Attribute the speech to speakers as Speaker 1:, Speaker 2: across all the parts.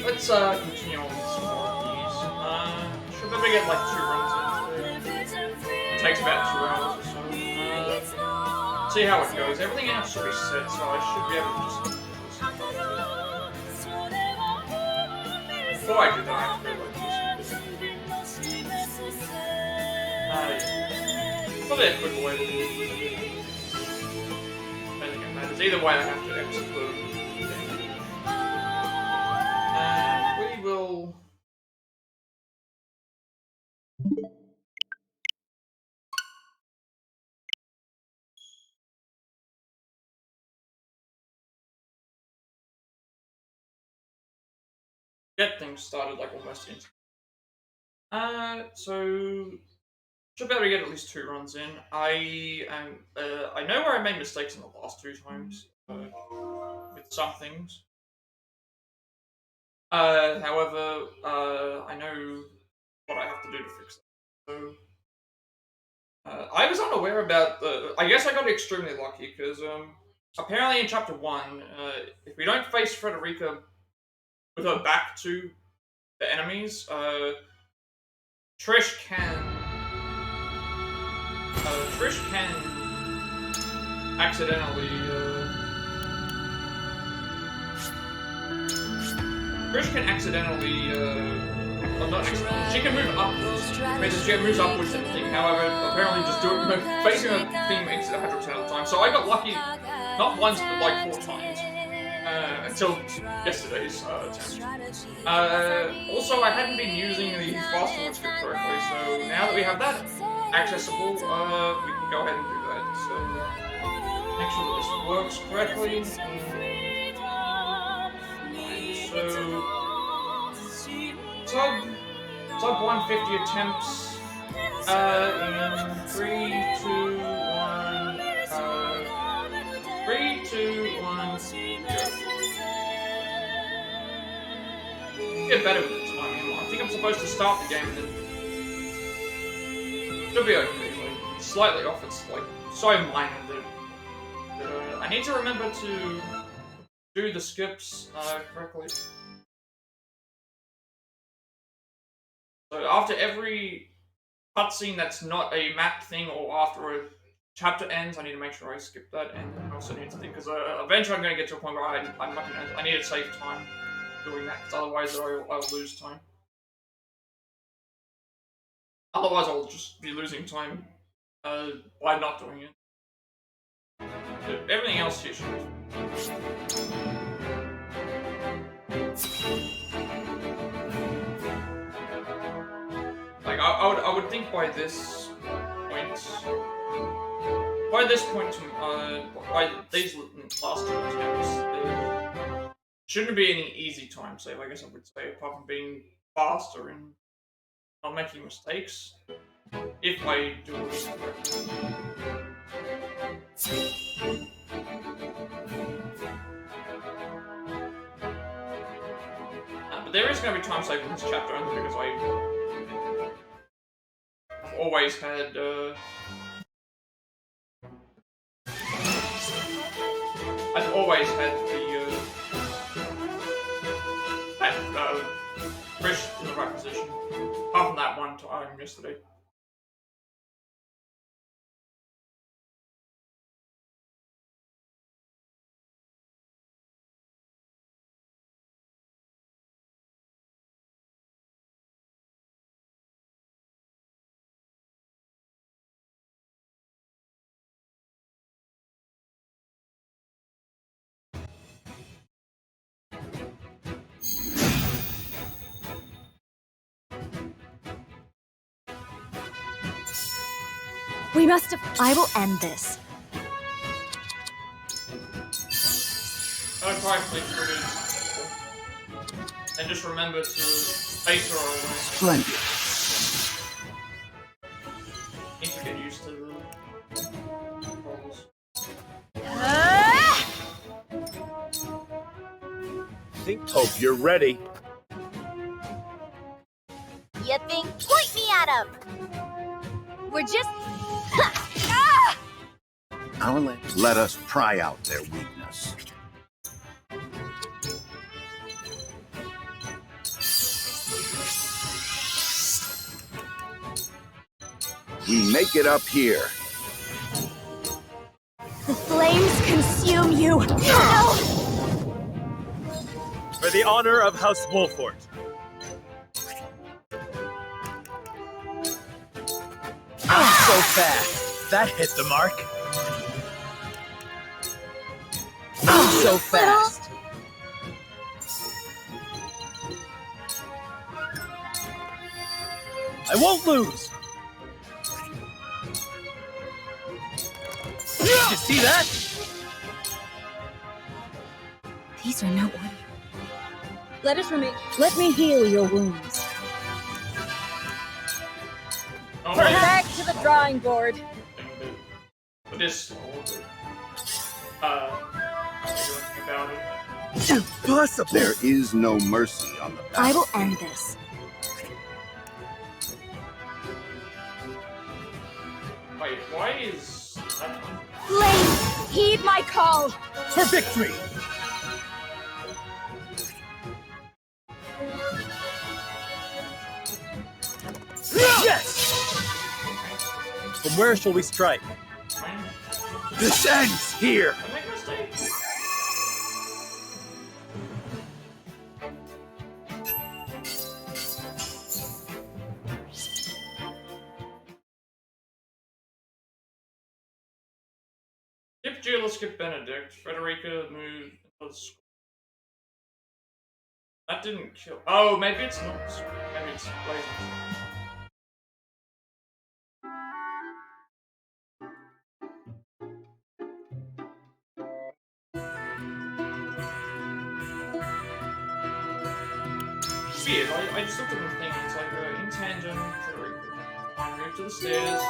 Speaker 1: let's continue on with some more of these. Should maybe get like 2 runs in today. It takes about 2 hours or so. See how it goes. Everything else should be set, so I should be able to just. Before I do that, I have to go like this. Yeah. Probably a quick way to do it. I don't think it matters. Either way, I have to exit the game. And we will. Get things started like almost instantly. So should be able to get at least 2 runs in. I know where I made mistakes in the last 2 times with some things. However, I know what I have to do to fix that. So I was unaware about the. I guess I got extremely lucky because apparently in chapter 1, if we don't face Frederica with her back to the enemies, Trish can accidentally well, not accidentally, she can move upwards. She moves upwards and thing. However, apparently just facing a thing makes it 100% of the time. So I got lucky, not once but like 4 times. Until yesterday's attempt. Also, I hadn't been using the fast forward script correctly, so now that we have that accessible, we can go ahead and do that. So, make sure that this works correctly. So, sub 150 attempts in 3, 2, 1, 3, 2, 1, go. Get better with the timing. I think I'm supposed to start the game and then should be okay. Like, it's slightly off. It's like so minor that I need to remember to do the skips correctly. So after every cutscene that's not a mapped thing, or after a chapter ends, I need to make sure I skip that, and I also need to think because eventually I'm going to get to a point where I'm not going to. I need to save time doing that, because otherwise I'll lose time. Otherwise, I'll just be losing time by not doing it. But everything else here should be. Like I would think by this point, by these last 2 attempts, there shouldn't be any easy time save. I guess I would say, apart from being faster and not making mistakes, if I do it correctly. But there is going to be time saved in this chapter only because I've always had the Trish in the right position. Apart from that one time yesterday.
Speaker 2: We must have. I will end this.
Speaker 1: I'll try and flick through it. And just remember to face her away.
Speaker 3: Splendid.
Speaker 1: Need to get used to the rolls.
Speaker 3: Hope you're ready.
Speaker 2: You think? Point me at him. We're just.
Speaker 3: Let us pry out their weakness. We make it up here.
Speaker 2: The flames consume you. No!
Speaker 4: For the honor of House Wolfort. So fast. That hit the mark. So fast. I won't lose. Did you see that?
Speaker 2: These are no ordinary. Let me heal your wounds.
Speaker 1: Oh,
Speaker 2: Back to the drawing board.
Speaker 1: But this, about it.
Speaker 4: Impossible.
Speaker 3: There is no mercy on the
Speaker 2: I will
Speaker 3: battlefield.
Speaker 2: end this.
Speaker 1: Wait, why is that?
Speaker 2: Flames, heed my call.
Speaker 4: For victory. Yes! From where shall we strike?
Speaker 3: This ends here.
Speaker 1: I make mistakes. Skip Jewel, skip Benedict. Frederica moved. That didn't kill. Oh, maybe it's not. Maybe it's blazing. Weird, I just looked at the thing and it's like in tangent, Frederica. Move to the stairs.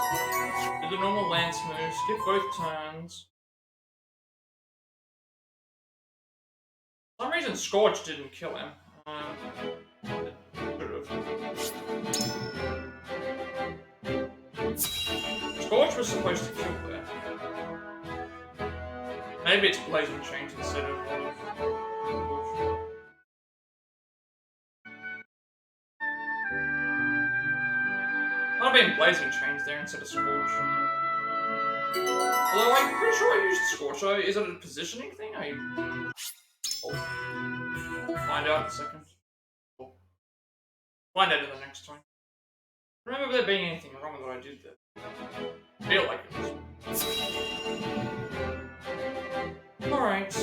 Speaker 1: Do the normal lance move, skip both turns. For some reason Scorch didn't kill him. Scorch was supposed to kill there. Maybe it's Blazing Change instead of Might have been Blazing Change there instead of Scorch. Although I'm pretty sure I used Scorch. So is it a positioning thing? I'll find out in a second. Find out in the next time. I don't remember there being anything wrong with what I did there. I feel like it was. Alright,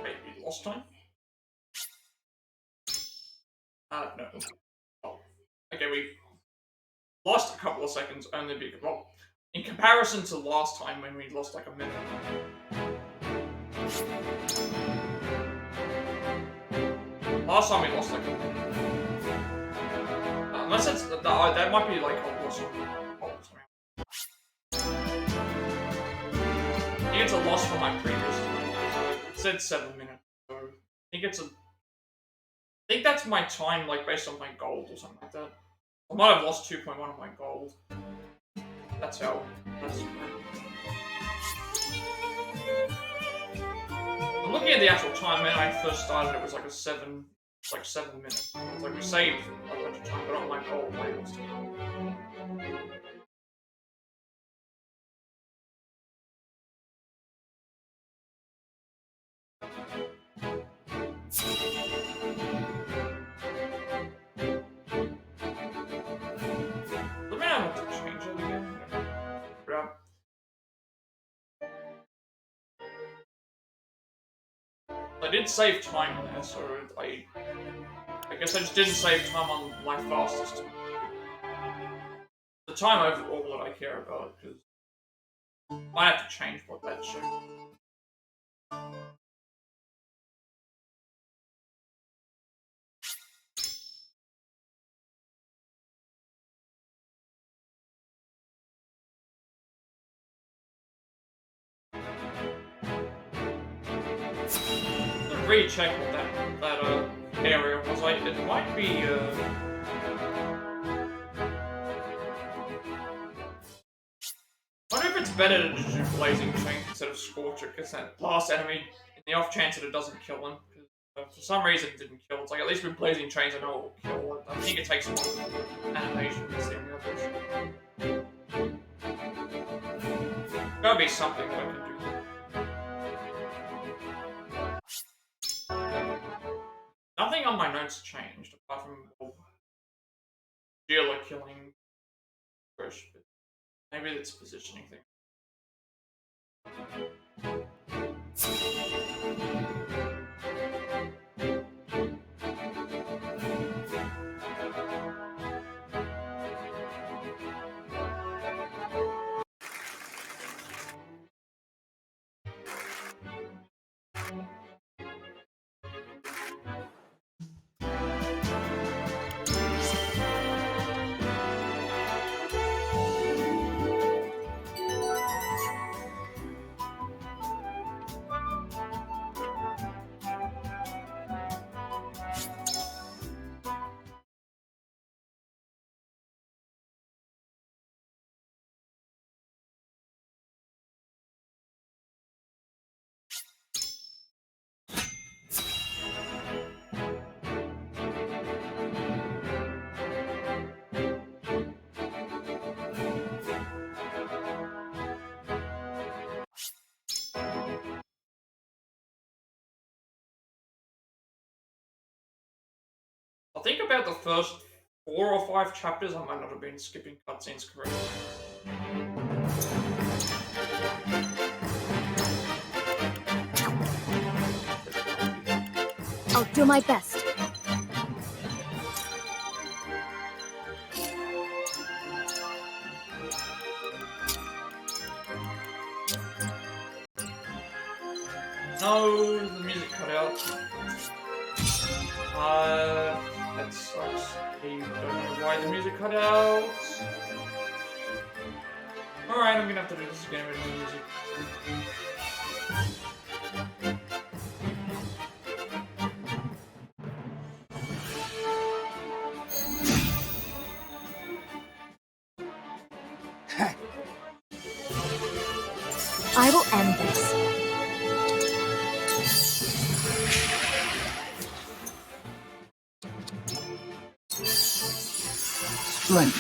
Speaker 1: wait, we lost time? No. Oh. Okay, we lost a couple of seconds only because, well, in comparison to last time when we lost like a minute. Last time we lost like a minute. Unless it's, that might be like a loss. I think it's a loss from my previous time. It said 7 minutes. So I think it's a. I think that's my time, like based on my gold or something like that. I might have lost 2.1 of my gold. That's how. I'm looking at the actual time. When I first started, it was like 7 minutes. It's like we saved a bunch of time, but on my gold, I lost it. The man, I have to change it again. Yeah. I did save time there, so I guess I just didn't save time on my fastest. The time overall that I care about, because I have to change what that shows. Recheck what that area was like. It might be I wonder if it's better to just do Blazing Change instead of Scorcher, because that last enemy in the off chance that it doesn't kill him. For some reason it didn't kill. It's like, at least with Blazing Chains I know it will kill. I think it takes one animation to see the others. Gotta be something that I can do. Nothing on my notes changed apart from Sheila killing Krish, but maybe it's a positioning thing. I think about the first 4 or 5 chapters, I might not have been skipping cutscenes correctly.
Speaker 2: I'll do my best.
Speaker 1: No, the music cut out. That sucks. I don't know why the music cut out. Alright, I'm gonna have to do this again with the music.
Speaker 2: I will end this.
Speaker 3: Splendid.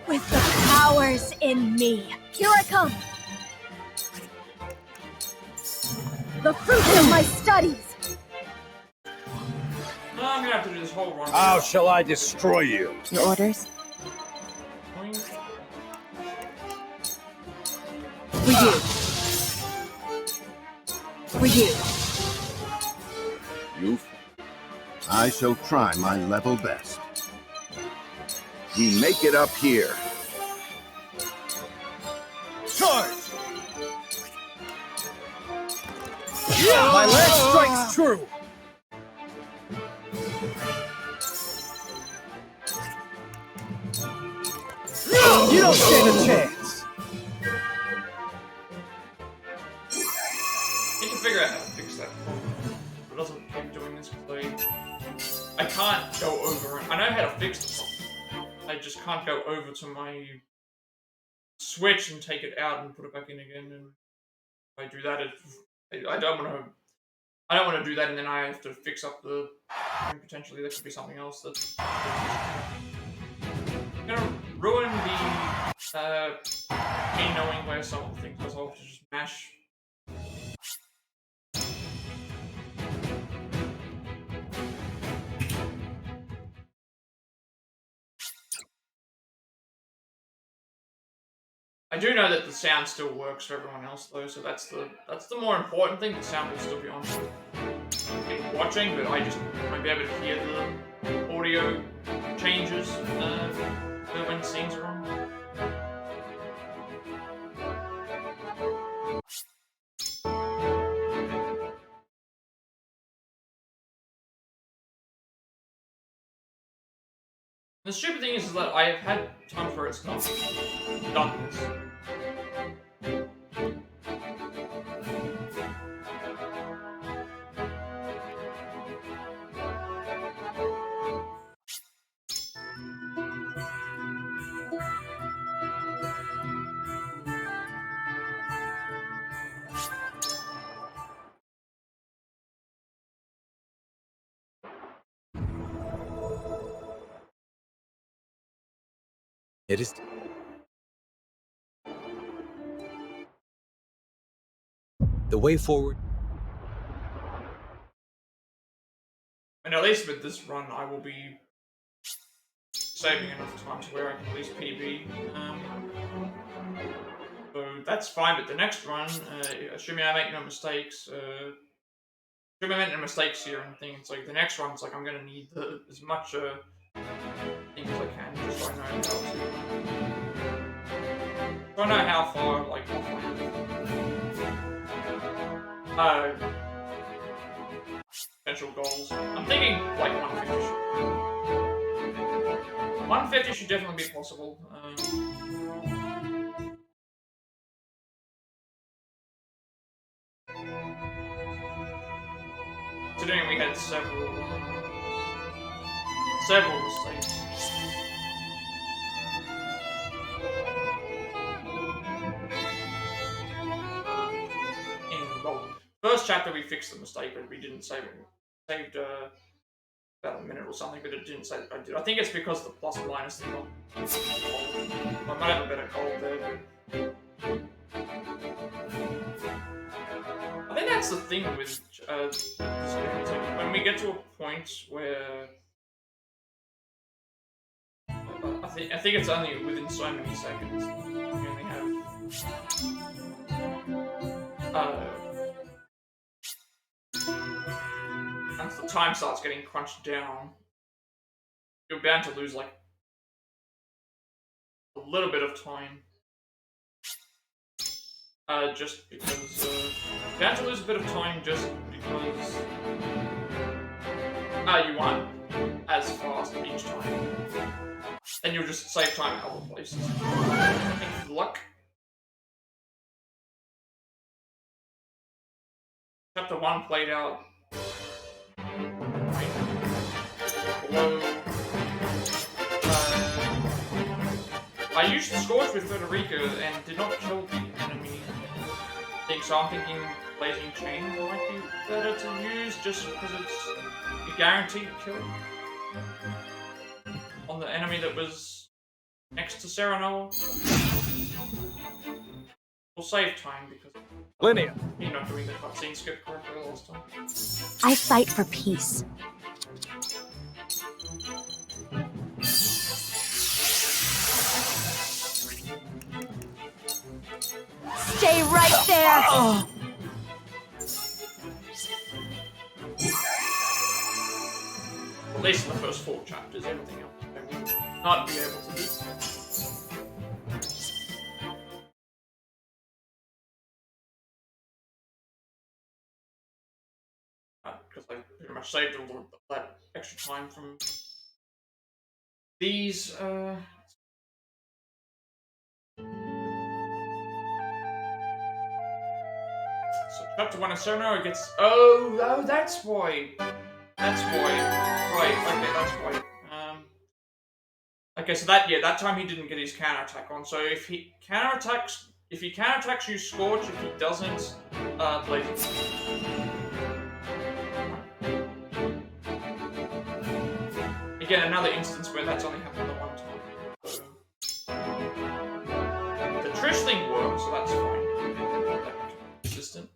Speaker 2: With the powers in me. Here I come. The fruits of my studies.
Speaker 1: No, I'm gonna have to do this whole run.
Speaker 3: How shall I destroy you?
Speaker 2: Your orders? For you. For you.
Speaker 3: You. I shall try my level best. We make it up here.
Speaker 4: Charge! My last strike's true! You don't stand a chance!
Speaker 1: I need to figure out how to fix that problem. It doesn't keep doing this because I can't go over it. I know how to fix the problem. I just can't go over to my Switch and take it out and put it back in again. And if I do that, I don't want to. I don't want to do that, and then I have to fix up the. And potentially, there could be something else that's gonna ruin the me knowing where some of the things was. I'll have to just mash. I do know that the sound still works for everyone else though, so that's the more important thing. The sound will still be on for people watching, but I just won't be able to hear the audio changes when scenes are on. The stupid thing is that I have had time for its not done this.
Speaker 4: It is. The way forward.
Speaker 1: And at least with this run, I will be saving enough time to where I can at least PB. So that's fine, but the next run, assuming I make no mistakes, assuming I make no mistakes here and things, it's like the next run, it's like I'm gonna need as much things as I can, just so I know how to. So I know how far, like, off I am. Potential goals. I'm thinking like 150. 150 should definitely be possible. Considering we had several mistakes. In well, first chapter we fixed the mistake, but we didn't save it. Saved about a minute or something, but it didn't say I did. I think it's because the plus and minus thing. I might have a better goal there, but I think that's the thing with this game. It's like when we get to a point where I think it's only within so many seconds. We only have once the time starts getting crunched down, you're bound to lose like a little bit of time. Just because bound to lose a bit of time just because you aren't as fast each time. And you'll just save time in other places. I think luck. Chapter 1 played out below. I used Scorch with Frederica and did not kill the enemy. So I'm thinking Blazing Chain might be better to use just because it's a guaranteed kill on the enemy that was next to Serenoa. We'll save time because
Speaker 4: Linnea.
Speaker 1: you're not doing the cutscene skip correctly last time.
Speaker 2: I fight for peace. Stay right there!
Speaker 1: At least in the first 4 chapters, everything else I will not be able to do. Because I pretty much saved all of that extra time from these. So chapter 1 of Serenoa gets. Oh, that's why. That's why. Right. Okay, that's why. Okay, so that time he didn't get his counterattack on. So if he counterattacks, you Scorch. If he doesn't, Blaze. Again, another instance where that's only happened the one time. So, the Trish thing works, so that's fine. Consistent.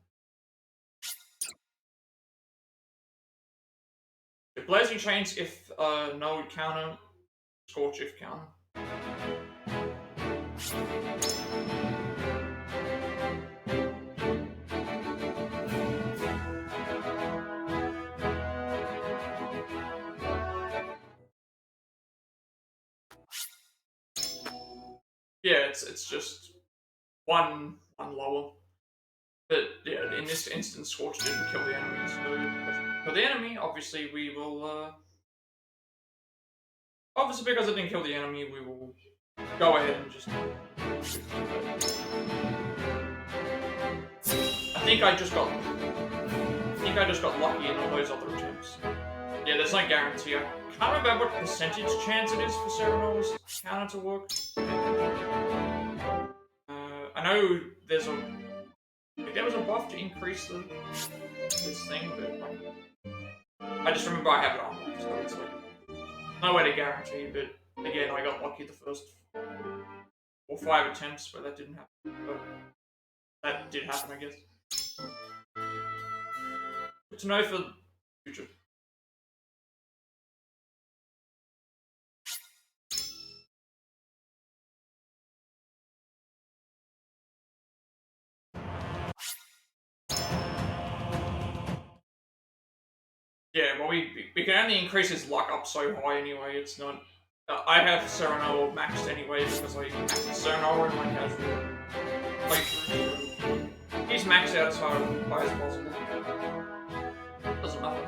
Speaker 1: Blazing Chains if no counter, Scorch if counter. Yeah, it's just one lower. But yeah, in this instance, Scorch didn't kill the enemy, so for the enemy, obviously we will. Obviously, because it didn't kill the enemy, we will go ahead and just. I think I just got lucky in all those other attempts. Yeah, there's no guarantee. I can't remember what percentage chance it is for Serenoa's counter to work. I know there was a buff to increase this thing, but I just remember I have it on, so it's like no way to guarantee. But again, I got lucky the first or 5 attempts, but that didn't happen. But that did happen, I guess. Good to know for the future. Yeah, well, we can only increase his luck up so high anyway. It's not. I have Serenoa maxed anyway because I maxed Serenoa in my casual. Like, he's maxed out as high as possible. Doesn't matter.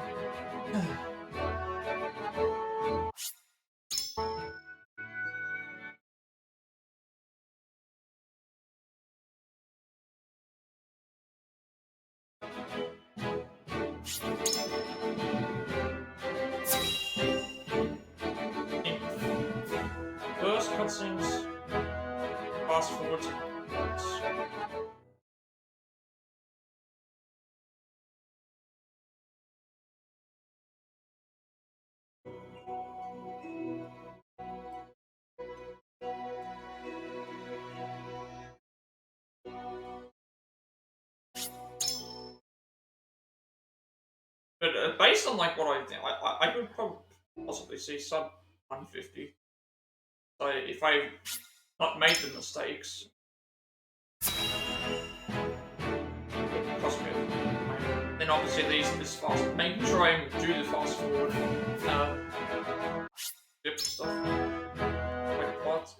Speaker 1: First cutscenes, fast forward. But based on like what I think, I could probably possibly see sub 150. So if I not made the mistakes, possibly. Then obviously this fast, making sure I do the fast forward, dip stuff like Plat.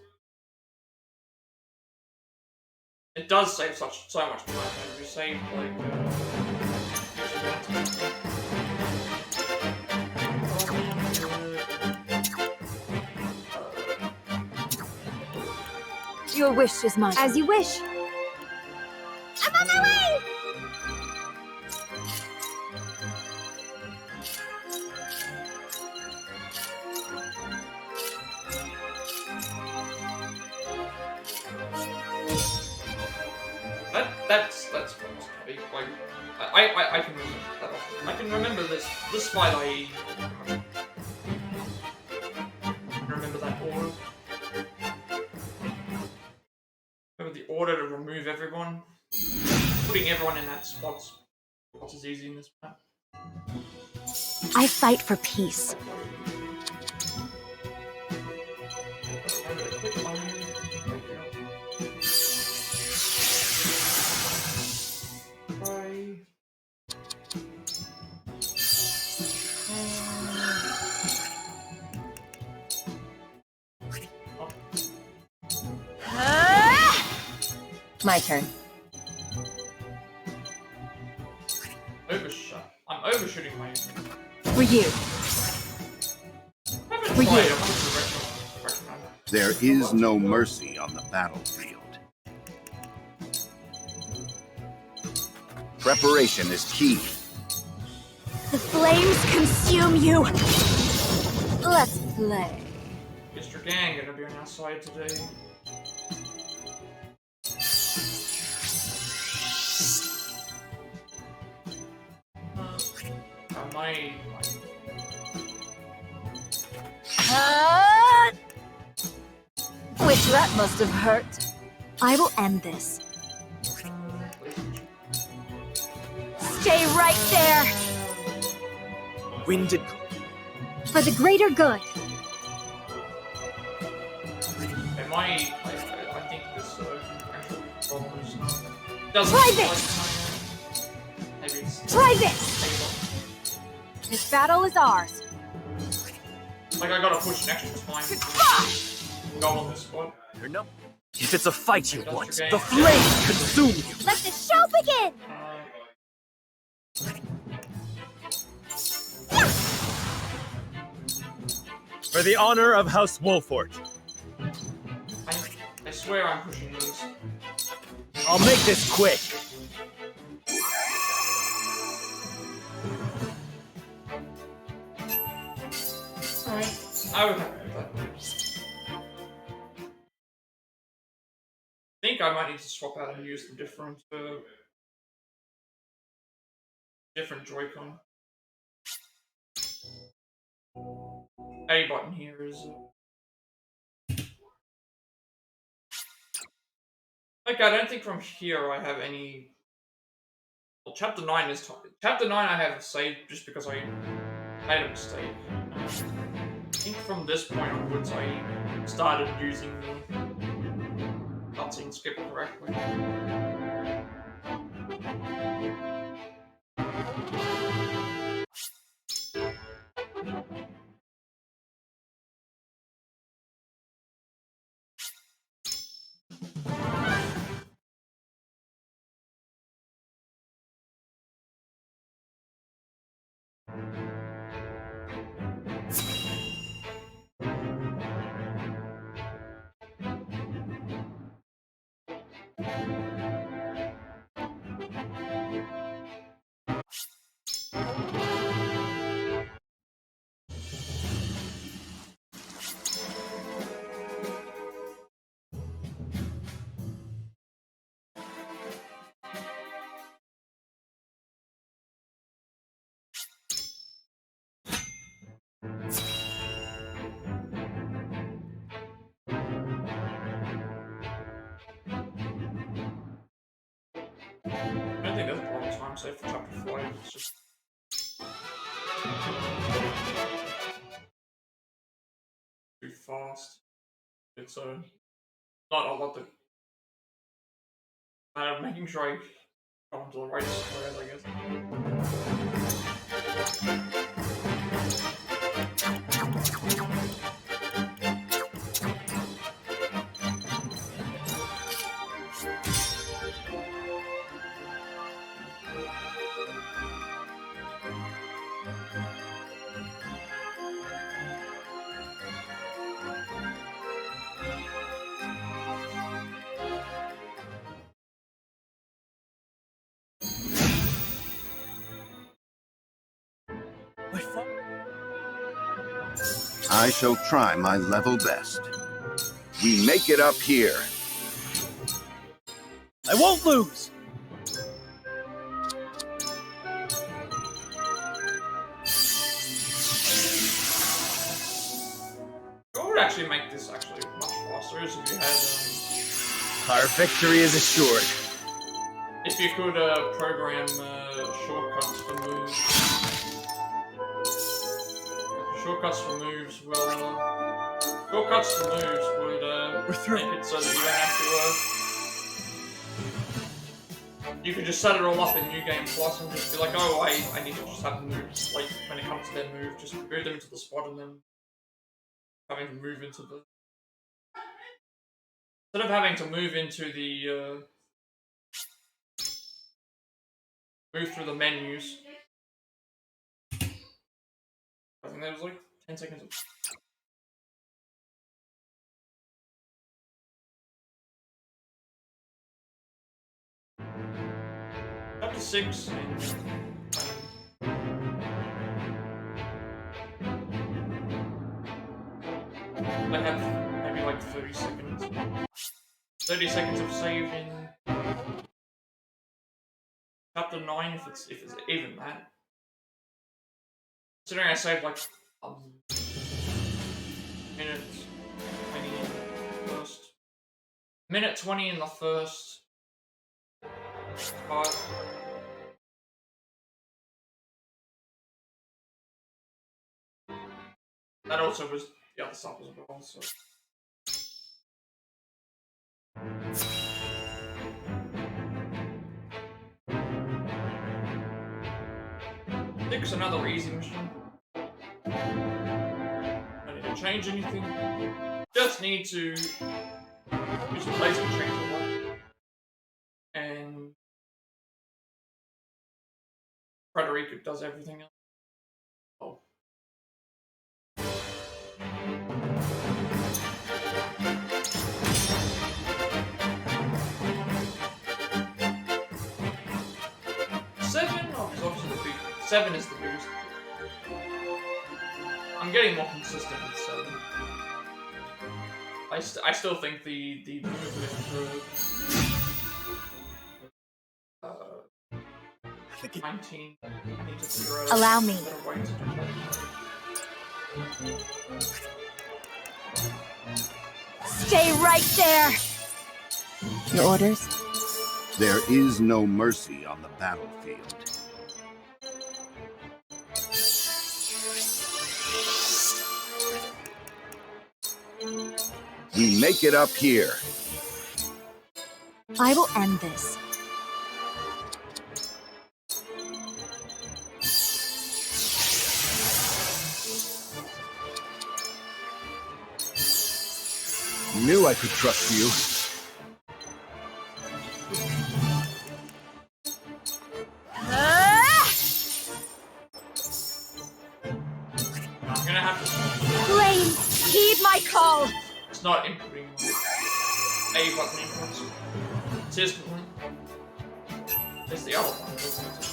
Speaker 1: It does save so much time. You save like.
Speaker 2: Your wish is mine. As you wish. I'm on my way!
Speaker 1: That's heavy. Like I can remember that. I can remember this fight. I remember that order. Remember the order to remove everyone. Putting everyone in that spot's not as easy in this map.
Speaker 2: I fight for peace. My turn.
Speaker 1: Overshot. I'm overshooting my.
Speaker 2: For you. For you.
Speaker 3: There is no mercy on the battlefield. Preparation is key.
Speaker 2: The flames consume you. Let's play.
Speaker 1: Mr. Gang gonna be on our side today.
Speaker 2: Which that must have hurt. I will end this. Stay right there!
Speaker 4: Winded.
Speaker 2: For the greater good.
Speaker 1: I think this actual problem is doesn't.
Speaker 2: Try this!
Speaker 1: Maybe it's.
Speaker 2: Try this! This battle is ours.
Speaker 1: Like I gotta push an extra time to go on this spot.
Speaker 4: No. If it's a fight you want, the flames consume you.
Speaker 2: Let the show begin!
Speaker 4: For the honor of House Wolfort.
Speaker 1: I swear I'm pushing these.
Speaker 4: I'll make this quick.
Speaker 1: Alright, I would have to do that. I think I might need to swap out and use the different Joy-Con. A button here is Okay, I don't think from here I have any. Well, chapter 9 is chapter 9 I have saved just because I made a mistake. I think from this point onwards I started using the cutscene skip correctly. I don't think there's a lot of time saved for chapter 5, it's just too fast. It's not a lot to making sure I go into the right squares, I guess.
Speaker 3: I shall try my level best. We make it up here.
Speaker 4: I won't lose!
Speaker 1: What would actually make this actually much faster is if you had
Speaker 4: Our victory is assured.
Speaker 1: if you could program shortcuts for moves. Shortcuts for moves will
Speaker 4: We're through.
Speaker 1: make it so that you don't have to you could just set it all up in New Game Plus and just be like, oh, I need to just have moves, like, when it comes to their move, just move them into the spot and then having to move into the... Instead of having to move into the, move through the menus. I think there was like 10 seconds of... Chapter 6 and... I have maybe like 30 seconds. 30 seconds of saving. Chapter 9 if it's even that. Considering I saved like minute 20 in the first. Minute 20 in the first part. That also was the other stuff as well, so. Six, another easy mission. Don't need to change anything. Just need to use the laser change a lot. And Frederica does everything else. Oh. Seven? Oh, it's obviously the big. 7 is the boost. I'm getting more consistent with 7. I still think the movement for 19. I need to figure out
Speaker 2: Allow me.
Speaker 1: a better way to do that.
Speaker 2: Stay right there! Your orders?
Speaker 3: There is no mercy on the battlefield. We make it up here.
Speaker 2: I will end this.
Speaker 3: Knew I could trust you.
Speaker 1: I'm gonna have to.
Speaker 2: Flames, heed my call!
Speaker 1: It's not inputting A button inputs. It's just. It's the other one, isn't it?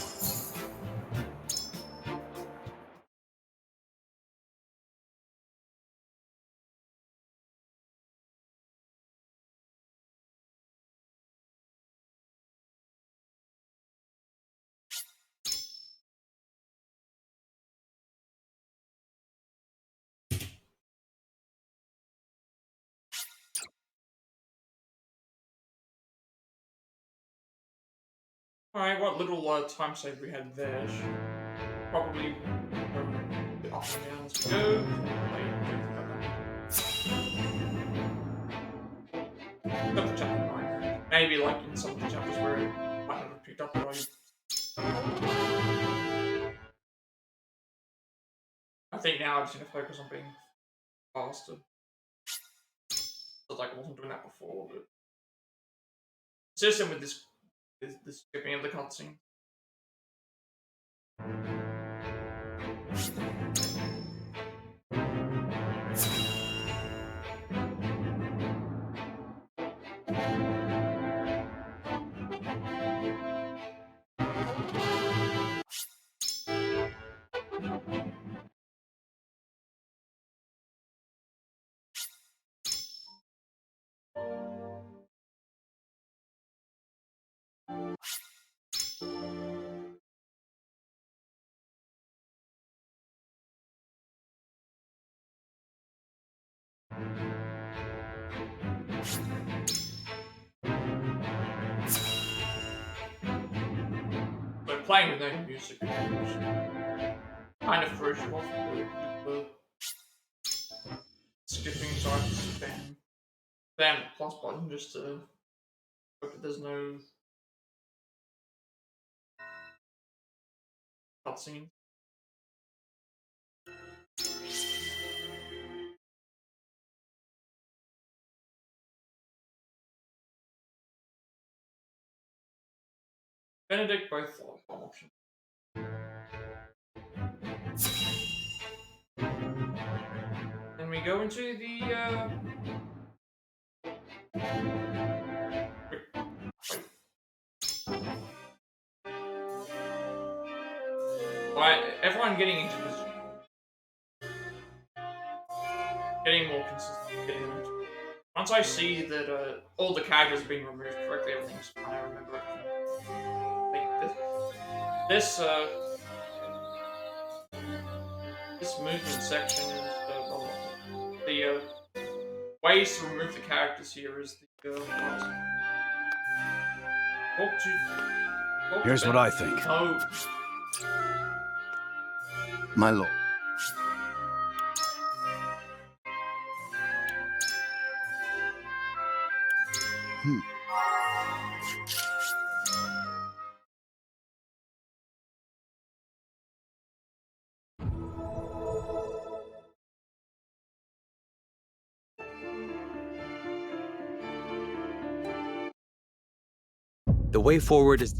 Speaker 1: Alright, what little time save we had there should probably go up and down as we go. Got the chapter 9. Maybe like in some of the chapters where it might not have picked up right. I think now I'm just gonna focus on being faster. Feels like I wasn't doing that before, but it's just with this skipping of the cutscene. But playing with no music kind of throws you off the skipping, so I have to spam the plus button just to hope that there's no cutscene. Benedict both are options. Then we go into the Alright, everyone getting into this. Getting more consistent. Once I see that all the characters are being removed correctly, everything's fine. I remember everything. Like this movement section is the ways to remove the characters here is the
Speaker 4: Here's what I think.
Speaker 1: Oh,
Speaker 3: My lord.
Speaker 4: The way forward is...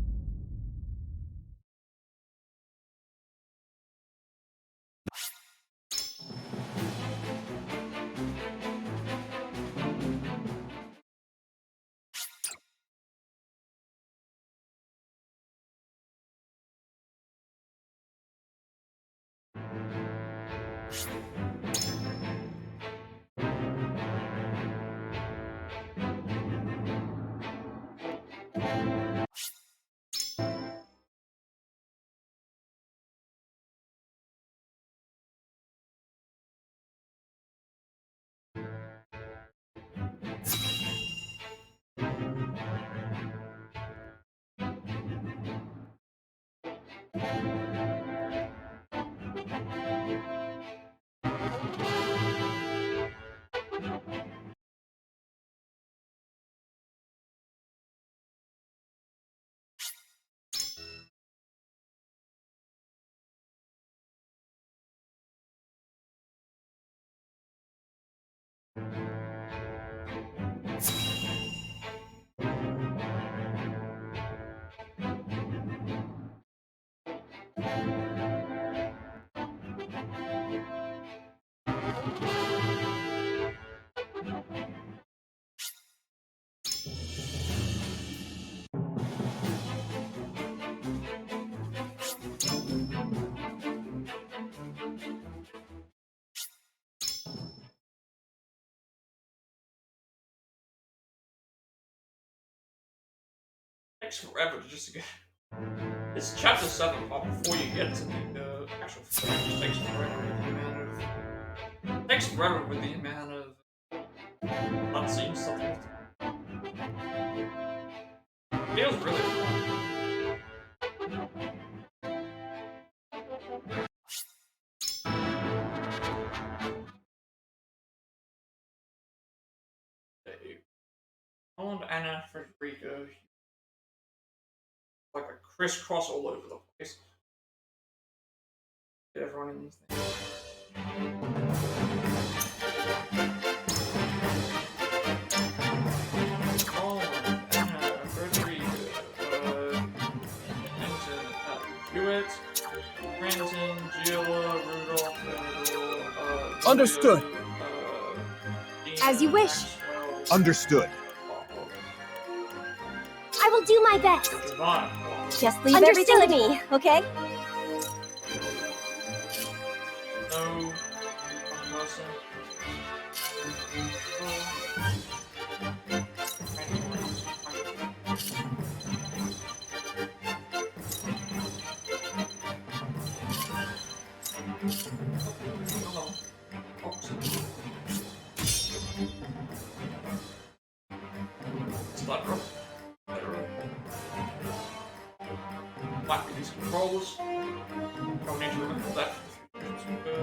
Speaker 1: takes forever to just get. It's chapter 7 part before you get to the actual fight. It just takes forever with the amount of. It takes forever with the amount of cutscenes stuff. It feels really fun. Holland, Anna, Frederica, like a crisscross all over the place. Get everyone in these things. Holland, Anna, Frederica, Clinton, Hewitt, Renton, Gila, Rudolph, Theodore,
Speaker 4: Understood.
Speaker 1: Dina,
Speaker 2: As you wish.
Speaker 1: Maxwell,
Speaker 4: Understood.
Speaker 2: I will do my best.
Speaker 1: Devon.
Speaker 2: Just leave everything to me, okay?
Speaker 1: No. One person. Splat. Might be these controls. Don't need to remember that for the future.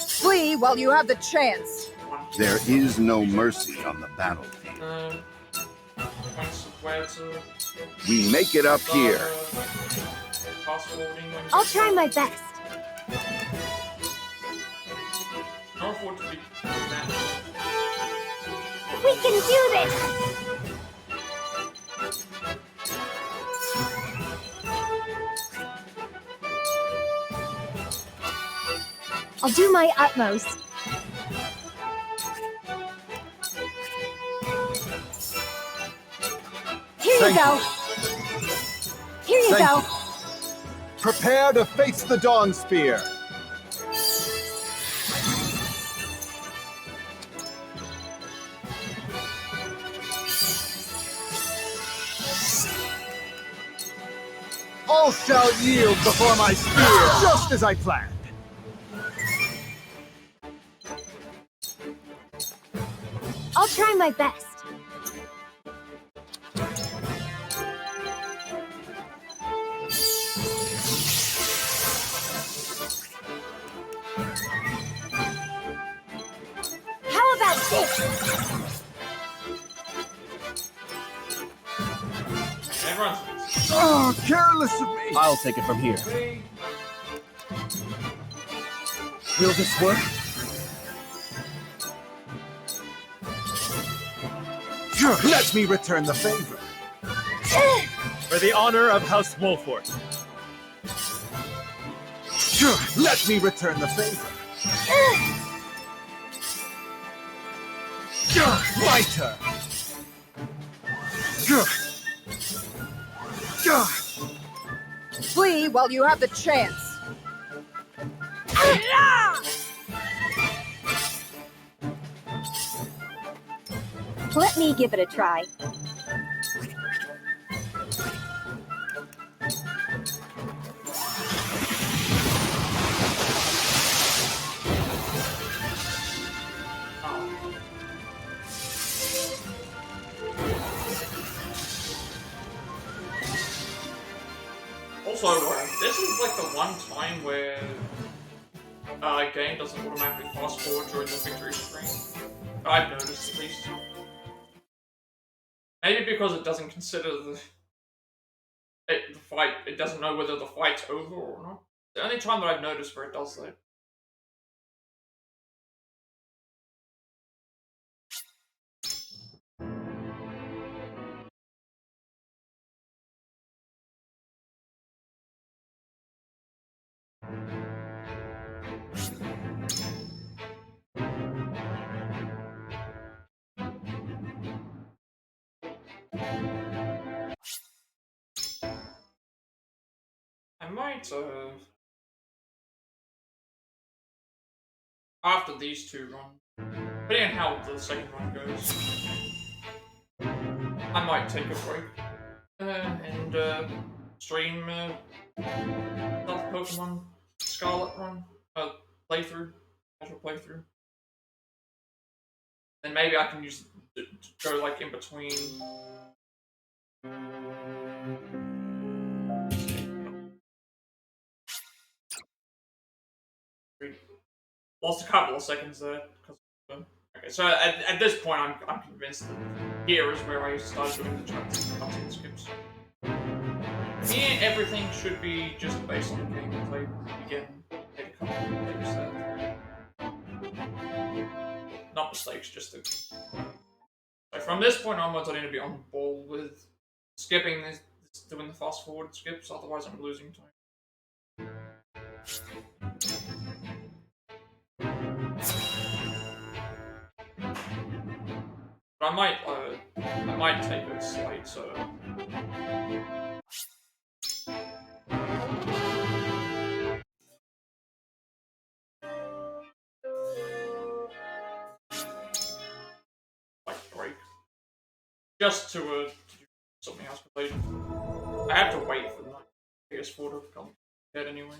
Speaker 5: Flee while you have the chance.
Speaker 3: There is no mercy on the battlefield.
Speaker 1: Points of where to.
Speaker 3: We make it up here.
Speaker 2: I'll try my best.
Speaker 1: Can't afford to be that.
Speaker 2: We can do this! I'll do my utmost. Here you go. Here you go.
Speaker 4: Prepare to face the Dawn Spear. All shall yield before my spear, just as I planned.
Speaker 2: I'll try my best. How about this?
Speaker 1: Everyone's.
Speaker 4: Oh, careless of me.
Speaker 6: I'll take it from here. Will this work?
Speaker 4: Let me return the favor.
Speaker 6: For the honor of House Wolford.
Speaker 4: Let me return the favor. My turn.
Speaker 5: Flee while you have the chance.
Speaker 2: Let me give it a try.
Speaker 1: Also, this is like the one time where a game doesn't automatically fast forward during the victory screen. I've noticed at least. Maybe because it doesn't consider the fight. It doesn't know whether the fight's over or not. The only time that I've noticed where it does that. I might after these two runs, depending on how the second run goes, I might take a break and stream another Pokemon Scarlet run, playthrough, casual playthrough. Then maybe I can use go like in between. Lost a couple of seconds there. Okay, so at this point, I'm convinced that here is where I started doing the cutscene skips. And everything should be just based on the game that I again made a couple of mistakes there. Not mistakes, just the. So from this point onwards, I need to be on the ball with skipping this, doing the fast forward skips. Otherwise, I'm losing time. But I might take a slight like break, just to do something else. Because I have to wait for the PS4 to come ahead anyway.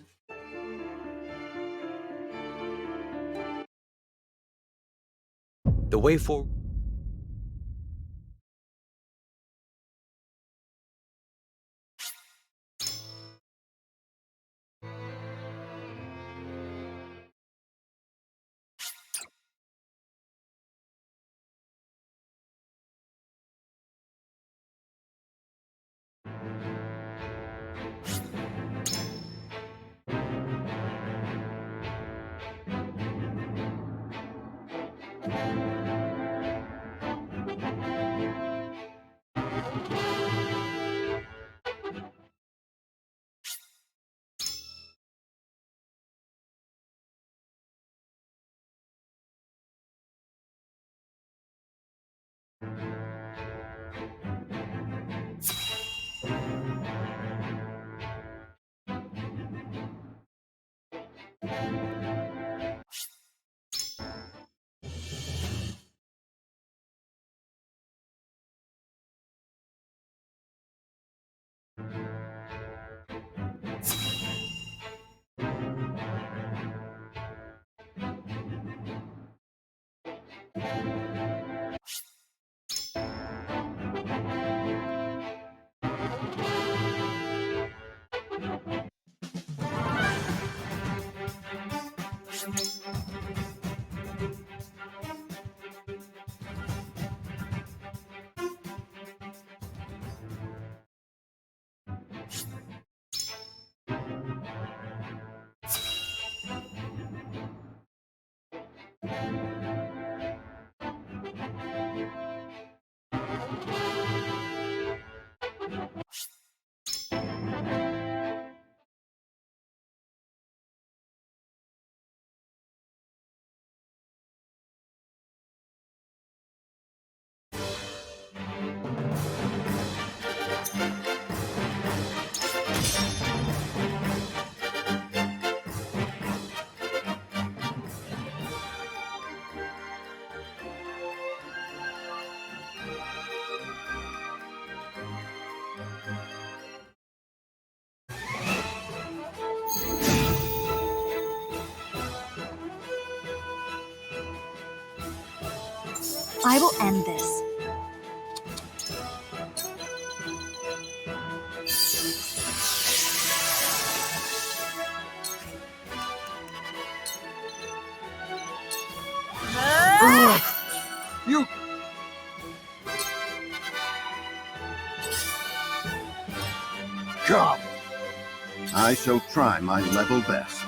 Speaker 7: The way forward.
Speaker 2: I will end this.
Speaker 3: You... Come! I shall try my level best.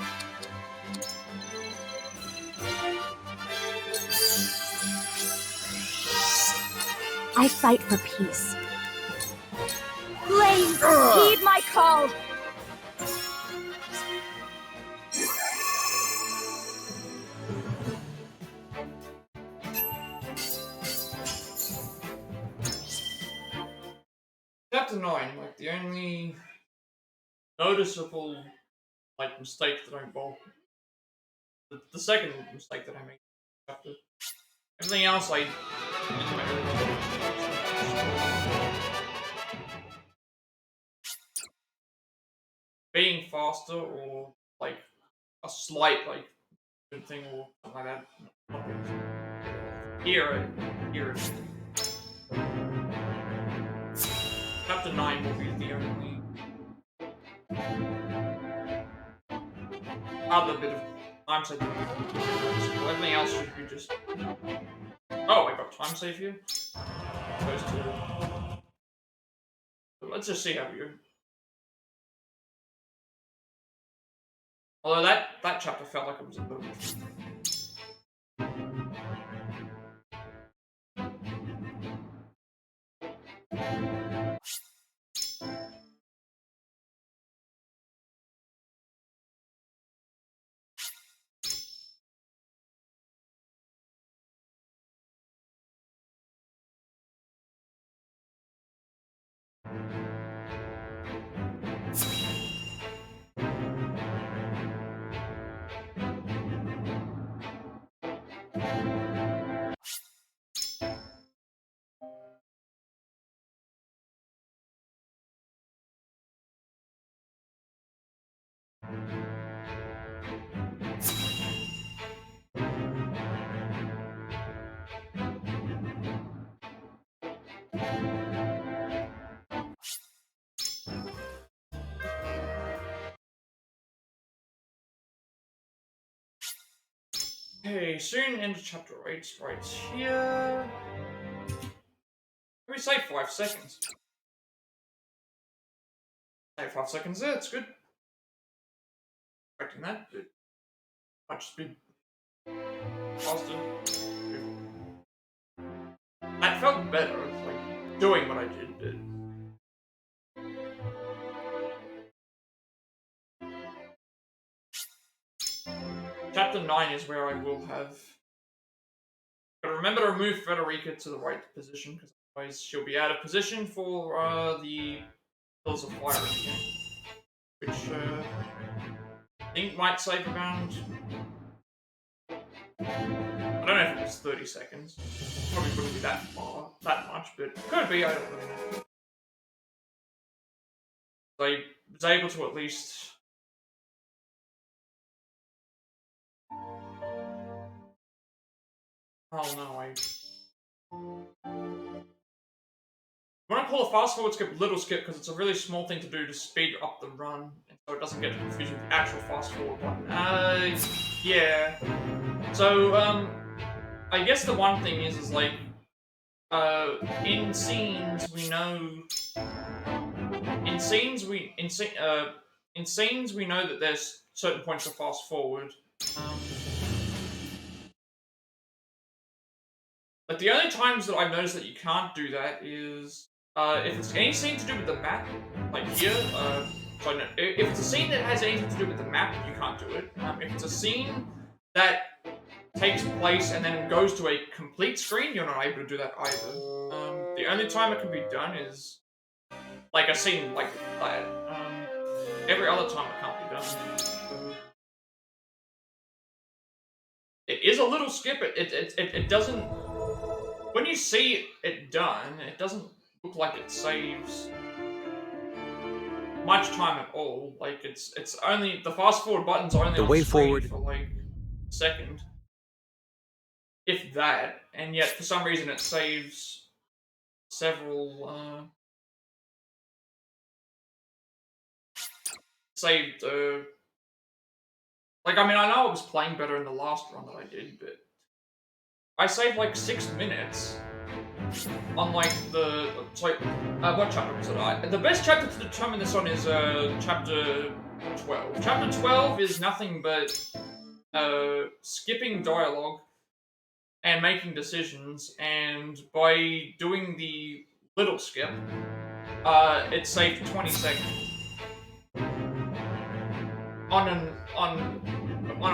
Speaker 2: I fight for peace. Flames, heed my call!
Speaker 1: Chapter 9, like the only noticeable like mistake that I involved the second mistake that I made. Everything else I being faster or like a slight like good thing or something like that. Here. Chapter 9 will be the only other bit of time save. Everything else should be just. Oh, I got time save here. Goes to. Let's just see how we go. Although that chapter felt like it was a little bit. Okay, soon into chapter 8, right here. We say 5 seconds. Say 5 seconds there, it's good. Expecting that, but much speed. Faster. That felt better, like doing what I did, but. Chapter 9 is where I will have. But remember to move Frederica to the right position, because otherwise she'll be out of position for the Pillars of Fire again. Which I think might save around. I don't know if it was 30 seconds. Probably wouldn't be that much, but could be, I don't really know. I was able to at least. Oh no, I want to call a fast forward skip little skip because it's a really small thing to do to speed up the run, and so it doesn't get confused with the actual fast forward button. Yeah. So, I guess the one thing is like, in scenes we know. In scenes we know that there's certain points to fast forward. But the only times that I've noticed that you can't do that is if it's any scene to do with the map, like here. So no, if it's a scene that has anything to do with the map, you can't do it. If it's a scene that takes place and then goes to a complete screen, you're not able to do that either. The only time it can be done is like a scene like that. Every other time it can't be done. It is a little skip. It doesn't. When you see it done, it doesn't look like it saves much time at all. Like it's only the fast forward button's only
Speaker 7: The
Speaker 1: on
Speaker 7: way
Speaker 1: screen
Speaker 7: forward.
Speaker 1: for like a second, if that. And yet for some reason it saves several. Saved. Like I mean, I know I was playing better in the last run that I did, but I saved like 6 minutes on like the. Sorry, what chapter was it? The best chapter to determine this on is chapter 12. Chapter 12 is nothing but skipping dialogue and making decisions, and by doing the little skip, it saved 20 seconds. On a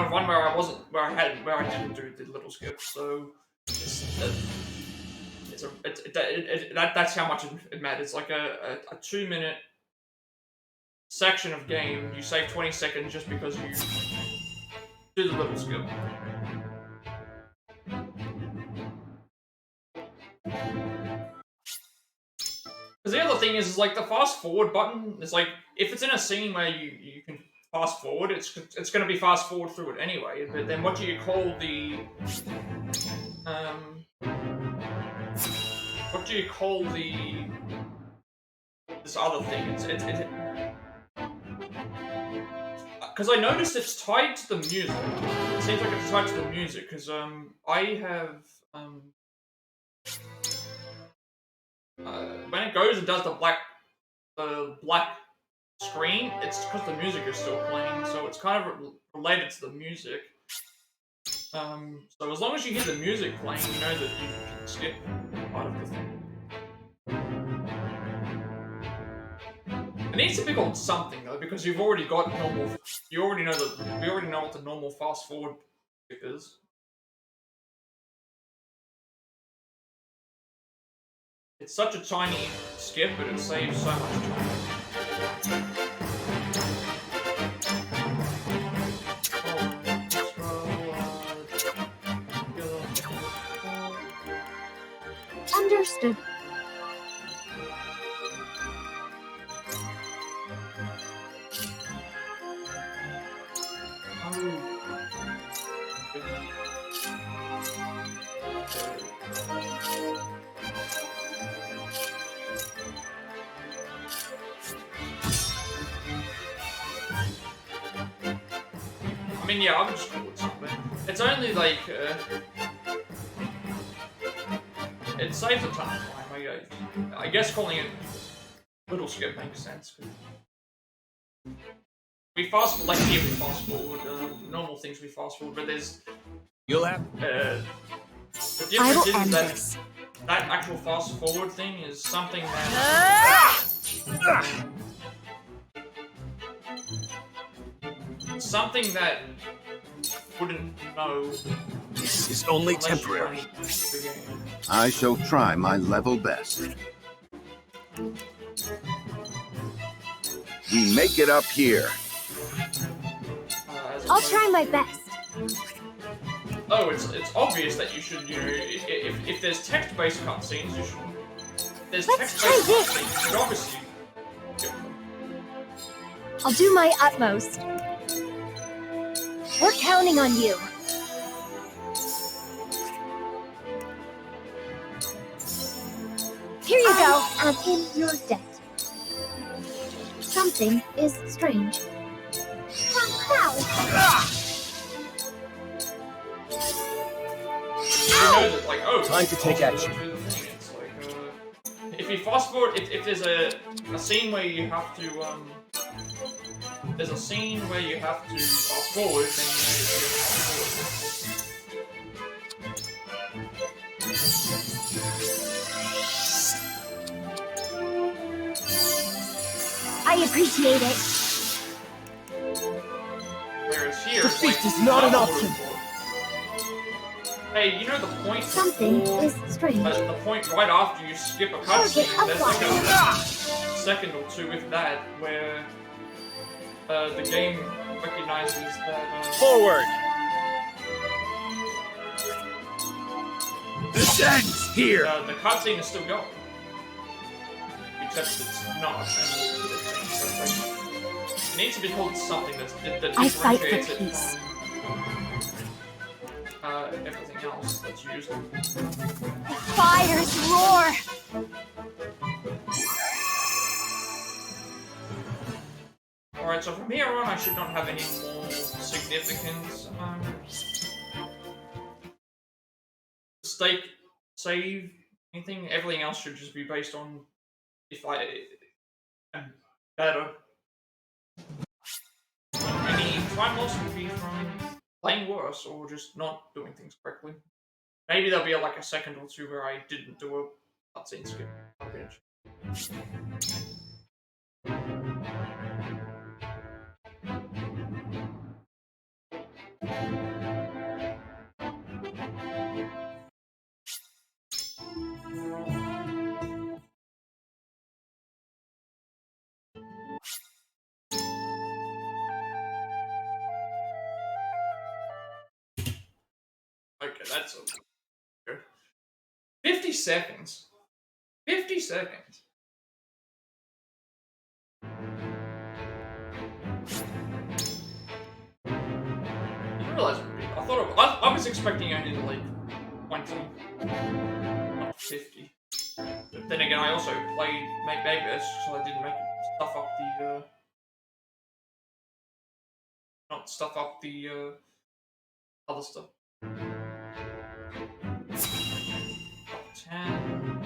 Speaker 1: run where I didn't do the little skip, so that's how much it matters. Like a 2-minute section of game, you save 20 seconds just because you do the little skip. Because the other thing is like the fast forward button is like if it's in a scene where you can fast forward, it's going to be fast forward through it anyway. But then what do you call the what do you call this other thing? It's because I noticed it's tied to the music. It seems like it's tied to the music because I have when it goes and does the black screen, it's because the music is still playing, so it's kind of related to the music. So as long as you hear the music playing, you know that you can skip part of the thing. It needs to be called something though, because you've already got normal. You already know that. We already know what the normal fast forward skip is. It's such a tiny skip, but it saves so much time.
Speaker 2: Understood.
Speaker 1: I mean, yeah, I would just call it something. It's only like, it saves a ton of time. I guess calling it little skip makes sense. We fast, like here we fast forward, normal things we fast forward, but there's...
Speaker 7: You'll have...
Speaker 1: the
Speaker 2: I
Speaker 1: difference
Speaker 2: will end
Speaker 1: is that
Speaker 2: this.
Speaker 1: that actual fast forward thing is something that... something that wouldn't know.
Speaker 7: This is only temporary.
Speaker 3: I shall try my level best. We make it up here.
Speaker 2: I'll try my best.
Speaker 1: Oh, it's obvious that you should, you know, if there's text-based cutscenes, you should. If there's
Speaker 2: Let's try
Speaker 1: text-based
Speaker 2: this.
Speaker 1: cutscenes, you should obviously. Skip them.
Speaker 2: I'll do my utmost. We're counting on you. Here you go. I'm in your debt. Something is strange. How?
Speaker 1: You know that, like, oh,
Speaker 6: Time to take action.
Speaker 1: It's like, if you fast forward, if there's a scene where you have to, there's a scene where you have to fast forward, then you know you fast forward.
Speaker 2: I appreciate it.
Speaker 1: Whereas here,
Speaker 6: Defeat
Speaker 1: it's like,
Speaker 6: is not an
Speaker 1: double
Speaker 6: option.
Speaker 1: forward. Hey, you know the point
Speaker 2: Something
Speaker 1: before,
Speaker 2: is strange.
Speaker 1: the point right after you skip a
Speaker 2: Target
Speaker 1: cutscene, there's like
Speaker 2: applied.
Speaker 1: a second or two with that where the game recognizes that
Speaker 6: Forward!
Speaker 7: This ends here!
Speaker 1: the cutscene is still going, except it's not. It needs to be called something that
Speaker 2: I fight for
Speaker 1: differentiates it
Speaker 2: peace.
Speaker 1: from everything else that's used.
Speaker 2: Fires roar.
Speaker 1: Alright, so from here on, I should not have any more significant stake, save, anything. Everything else should just be based on if I am better. Any time loss would be from playing worse or just not doing things correctly. Maybe there'll be like a second or two where I didn't do a cutscene skip. Okay, that's okay. 50 seconds. 50 seconds. I didn't realize it would be. I thought I was expecting only like 20, not 50. But then again, I also played Make Beggars, so I didn't make stuff up the not stuff up the other stuff. 10.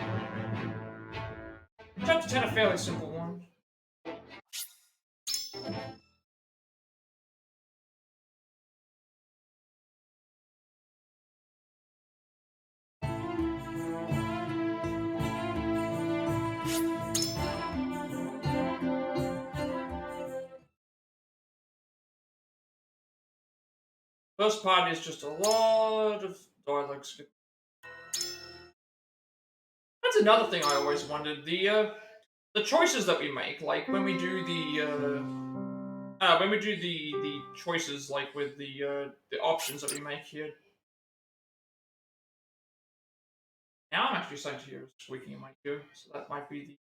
Speaker 1: Chapter 10, a fairly simple one. First part is just a lot of dialogue skip. That's another thing I always wondered. The choices that we make, like when we do the choices, like with the options that we make here. Now I'm actually starting to hear squeaking in my ear, so that might be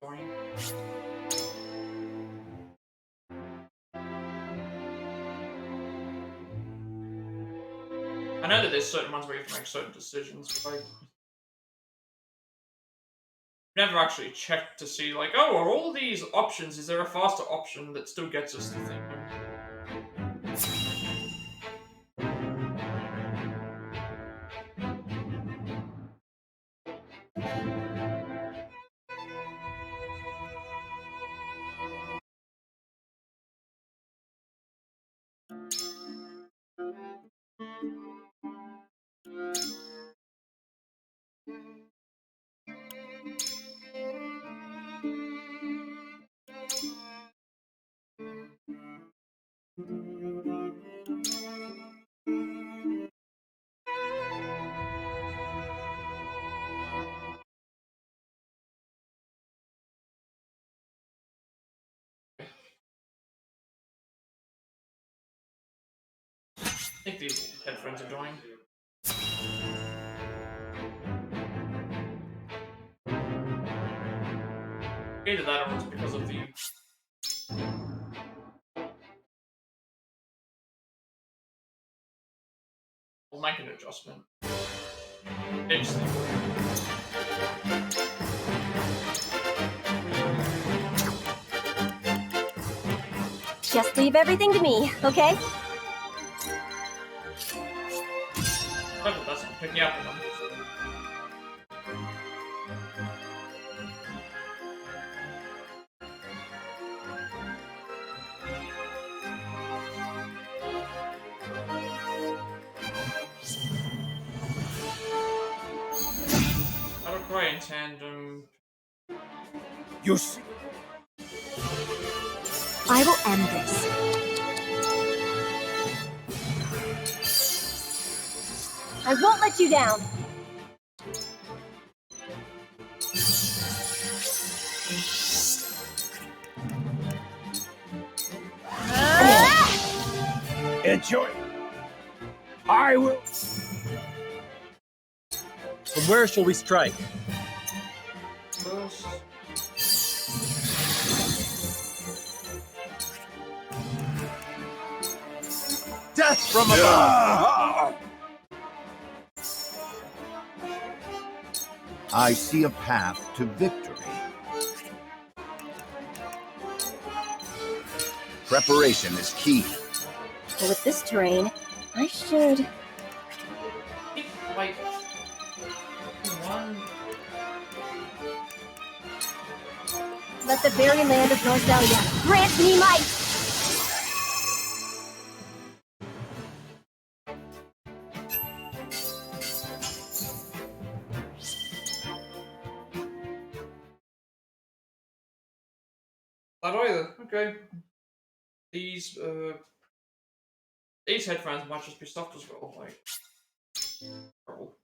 Speaker 1: the point. I know that there's certain ones where you have to make certain decisions, but I never actually checked to see, like, oh, are all these options, is there a faster option that still gets us the thing? I think these headphones are annoying. Either that or it's because of the... We'll make an adjustment. Interesting.
Speaker 2: Just leave everything to me, okay?
Speaker 1: But it doesn't pick you up on them. I don't quite in tandem.
Speaker 7: You see.
Speaker 2: I will end this. I won't let you down.
Speaker 7: Enjoy. I will.
Speaker 6: From where shall we strike?
Speaker 1: First.
Speaker 4: Death from above!
Speaker 3: I see a path to victory. Preparation is key.
Speaker 2: With this terrain, I should...
Speaker 1: Like... One...
Speaker 2: Let the very land of Norzelia grant me might!
Speaker 1: Not either. Okay. These headphones might just be stuffed as well. Like, trouble.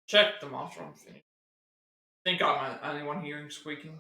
Speaker 1: Check them after I'm finished. I think I'm the only one hearing squeaking.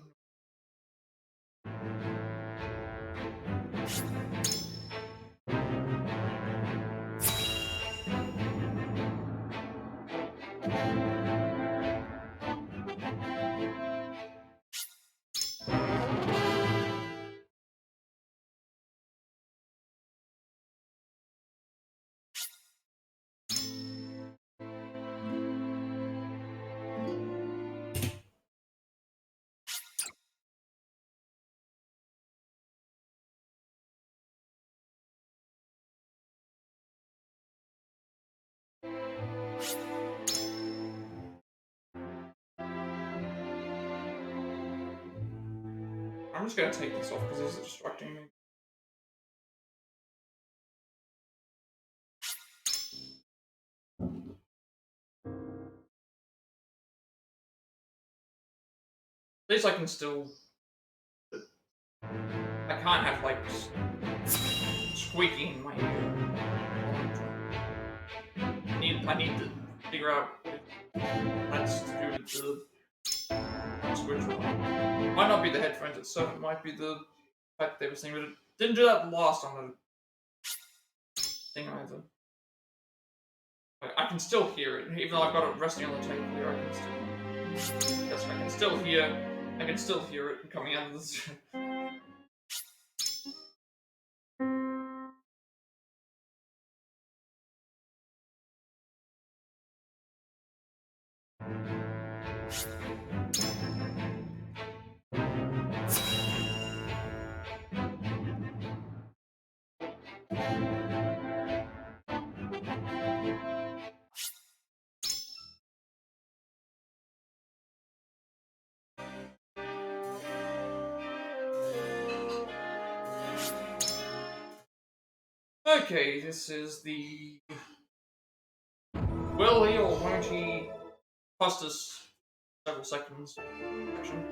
Speaker 1: I'm just gonna take this off because this is distracting me. At least I can still. I can't have like squeaking in my ear. I need to figure out what that's to do with the switch. Might not be the headphones itself. It might be the fact they were saying, but it didn't do that last on the thing either. I can still hear it, even though I've got it resting on the table here. I can still. That's right. I can still hear. I can still hear it coming out of this. Okay, this is the. Will he or won't he cost us several seconds? Action.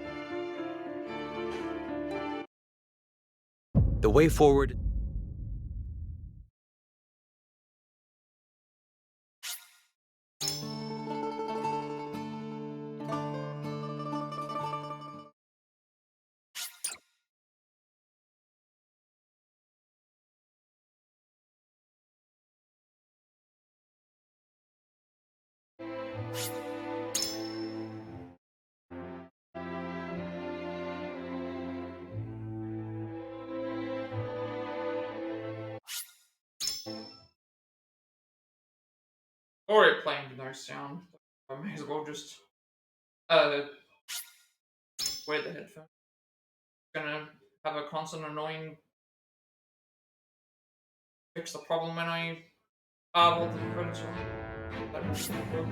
Speaker 4: The way forward.
Speaker 1: Already playing with no sound. I may as well just wear the headphones. Gonna have a constant annoying fix the problem when I all the credits on. That will work.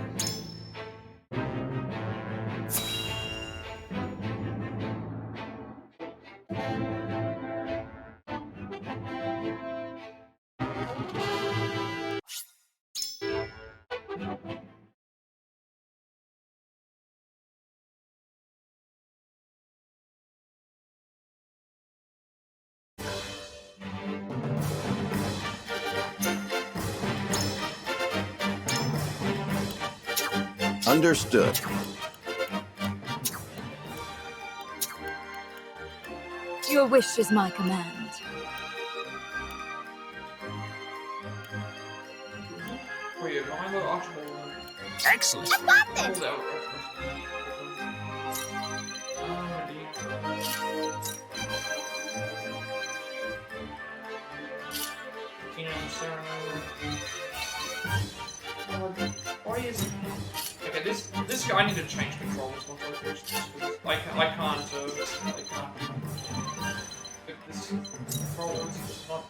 Speaker 3: Understood.
Speaker 2: Your wish is my command.
Speaker 1: Oh yeah, Milo Archibald.
Speaker 4: Excellent.
Speaker 2: I got this!
Speaker 1: Hold out. Why is it? Okay, this guy I need to change controls once I finish this. I can't this controls is not.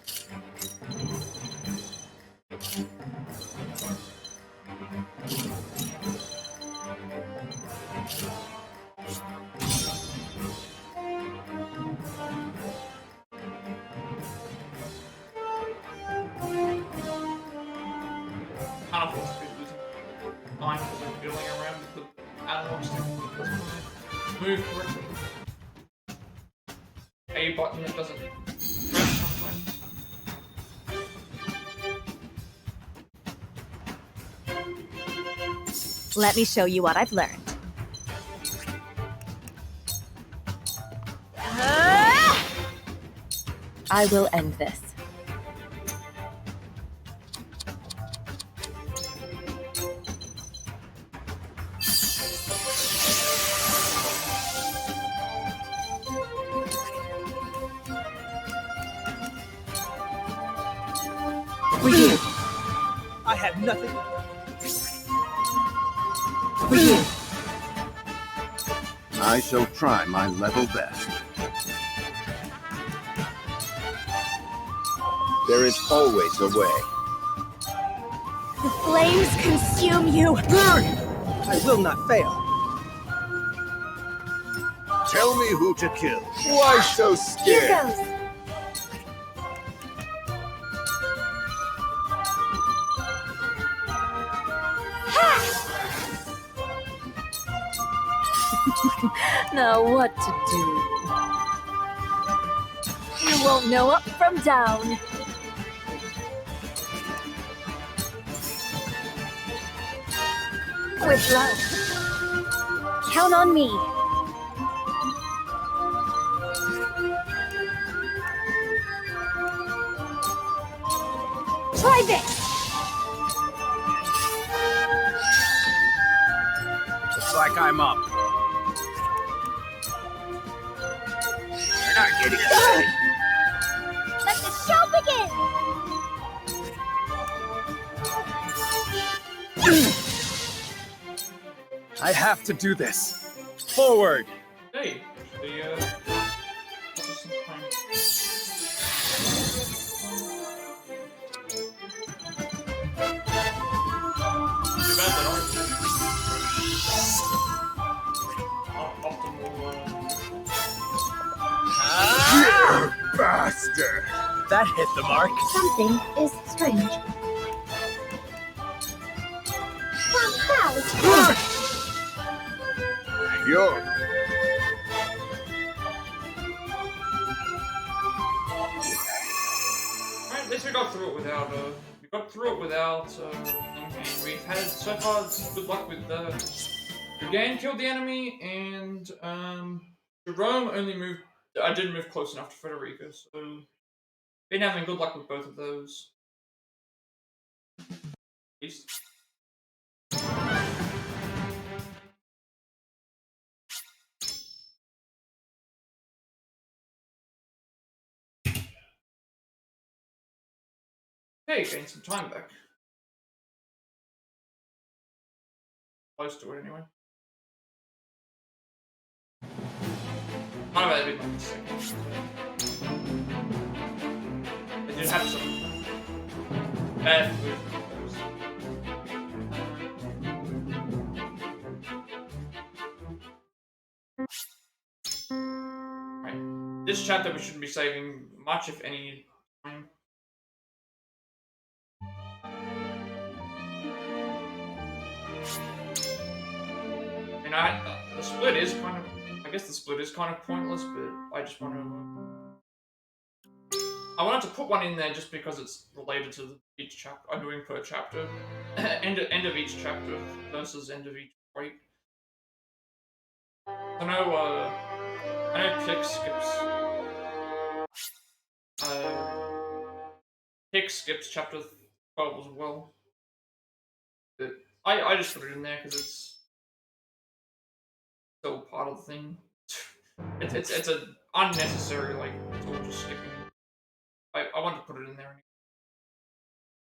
Speaker 1: Can't afford to be losing time because I'm fiddling around with the analog stick. Move correctly. A button that doesn't press sometimes.
Speaker 2: Let me show you what I've learned. I will end this.
Speaker 4: For you. I have nothing. For you.
Speaker 3: I shall try my level best. There is always a way.
Speaker 2: The flames consume you.
Speaker 4: I will not fail.
Speaker 3: Tell me who to kill. Why so
Speaker 2: Here
Speaker 3: scared?
Speaker 2: goes. Now what to do? You won't know up from down. With love. Count on me. Try this.
Speaker 4: Looks like I'm up.
Speaker 3: You're not getting it.
Speaker 2: Let the show begin.
Speaker 4: I have to do this. Forward.
Speaker 1: Hey, actually, this is some time. Too bad that optimal.
Speaker 3: Bastard!
Speaker 4: That hit the mark.
Speaker 2: Something is strange.
Speaker 3: You're...
Speaker 1: Alright, at least we got through it without, and we've had, so far, good luck with, Dugan killed the enemy, and, Jerome only moved, I didn't move close enough to Frederica, so, been having good luck with both of those. At least. Hey, gained some time back. Close to it, anyway. Might have had a bit like a second. They did have some bad movement. Right. This chapter we shouldn't be saving much, if any, time. And the split is kind of, I guess the split is kind of pointless, but I just want to, I wanted to put one in there just because it's related to each chapter, I'm doing per chapter, end of each chapter versus end of each break. I know Pick skips chapter 12 as well. But I just put it in there because it's still part of the thing. It's an unnecessary, like, it's all just skipping. I wanted to put it in there anyway.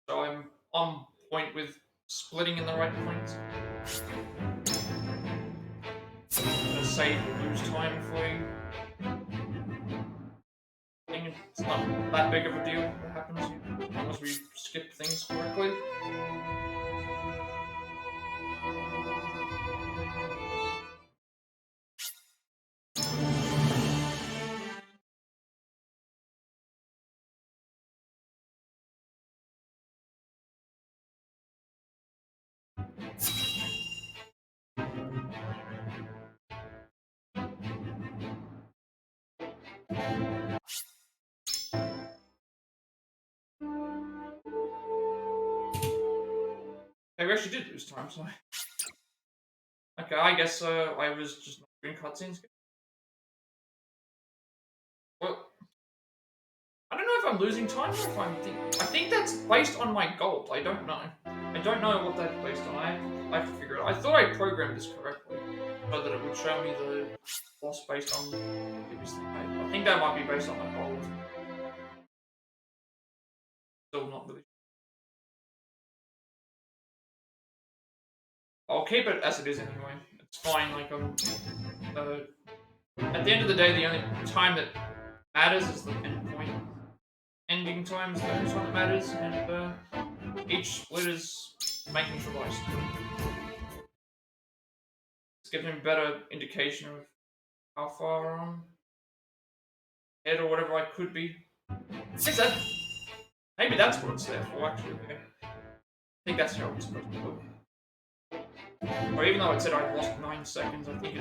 Speaker 1: So I'm on point with splitting in the right points. Gonna save or lose time if I think it's not that big of a deal that happens, as long as we skip things correctly. Okay, we actually did lose time, so... Okay, I guess I was just not doing cutscenes. Well, I don't I'm losing time or if I'm I think that's based on my gold. I don't know. I don't know what that's based on. I have to figure it out. I thought I programmed this correctly so that it would show me the loss based on previously made. I think that might be based on my gold. Still not really. I'll keep it as it is anyway. It's fine. Like at the end of the day, the only time that matters is the endpoint. Ending time is the only time that matters, and each split is making sure that I split. It's giving me a better indication of how far I'm ahead or whatever I could be. I think that maybe that's what it's there for. Actually, I think that's how it's supposed to look. Or even though it said I lost 9 seconds, I think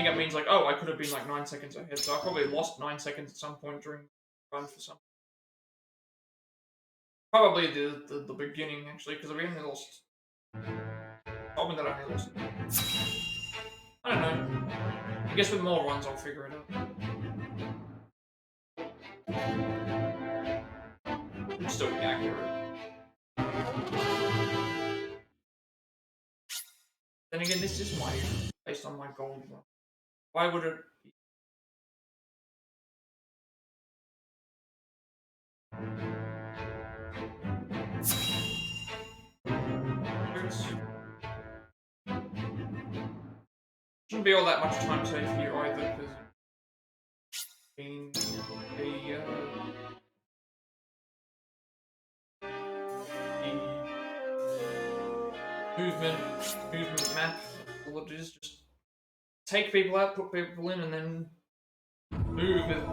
Speaker 1: it means like, oh, I could have been like 9 seconds ahead. So I probably lost 9 seconds at some point during the run for some. Probably the beginning actually, because we only lost. Told me that I only lost. I don't know. I guess with more runs I'll figure it out. It'd still be accurate. Then again, this is based on my gold one. Why would it be? Shouldn't be all that much time save here either, because being the movement map, all it is just take people out, put people in, and then move with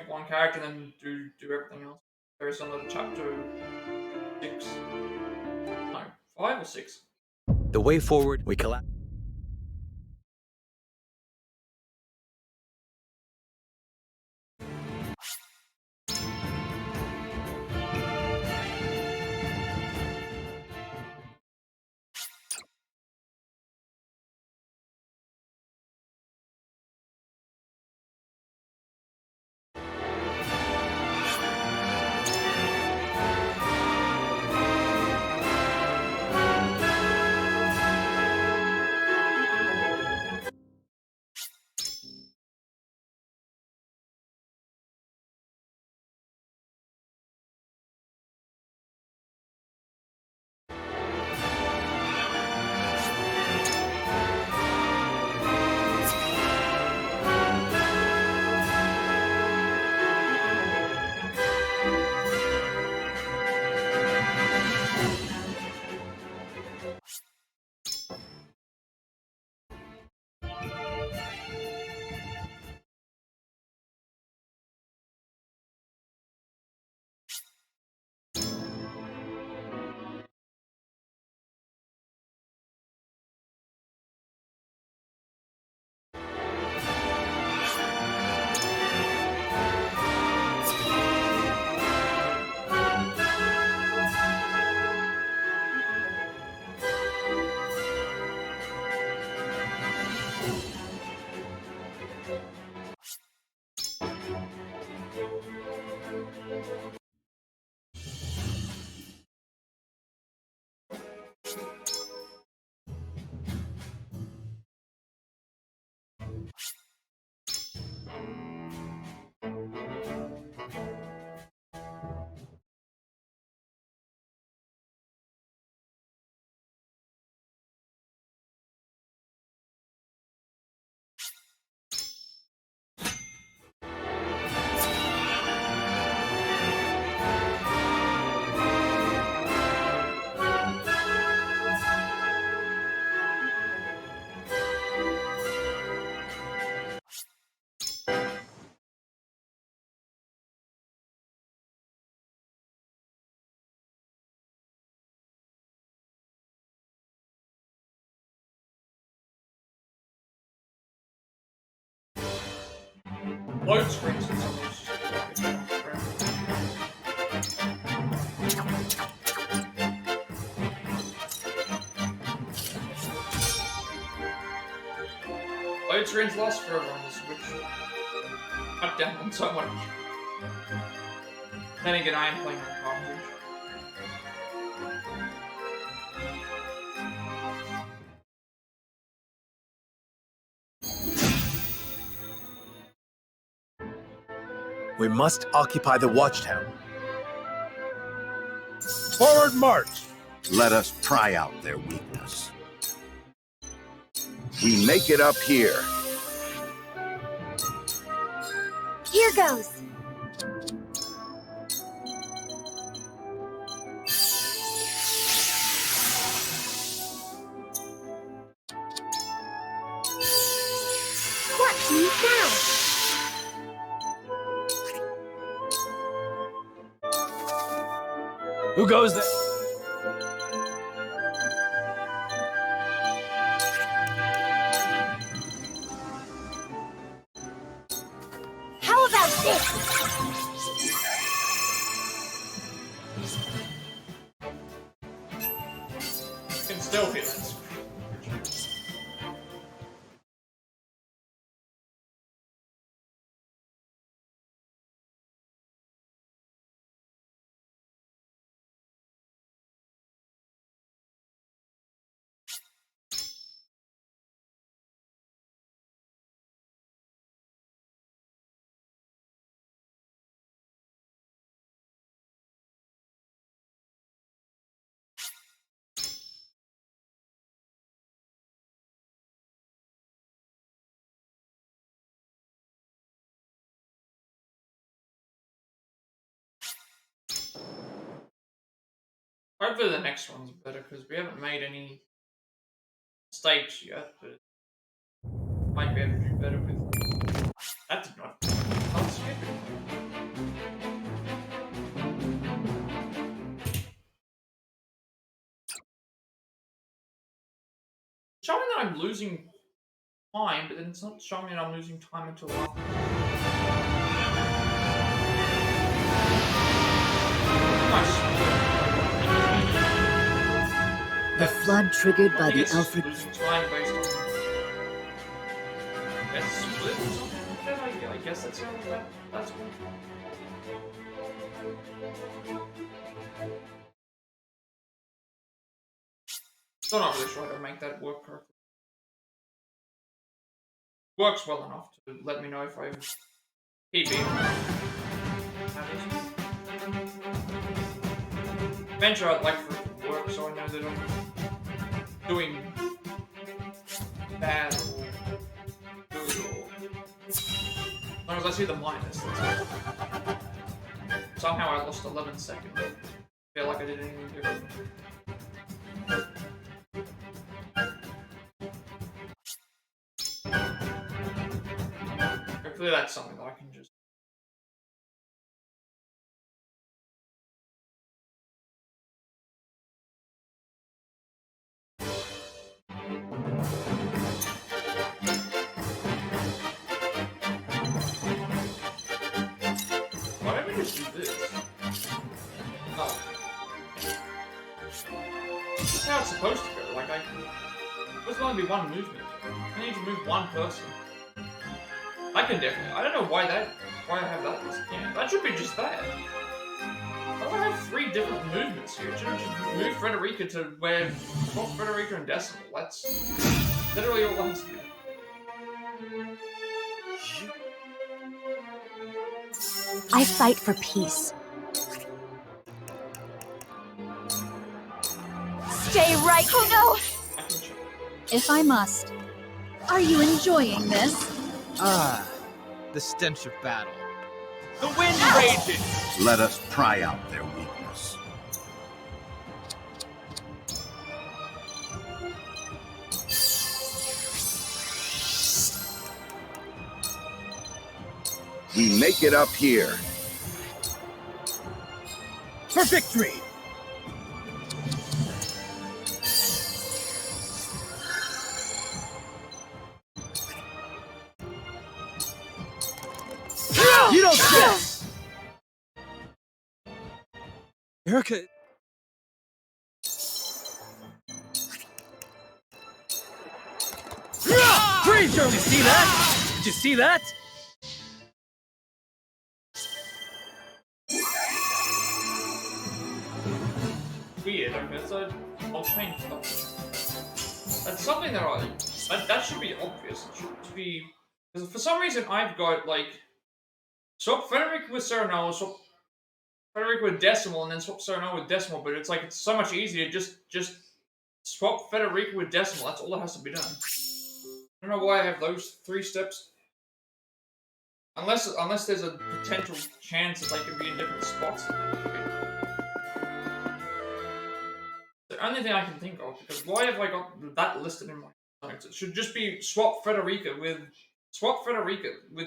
Speaker 1: one character, and then do everything else. Very similar to chapter 6. No, 5 or 6.
Speaker 4: The way forward, we collapse.
Speaker 1: Load screens and some load screens last forever on the Switch. Cut down on so much. Then again, I am playing on cartridge.
Speaker 4: We must occupy the watchtower.
Speaker 7: Forward march!
Speaker 3: Let us pry out their weakness. We make it up here.
Speaker 2: Here goes. What do you now?
Speaker 4: Who goes there?
Speaker 2: How about this?
Speaker 1: You can still feel it. Hopefully the next one's better, because we haven't made any mistakes yet, but might be able to do better with... That did not... That was stupid. It's showing that I'm losing time, but then it's not showing me that I'm losing time until after.
Speaker 8: The flood triggered by the Alfred.
Speaker 1: Losing time based on... Guess split or something like that? I guess that's how that's what... Still not really sure how to make that work correctly. Works well enough to let me know if I keep it. Eventually I'd like for it to work so I know that I'm doing bad or good or... As long as I see the minus, that's it. Somehow I lost 11 seconds. I feel like I did anything different. Hopefully that's something that I can just... Why don't we just do this? Oh. That's how it's supposed to go. Like, there's only be one movement. I need to move one person. I can definitely... I don't know why I have that. Yeah, that should be just that. Why do I have 3 different movements here? It should just move Frederica to where... Swap Frederica and Decimal. That's literally all I have to do.
Speaker 8: I fight for peace.
Speaker 2: Stay right. Oh no!
Speaker 1: I can check.
Speaker 8: If I must. Are you enjoying this?
Speaker 4: Ah, the stench of battle. The wind rages!
Speaker 3: Let us pry out their weakness. We make it up here.
Speaker 7: For victory!
Speaker 4: You don't miss! Erica...
Speaker 7: Freeze
Speaker 4: Did you see that? Did you see that?
Speaker 1: weird. Okay, so I'll change that. That's something that that should be obvious. It should be, because for some reason I've got like swap Frederick with Serenal, swap Frederick with Decimal, and then swap Serenal with Decimal. But it's like it's so much easier just swap Federica with Decimal. That's all that has to be done. I don't know why I have those 3 steps. Unless there's a potential chance that they could be in different spots. The only thing I can think of, because why have I got that listed in my notes? It should just be swap Frederica with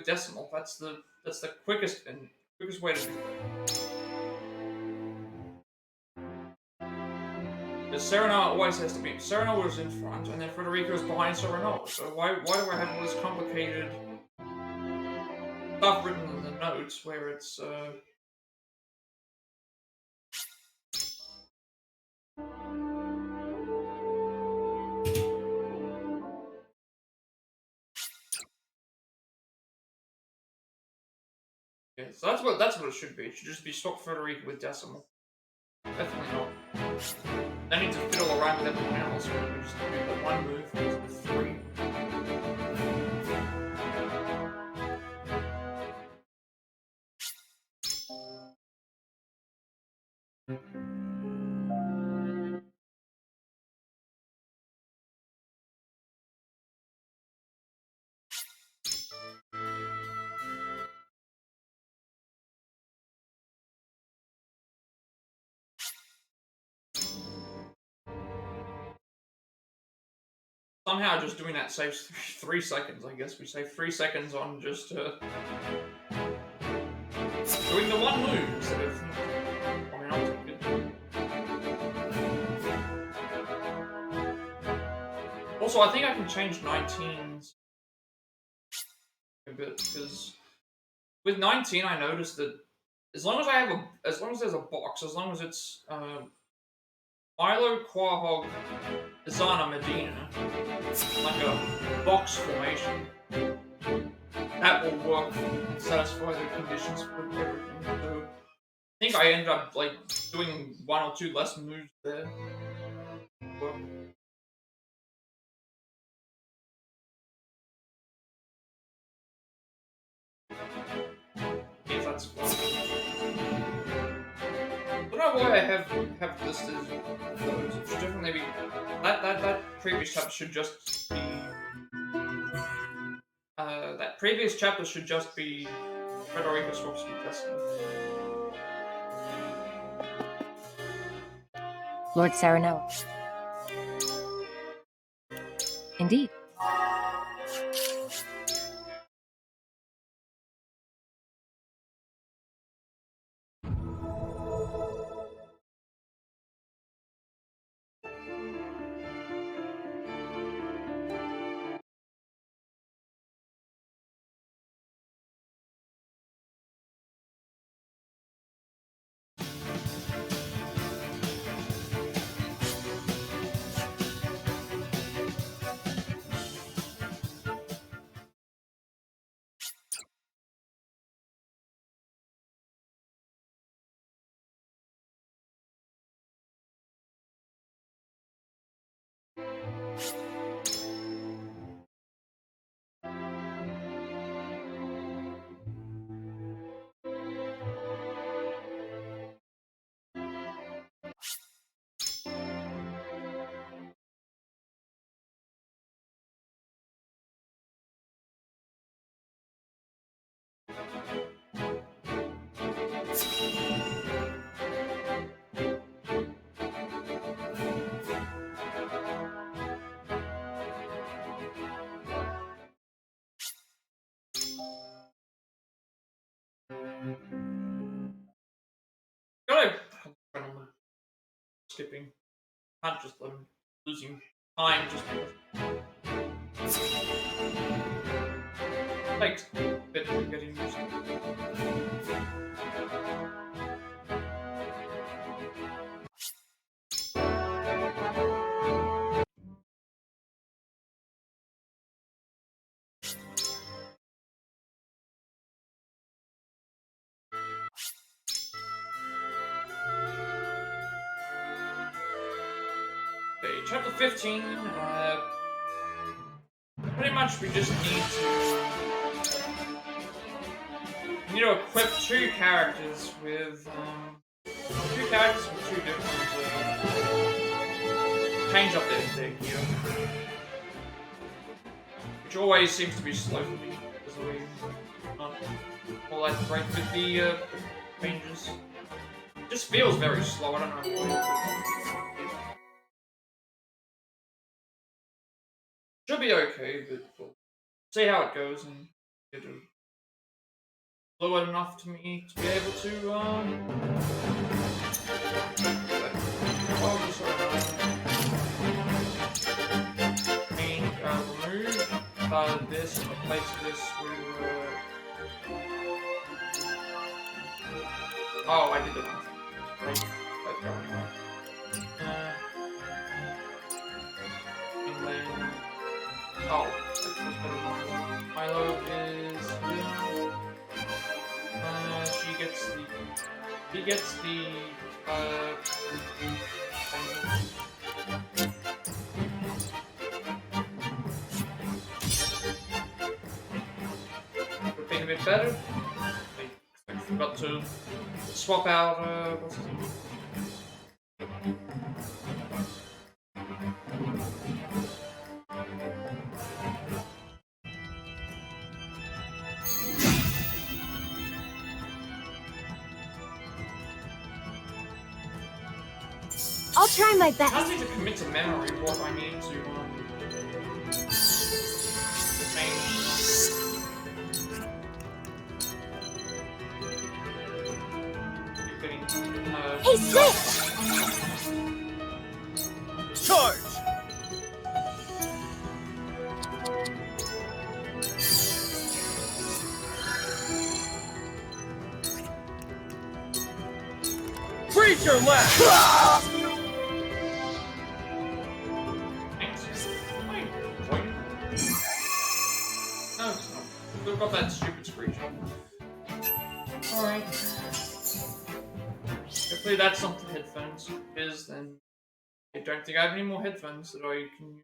Speaker 1: Decimal. That's the quickest way to do it. Because Serenal always has to be. Serenal was in front, and then Frederica was behind Serenal. So why do I have all this complicated stuff written in the notes where it's yeah, so that's what it should be. It should just be swap Frederica with Decimal. Definitely not. They need to fiddle around with everything else. We just do the one move with 3. Somehow just doing that saves 3 seconds, I guess. We save 3 seconds on just doing the one move instead of... I mean, I'll take it. Also, I think I can change 19s a bit, because with 19 I noticed that as long as there's a box, as long as it's Milo, Quahog, Zana, Medina, like a box formation, that will work and satisfy the conditions for everything. So I think I ended up like doing 1 or 2 less moves there. But if that's fun. I don't know why I have listed those. It should definitely be that previous chapter should just be that previous chapter should just be Frederica swaps with Destiny.
Speaker 9: Lord Serenel. Indeed.
Speaker 1: Gotta concentrate on the skipping. Can't just let him losing time just because. Takes a bit of getting used to. chapter 15, pretty much we just need to equip two characters with, two different, change up their gear. Which always seems to be slow for me, because I'm not all that great with the, changes. It just feels very slow, I don't know why. Should be okay, but we'll see how it goes and get it low enough to me to be able to remove this and replace this with oh, I did the wrong thing. Right. That's going wrong. And then oh, Milo is he gets the would be a bit better. I forgot to swap out what's his name?
Speaker 2: I'll try my
Speaker 1: I
Speaker 2: best.
Speaker 1: need to commit to memory what I need to change. Keep getting,
Speaker 2: Hey, switch!
Speaker 7: Charge! Freeze your left!
Speaker 1: thanks. Wait, no, it's not. We've got that stupid screech. Alright. Hopefully that's not the headphones. If it is, then I don't think I have any more headphones that I can use.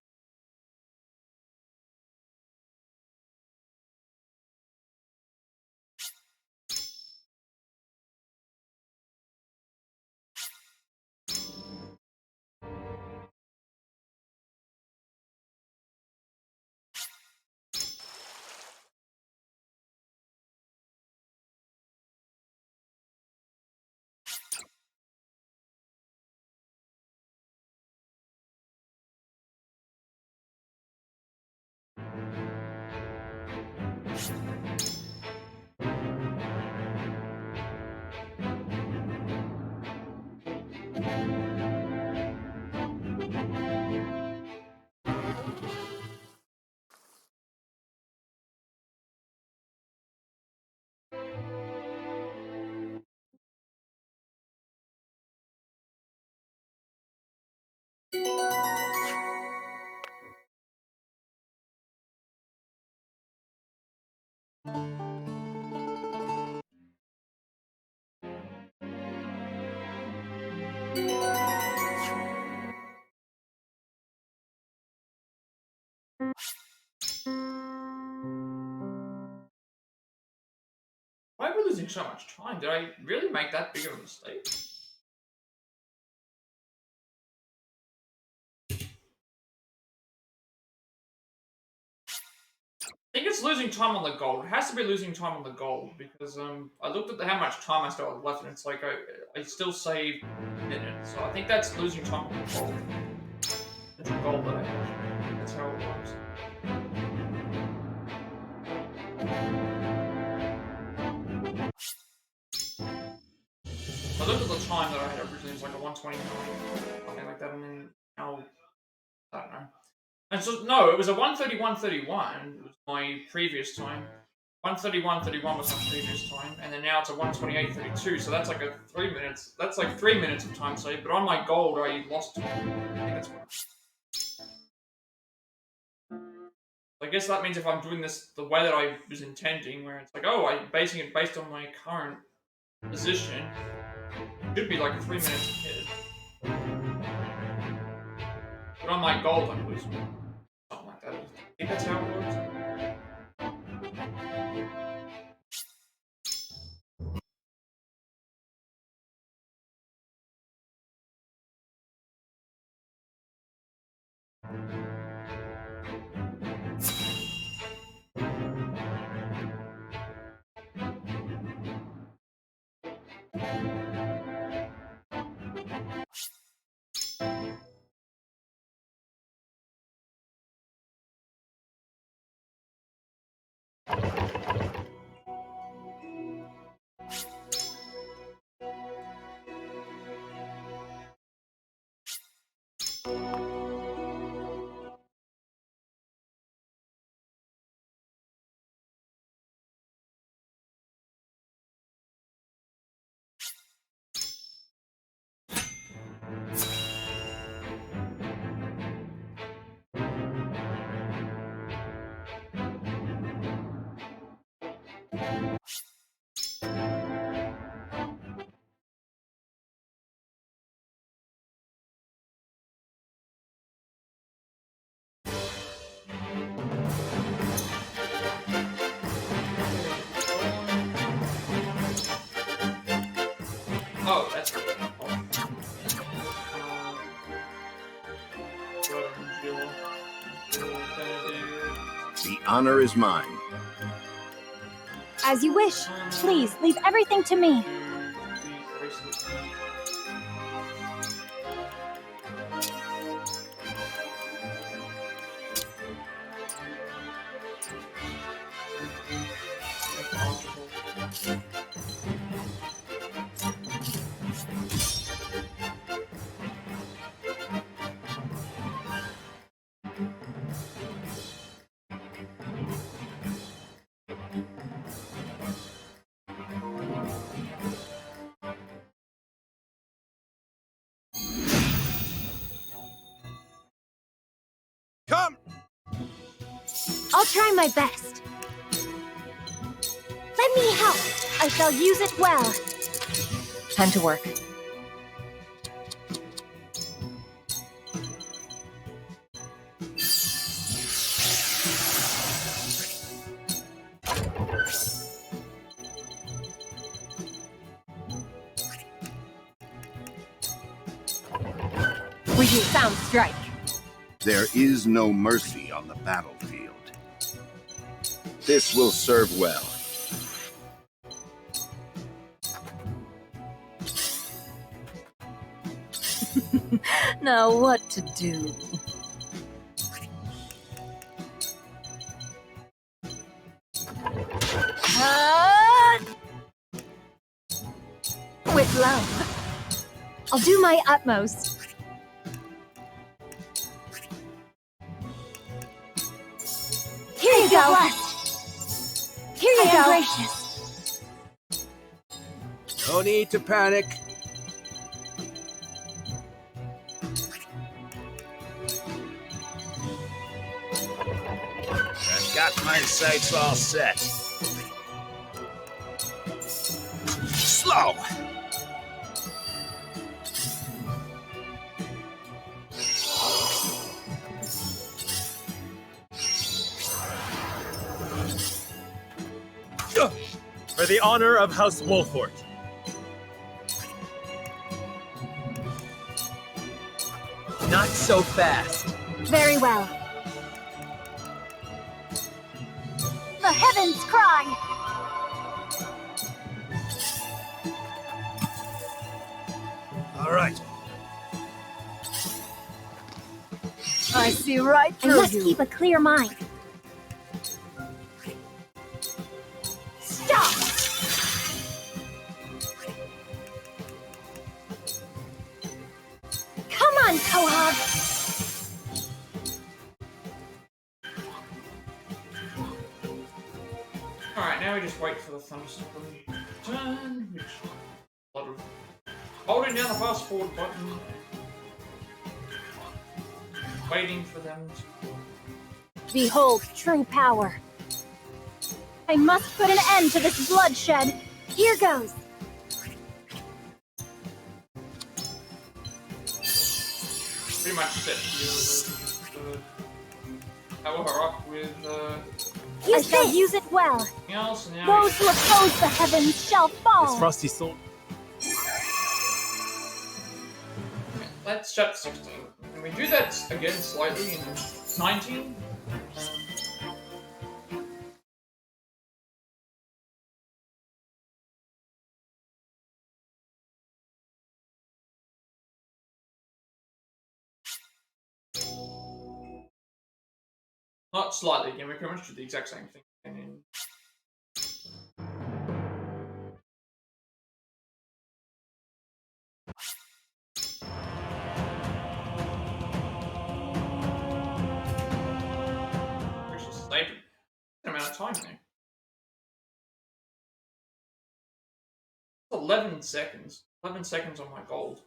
Speaker 1: Why are we losing so much time? Did I really make that big of a mistake? I think it's losing time on the gold. It has to be losing time on the gold because I looked at how much time I still have left and it's like I still saved minutes. So I think that's losing time on the gold. It's the gold that I have. That's how it works. I looked at the time that I had originally, it was like a 129, something like that, and then now, I don't know. And so, no, it was a 131.31, it was my previous time. 131.31 was my previous time, and then now it's a 128.32, so that's like 3 minutes, that's like 3 minutes of time saved, but on my gold, I lost 2. I think that's what. I guess that means if I'm doing this the way that I was intending, where it's like, oh, I'm basing it based on my current position, it should be like 3 minutes ahead. But on my gold, I lose. Something like that. I think that's how it works. Oh, that's right.
Speaker 3: The honor is mine.
Speaker 8: As you wish. Please, leave everything to me.
Speaker 3: Come!
Speaker 8: I'll try my best. Let me help. I shall use it well.
Speaker 9: Time to work. We do sound strike.
Speaker 3: There is no mercy on the battlefield. This will serve well.
Speaker 9: Now what to do?
Speaker 8: With love. I'll do my utmost. Here you go. Here you go. Gracious.
Speaker 3: No need to panic. I've got my sights all set. Slow!
Speaker 6: For the honor of House Wolfort.
Speaker 4: Not so fast.
Speaker 8: Very well. The heavens cry.
Speaker 3: All right.
Speaker 5: I see right
Speaker 8: I
Speaker 5: through
Speaker 8: must
Speaker 5: you.
Speaker 8: keep a clear mind. Stop! Come on, Quahog!
Speaker 1: Alright, now we just wait for the thunderstorm to turn, which a lot of holding down the fast forward button, waiting for them to...
Speaker 8: Behold true power. I must put an end to this bloodshed. Here goes.
Speaker 1: pretty much set here. Power her up with
Speaker 8: I shall use it well.
Speaker 1: anything else. And now
Speaker 8: Those who oppose the heavens shall
Speaker 6: This
Speaker 8: fall.
Speaker 6: frosty soul.
Speaker 1: let's chapter 16. Can we do that again slightly in 19? Not slightly again, we pretty much do the exact same thing. And then actually saved an amount of time there. 11 seconds. 11 seconds on my gold.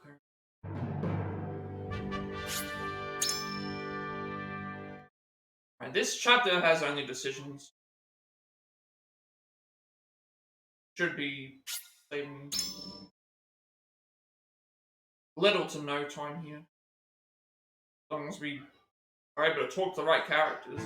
Speaker 1: Right, this chapter has only decisions. Should be saving little to no time here. As long as we are able to talk to the right characters.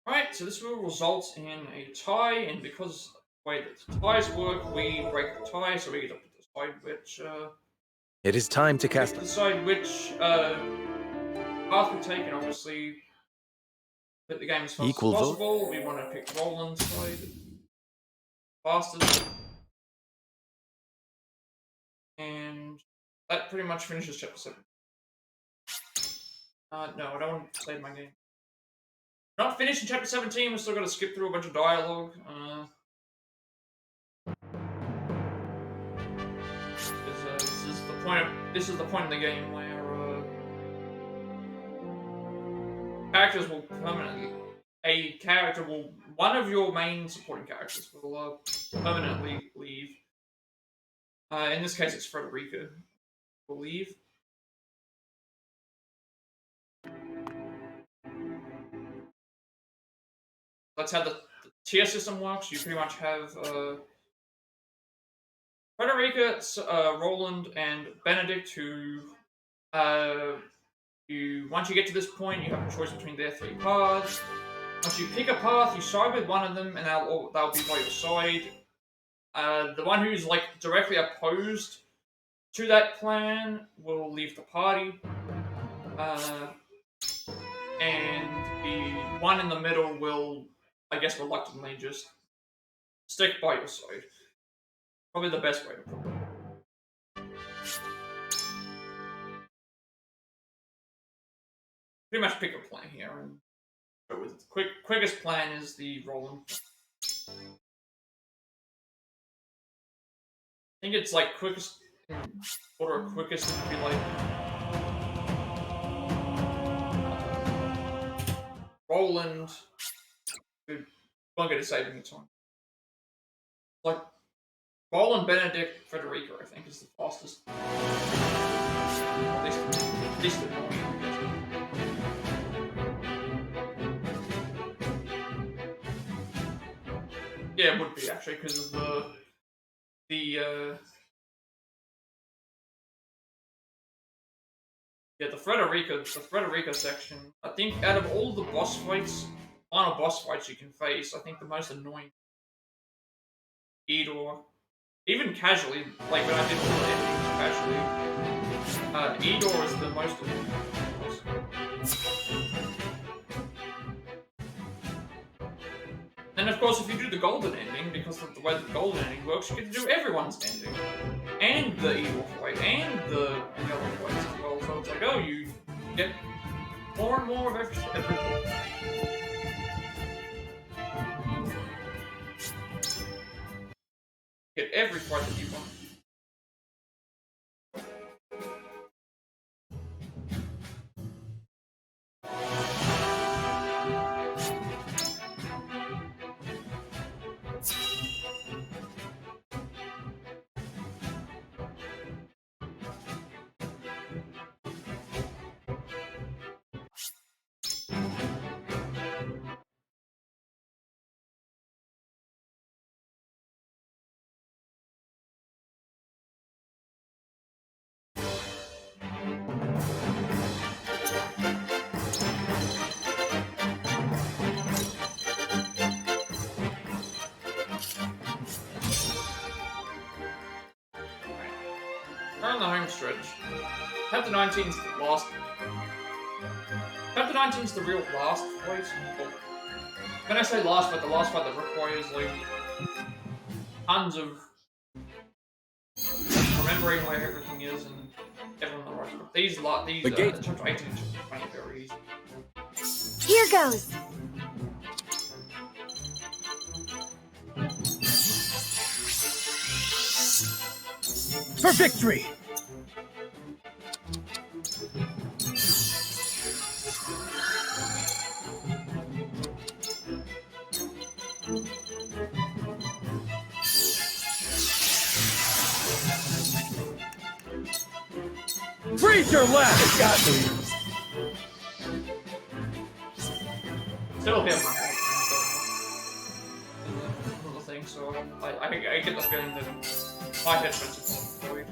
Speaker 1: Right, so this will result in a tie, and because of the way that ties work, we break the tie, so we get to decide which
Speaker 6: It is time to cast.
Speaker 1: path we take, and obviously let the game as fast
Speaker 6: Equal
Speaker 1: as
Speaker 6: vote.
Speaker 1: possible. We want to pick Roland's side fastest. And that pretty much finishes chapter 7. No, I don't want to save my game. Not finished in chapter 17, we've still got to skip through a bunch of dialogue. This is the point in the game where characters will one of your main supporting characters will permanently leave. In this case, it's Frederica will leave. That's how the tier system works. You pretty much have Frederica, Roland, and Benedict, who once you get to this point, you have a choice between their 3 paths. Once you pick a path, you side with one of them, and they'll be by your side. The one who's like directly opposed to that plan will leave the party, and the one in the middle will, I guess, reluctantly just stick by your side. Probably the best way to put it. Pretty much pick a plan here and go with it. Quickest plan is the Roland. I think it's like quickest order of quickest would be like Roland. Dude, won't get to save any time. Like Roland, Benedict, Frederica, I think is the fastest. At least the annoying, I guess. Yeah, it would be actually because of the Frederica section. I think out of all the boss fights, final boss fights you can face, I think the most annoying Edor, even casually, like when I did all the endings casually, Edor is the most annoying boss. And of course, if you do the golden ending, because of the way the golden ending works, you get to do everyone's ending. And the evil fight, and the yellow fights as well. So it's like, oh, you get more and more of everything. Get every fight that you want. We're on the home stretch. Chapter 19's the last. Chapter 19's the real last fight. Well, when I say last fight, the last fight that requires like tons of remembering where everything is and everyone the right. These chapter 18 and chapter 20 are very easy.
Speaker 8: Here goes.
Speaker 7: For victory! Freeze your last! Got me.
Speaker 1: Still hit my little thing, so I get the feeling that my headphones are destroyed.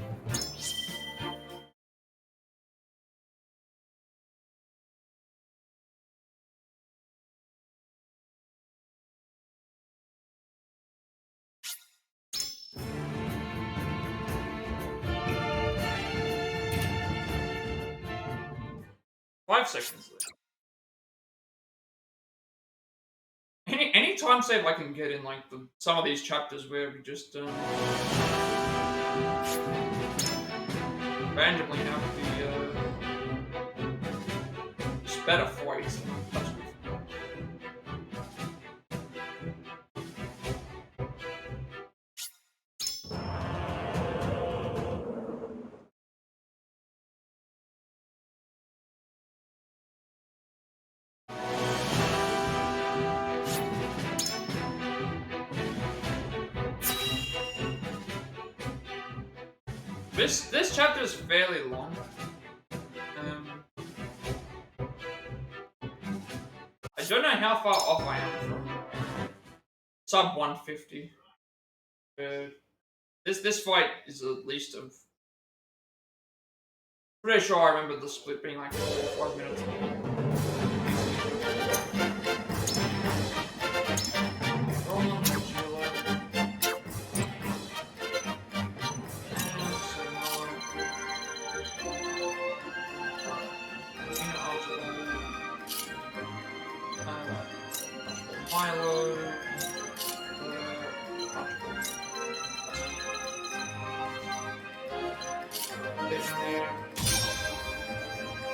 Speaker 1: Five seconds left. Any time save I can get in like some of these chapters where we just randomly have the just better fights. That's good. This chapter is fairly long. I don't know how far off I am from sub 150. This fight is at least of. Pretty sure I remember the split being like 4 or 5 minutes long.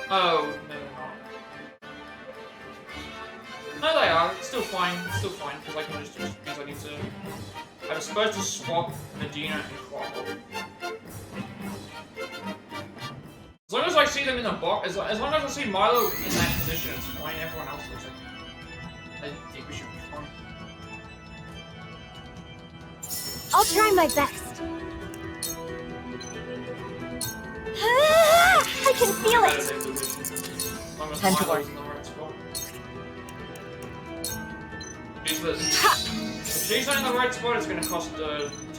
Speaker 1: Oh, no, they're not. No, they are. It's still fine. It's still fine, because I can just means I need to... I was supposed to swap Medina and Quabbel. As long as I see them in the box, as long as I see Milo in that position, it's fine. Everyone else looks like... I think we should be fine.
Speaker 8: I'll try my best. I can feel it.
Speaker 9: Time to work.
Speaker 1: If she's not in the right spot, it's going to cost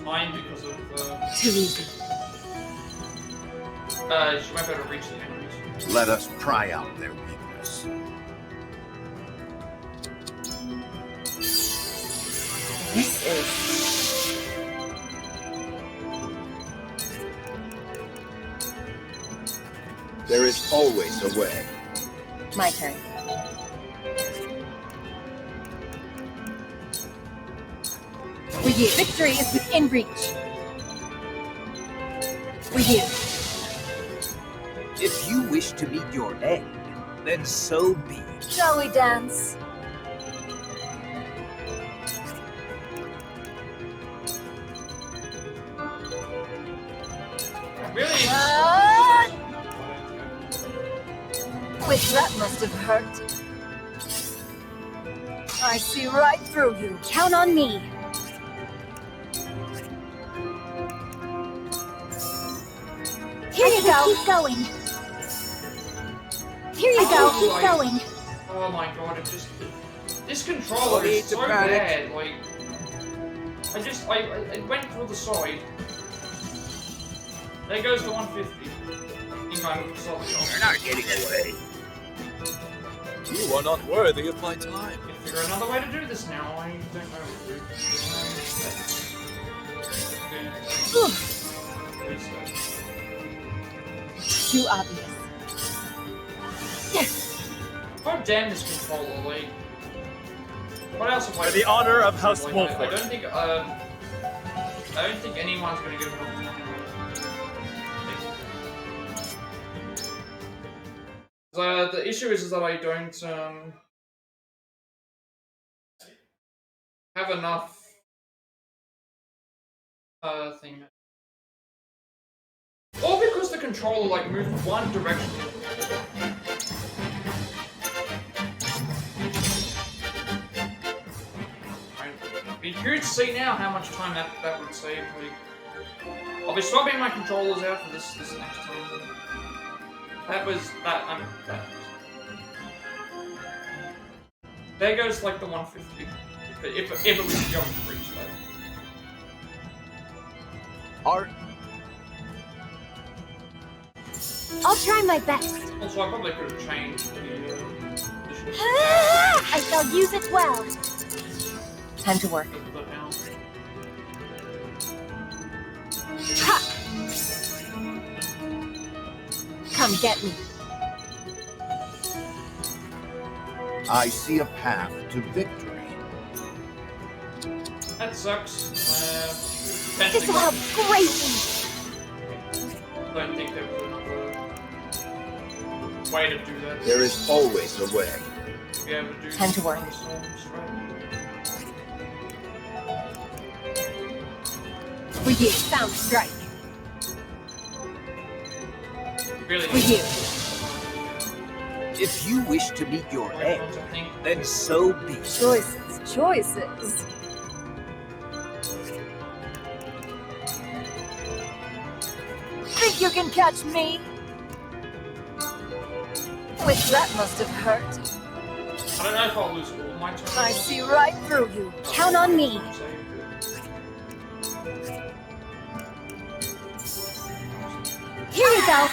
Speaker 1: time because of.
Speaker 9: Too easy.
Speaker 1: She might be able to reach the enemies.
Speaker 3: Let us pry out their weakness.
Speaker 9: This is.
Speaker 3: There is always a way.
Speaker 9: My turn. For you. Victory is within reach. For you.
Speaker 7: If you wish to meet your end, then so be it.
Speaker 5: Shall we dance?
Speaker 1: Really?
Speaker 5: Which that must have hurt. I see right through you.
Speaker 8: Count on me. Here you go. Keep going. Here you go. Keep going.
Speaker 1: Oh my god! This controller is so bad. Like, I went through the side. There goes the 150. I think I'm solid.
Speaker 7: You're not getting away. You are not worthy of my time.
Speaker 1: Can figure another way to do this now. I don't know.
Speaker 9: Too obvious.
Speaker 1: God damn this controller, like. What else have I
Speaker 6: For the honor of House
Speaker 1: like,
Speaker 6: Wolford.
Speaker 1: I don't think anyone's gonna give it up. The issue is that I don't have enough thing. Or because the controller like moved one direction. It'd be curious to see now how much time that would save. Like, I'll be swapping my controllers out for this next time. That was that. There goes like the 150. If it was going to reach that.
Speaker 7: Art.
Speaker 8: I'll try my best.
Speaker 1: Also, I probably could have changed the
Speaker 8: I shall use it well.
Speaker 9: Time to work.
Speaker 8: Ha! Come get me.
Speaker 3: I see a path to victory.
Speaker 1: That sucks.
Speaker 8: This'll help greatly.
Speaker 1: I don't think there was another way to do that.
Speaker 3: There is always a way.
Speaker 1: To be able to do
Speaker 9: Time to work.
Speaker 8: For you, sound strike.
Speaker 1: Really?
Speaker 8: For you.
Speaker 7: If you wish to meet your end, then so be it.
Speaker 5: Choices, choices. Think you can catch me? Which that must have hurt.
Speaker 1: I don't know if I'll lose all my turns.
Speaker 5: I see right through you.
Speaker 8: Count on me. Here you go.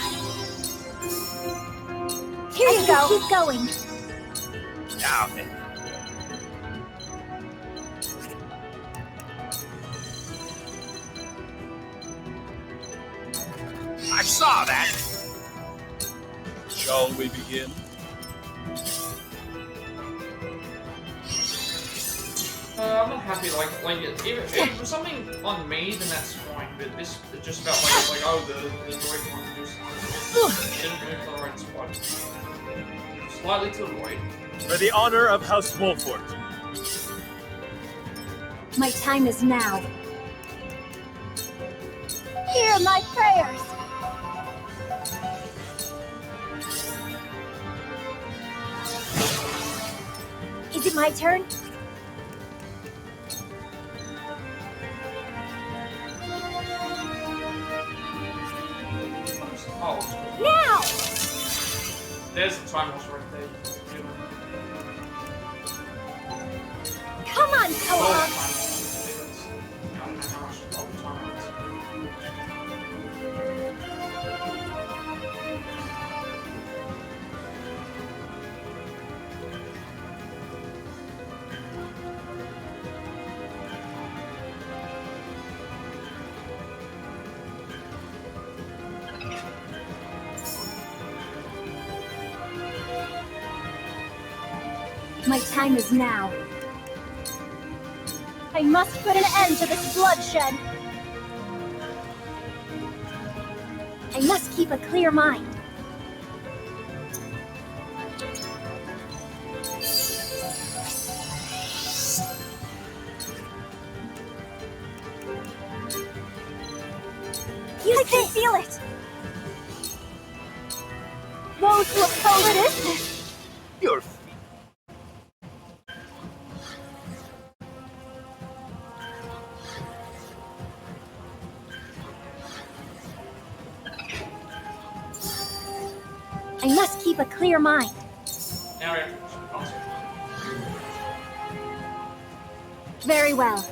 Speaker 8: Here you go. Keep going.
Speaker 7: Now then. I saw that. Shall we begin?
Speaker 1: I'm not happy. If it was something on me, then that's fine. But this just felt like oh the droid one just. Didn't move to the right spot. Slightly to the right.
Speaker 6: For the honor of House Wolfort.
Speaker 8: My time is now. Hear my prayers! Is it my turn?
Speaker 1: Oh,
Speaker 8: Now!
Speaker 1: there's the time loss right there.
Speaker 8: Come on,
Speaker 1: Oh,
Speaker 8: co-op!
Speaker 1: I don't know how much time it is.
Speaker 8: My time is now. I must put an end to this bloodshed. I must keep a clear mind. I can feel it. Those who oppose this.
Speaker 3: Your
Speaker 8: I must keep a clear mind.
Speaker 1: Now we have to concentrate.
Speaker 8: Very well.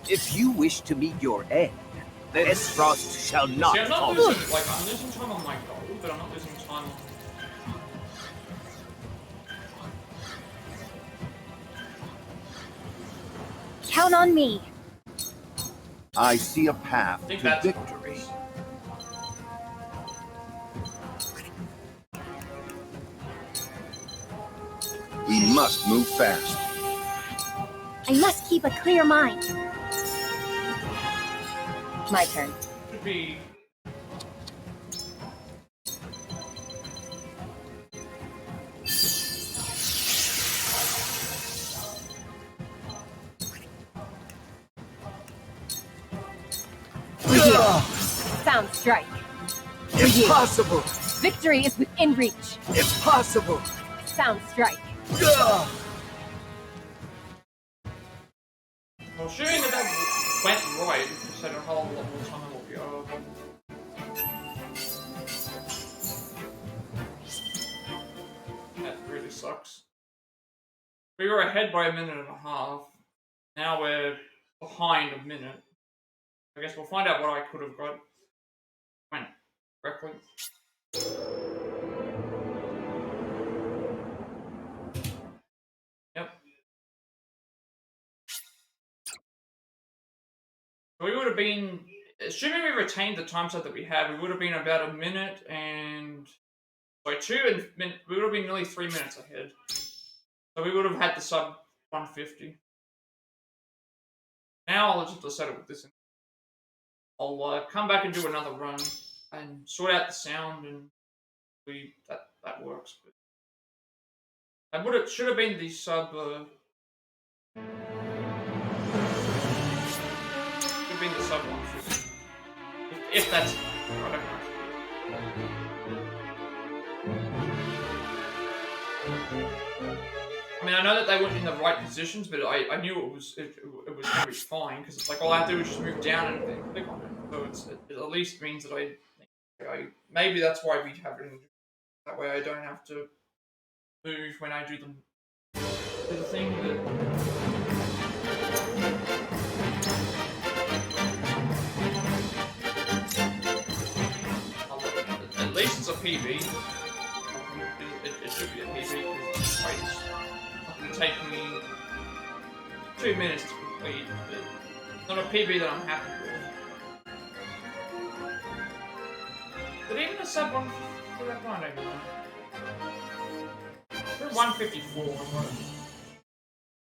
Speaker 10: If you wish to meet your end, this frost shall not
Speaker 1: See, I'm not
Speaker 10: fall.
Speaker 1: losing, like, I'm losing time on my goal, but I'm not losing time on...
Speaker 8: Count on me.
Speaker 3: I see a path
Speaker 1: I think
Speaker 3: to
Speaker 1: that's
Speaker 3: victory. We must move fast.
Speaker 8: I must keep a clear mind.
Speaker 9: My turn.
Speaker 1: Should be...
Speaker 9: Sound strike.
Speaker 10: Impossible!
Speaker 9: Victory is within reach.
Speaker 10: Impossible!
Speaker 9: Sound strike.
Speaker 1: Well, assuming that went right, you said a whole lot more time will be over. That really sucks. We were ahead by a minute and a half. Now we're behind a minute. I guess we'll find out what I could have got. Went correctly. Yep. We would have been, assuming we retained the time set that we had, we would have been about a minute and, sorry, we would have been nearly 3 minutes ahead. So we would have had the sub 150. Now I'll just settle with this. I'll come back and do another run and sort out the sound, and that works. But should have been the sub. Should have been the sub 150. If that's, I don't know. I mean, I know that they weren't in the right positions, but I knew it was going to be fine, because it's like all I have to do is just move down and then click on it. So it at least means that I maybe that's why we have it in, that way I don't have to move when I do the thing. At least it's a PB. It should be a PB because it's going to take me 2 minutes to complete, but it's not a PB that I'm happy with. Did even the sub 150 that blind over? We're 154 is what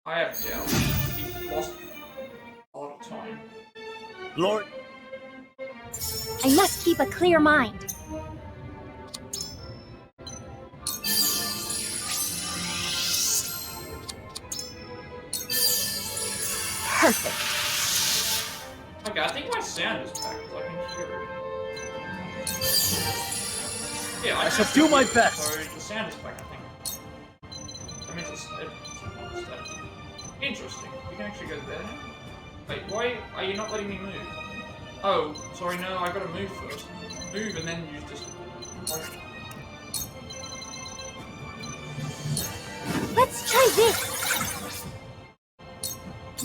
Speaker 1: I have doubt. He lost a lot of time.
Speaker 6: Lord,
Speaker 8: I must keep a clear mind.
Speaker 9: Perfect.
Speaker 1: Okay, I think my sound is back because I can hear it. Yeah,
Speaker 6: I shall do my best.
Speaker 1: So the sound is back, I think. That means it's interesting. You can actually go there now? Wait, why are you not letting me move? Oh, sorry, no, I gotta move first. Move and then you just...
Speaker 8: Let's try this.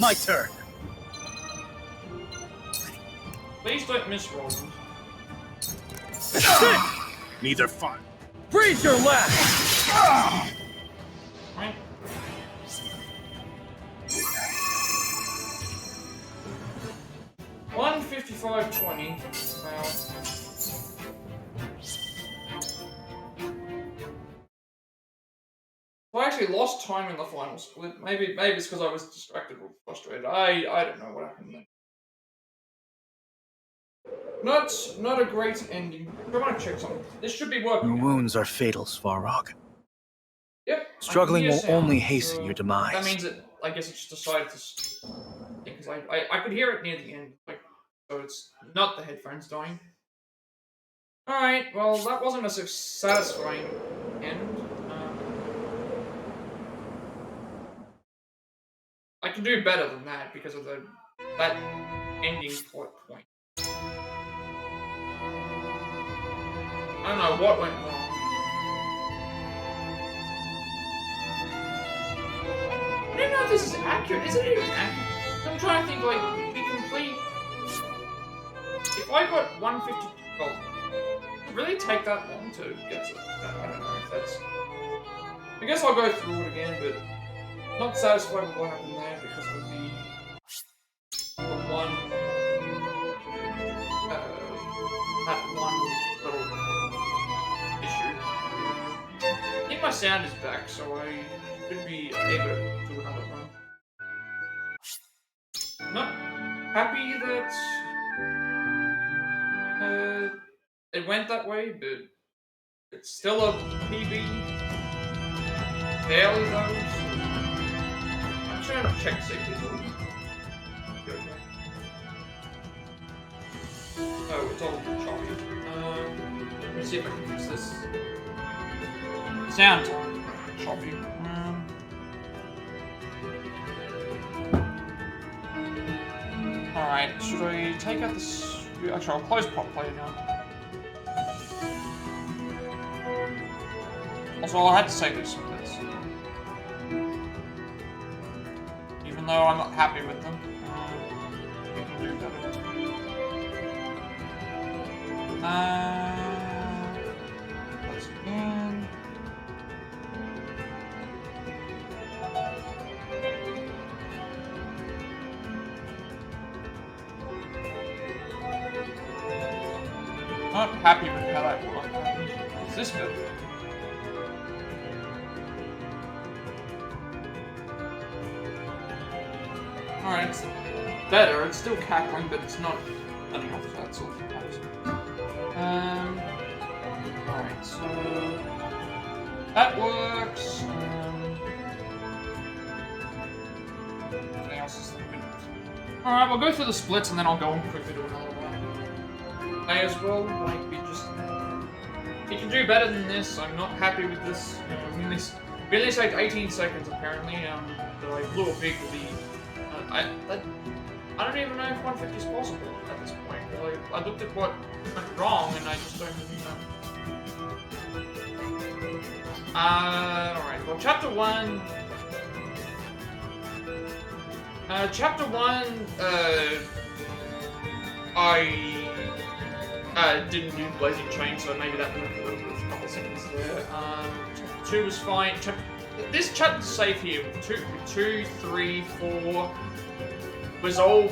Speaker 6: My turn.
Speaker 1: Please don't miss Roland.
Speaker 6: Neither fun. Breathe your last.
Speaker 1: Right? $155.20. I actually lost time in the final split. Maybe it's because I was distracted or frustrated. I don't know what happened there. Not a great ending. I want to check something. This should be working.
Speaker 11: Your wounds are fatal, Svarog.
Speaker 1: Yep.
Speaker 11: Struggling will only hasten your demise.
Speaker 1: That means that I guess it just decided to. Because I could hear it near the end, like, so it's not the headphones dying. All right. Well, that wasn't a satisfying end. I can do better than that because of that ending plot point. I don't know what went wrong. I don't know if this is accurate. Is it even accurate? I'm trying to think, like, the complete... If I got 150... Well, would it really take that long to get to... I don't know if that's... I guess I'll go through it again, but... Not satisfied with what happened there because of the one... that one little issue. I think my sound is back, so I should be able to do another run. Not happy that it went that way, but it's still a PB. Barely though. I'm trying to check safety as well. Oh, it's all choppy. Let me see if I can fix this. Sound choppy. Alright, should I take out this? Actually, I'll close pop play now. Also, I had to say this. Even though I'm not happy with them, we can do better. Close again. Not happy with how that worked. Is this better? Alright, it's better. It's still cackling, but it's not enough. That's all that matters. Alright, so that works. Everything else is looking. Alright, we'll go through the splits and then I'll go and quickly do another one. May as well, like, we just... You can do better than this. I'm not happy with this. We only saved 18 seconds apparently, but I blew a big lead. I don't even know if 150 is possible at this point. I looked at what went wrong and I just don't really know. Alright, well, Chapter 1... Chapter 1, I didn't do Blazing Chain, so maybe that worked a little bit, a couple of seconds there. Chapter 2 was fine. This chapter's safe here. 2, 3, 4 was all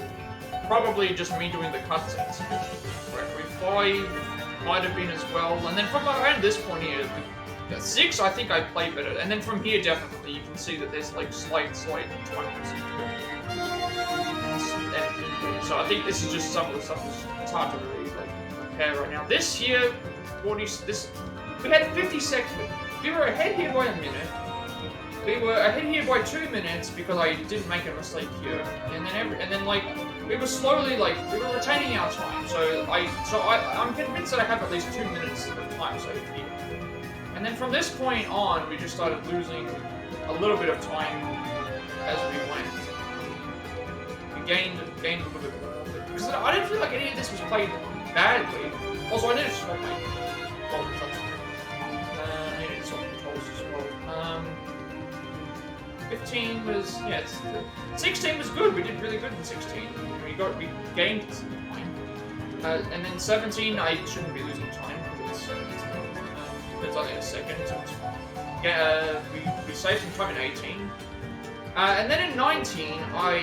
Speaker 1: probably just me doing the cutscenes correctly. 5 might have been as well. And then from around this point here, 6 I think I played better. And then from here definitely you can see that there's like slight tweaks. So I think this is just some of the stuff that's hard to really like compare right now. This here, we had 50 seconds. We were ahead here by a minute. we were ahead here by 2 minutes because I didn't make a mistake here, and then like we were slowly like we were retaining our time. So I'm convinced that I have at least 2 minutes of time saved here. And then from this point on, we just started losing a little bit of time as we went. We gained a little bit more. Because I didn't feel like any of this was played badly. Also, I needed to swap my controls. I needed to swap controls as well. 15 was, yeah, 16 was good. We did really good in 16. We gained some time. And then 17, I shouldn't be losing time. It's only a second. So we saved some time in 18. And then in 19, my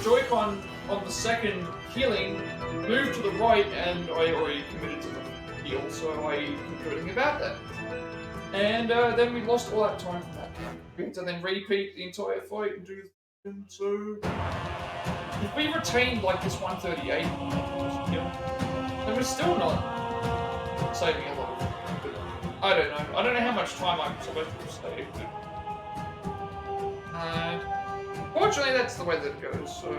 Speaker 1: Joy-Con on the second healing moved to the right, and I already committed to the heal, so I couldn't do anything about that. And then we lost all that time from that. We had to then repeat the entire fight and do the thing, so if we retained like this 138 heal, then we're still not saving a lot of time. I don't know. I don't know how much time I'm supposed to save. Fortunately, that's the way that it goes. So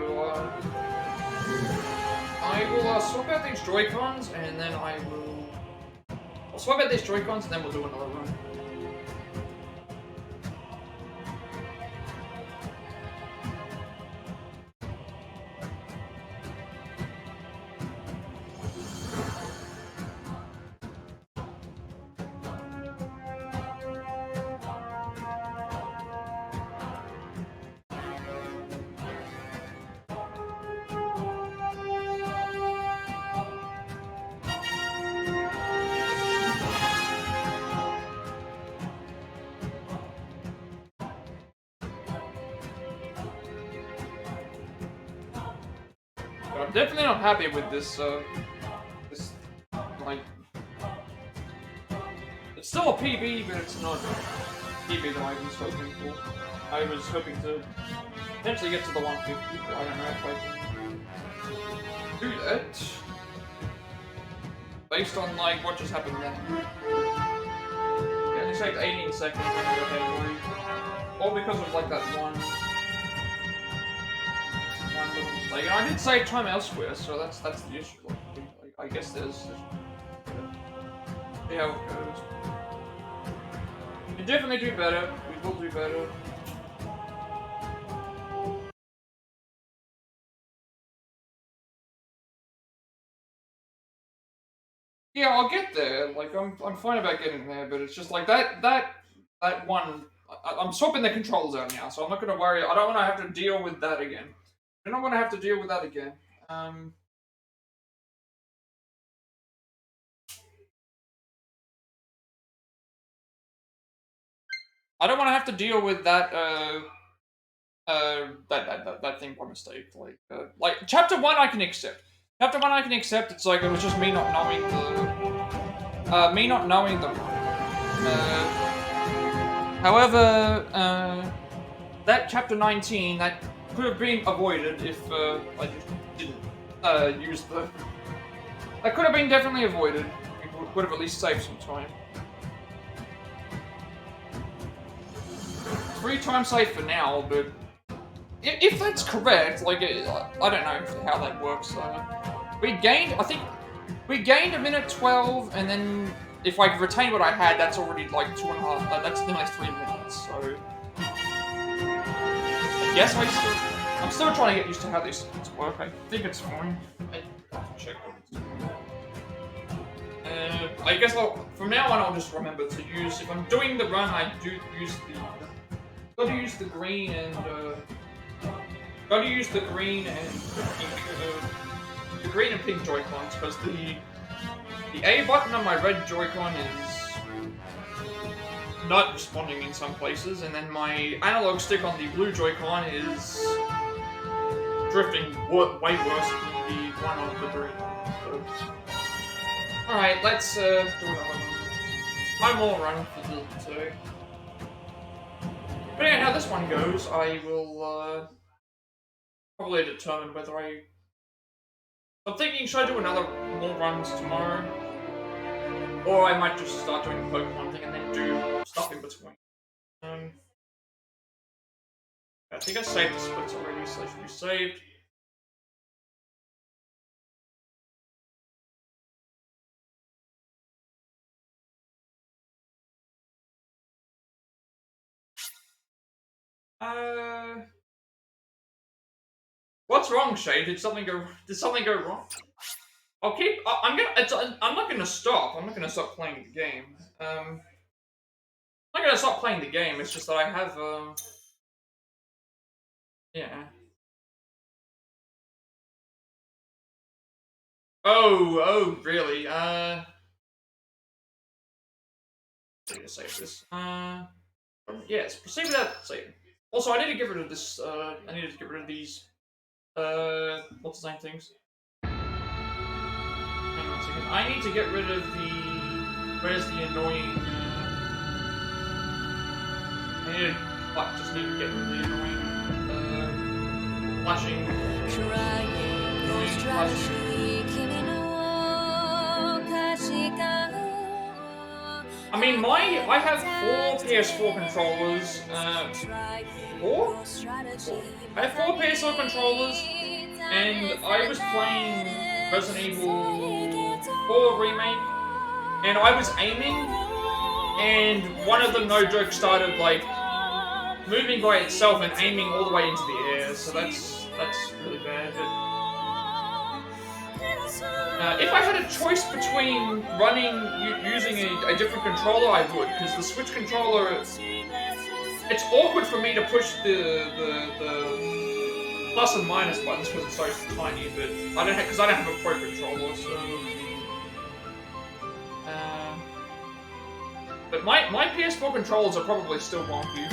Speaker 1: I will swap out these Joy-Cons, and then I'll swap out these Joy-Cons, and then we'll do another run. I'm definitely not happy with this, like, it's still a PB, but it's not a PB that I was hoping for. I was hoping to potentially get to the 150, but I don't know if I can do that. Based on, like, what just happened then. Yeah, it takes 18 seconds to go ahead, all because of, like, that one little mistake. And I did save time elsewhere, so that's the issue. Like, I guess there's see how it goes. We can definitely do better. We will do better. Yeah, I'll get there. Like, I'm fine about getting there, but it's just like that one. I'm swapping the controls out now, so I'm not gonna worry. I don't want to have to deal with that again. I don't want to have to deal with that again. I don't want to have to deal with that. That thing by mistake. Like chapter 1, I can accept. Chapter 1, I can accept. It's like it was just me not knowing the. However, that chapter 19 that could have been avoided if I just didn't use the. That could have been definitely avoided. We would have at least saved some time. 3 times safe for now, but if that's correct, like I don't know how that works. We gained, I think, we gained a minute 12, and then if I retain what I had, that's already like 2.5. That's nearly 3 minutes. So I guess I'm still trying to get used to how these things work. I think it's fine. I have to check what it's doing. I guess from now on I'll just remember to use, if I'm doing the run, I do use gotta use the green and pink Joy-Cons, because the A button on my red Joy-Con is not responding in some places, and then my analog stick on the blue Joy-Con is drifting way worse than the one on the green. So. Alright, let's do another one. One more run for today. But yeah, how this one goes, I will probably determine whether I'm thinking, should I do more runs tomorrow? Or I might just start doing the Pokemon thing and then do stuff in between. I think I saved the splits already, so they should be saved. What's wrong, Shay? Did something go wrong? I'm not gonna stop. I'm not gonna stop playing the game. I'm not gonna stop playing the game. It's just that I have yeah. Oh, really? Need to save this. Yes, proceed without saving. Also, I need to get rid of this. I need to get rid of these. What's the same things? Hang on a second. I need to get rid of the. Where's the annoying? I need to. Just need to get rid of the annoying. Flashing. Annoying flashing. I mean, I have 4 PS4 controllers. 4? I have 4 PS4 controllers, and I was playing Resident Evil 4 Remake, and I was aiming, and one of them, no joke, started like moving by itself and aiming all the way into the air. So that's really bad. If I had a choice between using a different controller, I would, because the Switch controller, it's awkward for me to push the plus and minus buttons because it's so tiny. But I don't have a Pro controller, so. But my PS4 controllers are probably still wonky.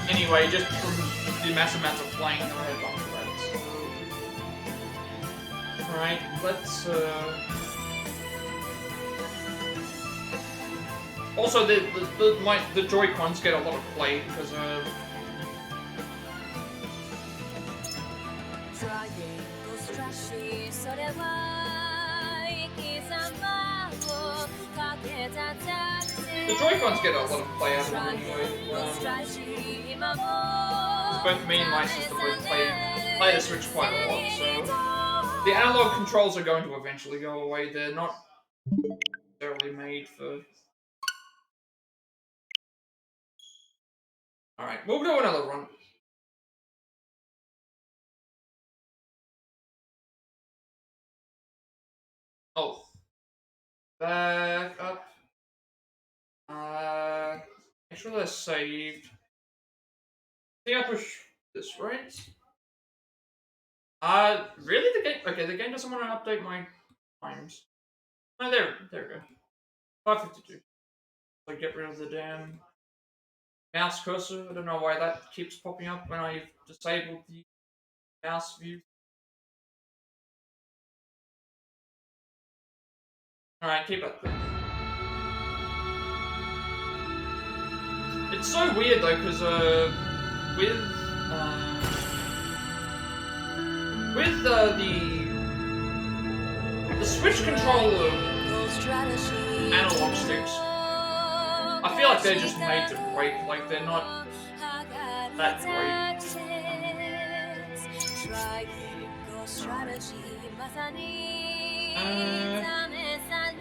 Speaker 1: Anyway, just from the massive amounts of playing that I have done for that. So. Alright, let's also the Joy-Cons get a lot of play because the Joy-Cons get a lot of play out of them anyway. Both me and my sister both play the Switch quite a lot, so the analog controls are going to eventually go away. They're not necessarily made for. Alright, we'll do another run. Oh. Back up. Make sure they're saved. I think I push this, right? Really? The game? Okay, the game doesn't want to update my times. Oh, there we go. 5:52. So get rid of the damn mouse cursor. I don't know why that keeps popping up when I've disabled the mouse view. Alright, keep it there. It's so weird though, because with the Switch controller analog sticks, I feel like they're just made to break. Like they're not that great.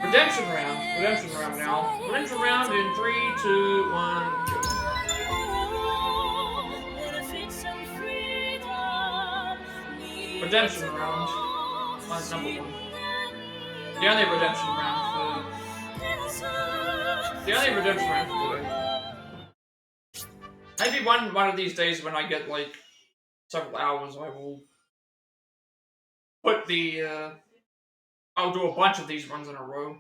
Speaker 1: Redemption round now. Redemption round in 3, 2, 1, go. Redemption round. Mine's number 1. The only redemption round for today. Maybe one of these days when I get like several hours, I will put the I'll do a bunch of these runs in a row.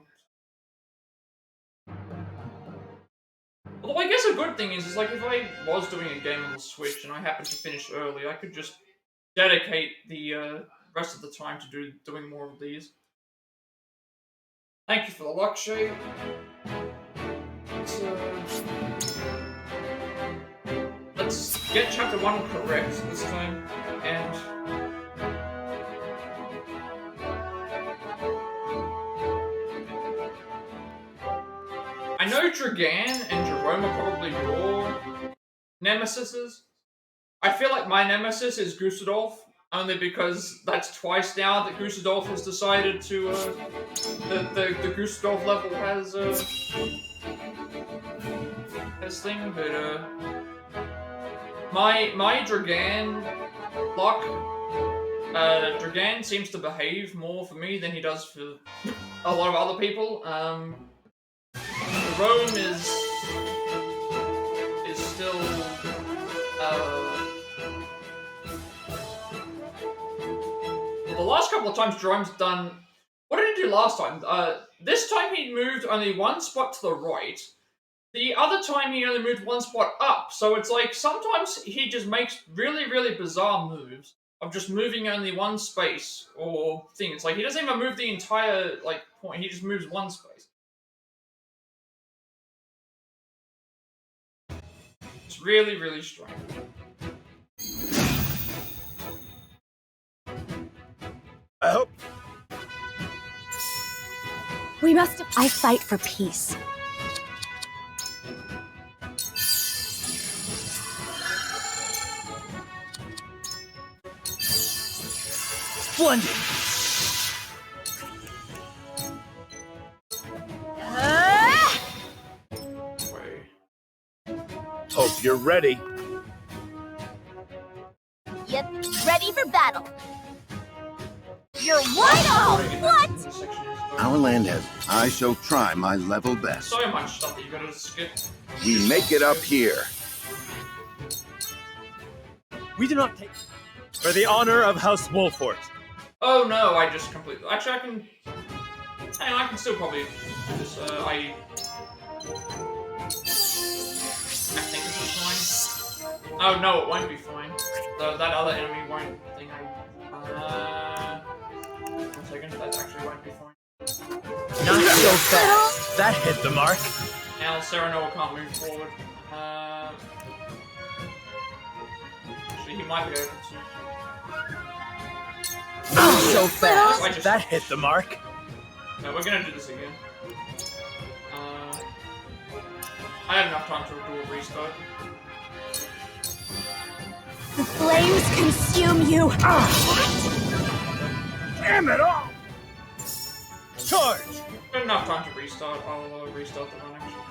Speaker 1: Although I guess a good thing is like if I was doing a game on the Switch and I happened to finish early, I could just dedicate the rest of the time to doing more of these. Thank you for the luck, Shay. Let's get chapter 1 correct this time, and know Dragan and Jerome are probably your nemesises. I feel like my nemesis is Gusadolf, only because that's twice now that Gusadolf has decided to, the Gusadolf level has thing, but, my Dragan luck, Dragan seems to behave more for me than he does for a lot of other people. Rome is still, the last couple of times Jerome's done, what did he do last time? This time he moved only one spot to the right. The other time he only moved one spot up. So it's like sometimes he just makes really, really bizarre moves of just moving only one space or thing. It's like he doesn't even move the entire like point. He just moves one space. It's really, really strange.
Speaker 6: I hope.
Speaker 8: We must. I fight for peace.
Speaker 11: Splendid!
Speaker 6: Hope you're ready.
Speaker 2: Yep, ready for battle. You're wide open! What?
Speaker 3: Our land has. I shall try my level best.
Speaker 1: So much stuff that you gotta skip.
Speaker 3: We make it up here.
Speaker 11: We do not take...
Speaker 6: For the honor of House Wolfort.
Speaker 1: Oh no, I just completely. Actually, I can. Hang on, I can still probably do this. I think this is fine. Oh no, it won't be fine. That other enemy won't think I. 1 second, that actually won't be fine.
Speaker 11: Not so fast. That hit the mark.
Speaker 1: Now Serenor can't move forward. Actually, he might be able to.
Speaker 11: Not so fast.
Speaker 1: I just-
Speaker 11: That hit the mark.
Speaker 1: No, we're gonna do this again. I have enough time to do a restart.
Speaker 8: The flames consume you.
Speaker 6: Damn it all! Charge!
Speaker 1: Got enough time to restart. I'll restart the run actually.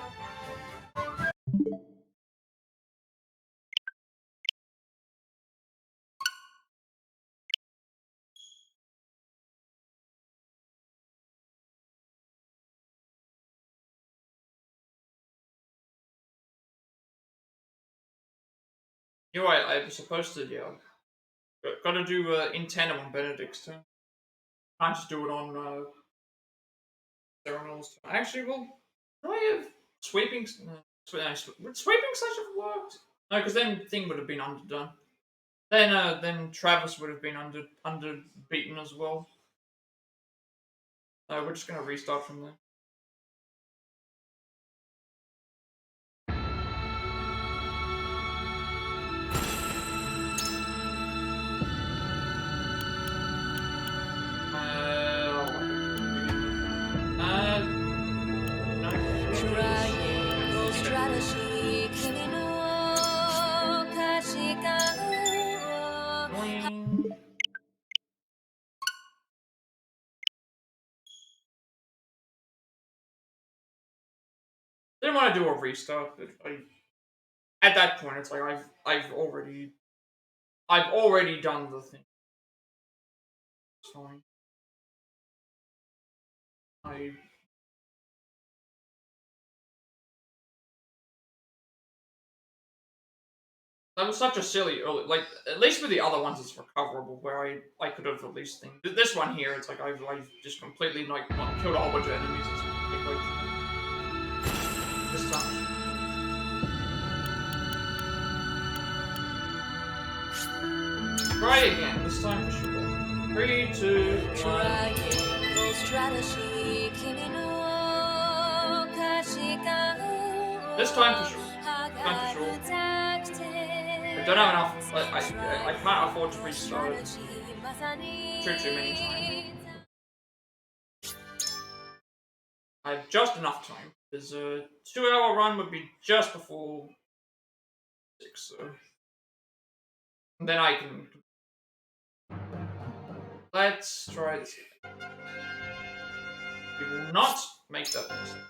Speaker 1: You know, I was supposed to, yeah. Gotta do in tandem on Benedict's turn. Can't just do it on Serenor's turn. Actually, well, do I have sweeping? Would sweeping such have worked? No, because then thing would have been underdone. Then Travis would have been underbeaten as well. We're just gonna restart from there. Didn't want to do a restart, but at that point, it's like I've already done the thing. It's fine. That was such a silly early, like, at least with the other ones it's recoverable, where I could have at least think. This one here, it's like I've just completely, like, not killed a whole bunch of enemies, it's like, this time. Try again, this time for sure. 3, 2, 1. This time for sure. Time for sure. I don't have enough. I can't afford to restart it too many times. I have just enough time. There's a 2-hour run would be just before 6, so and then I can. Let's try this. We will not make that mistake.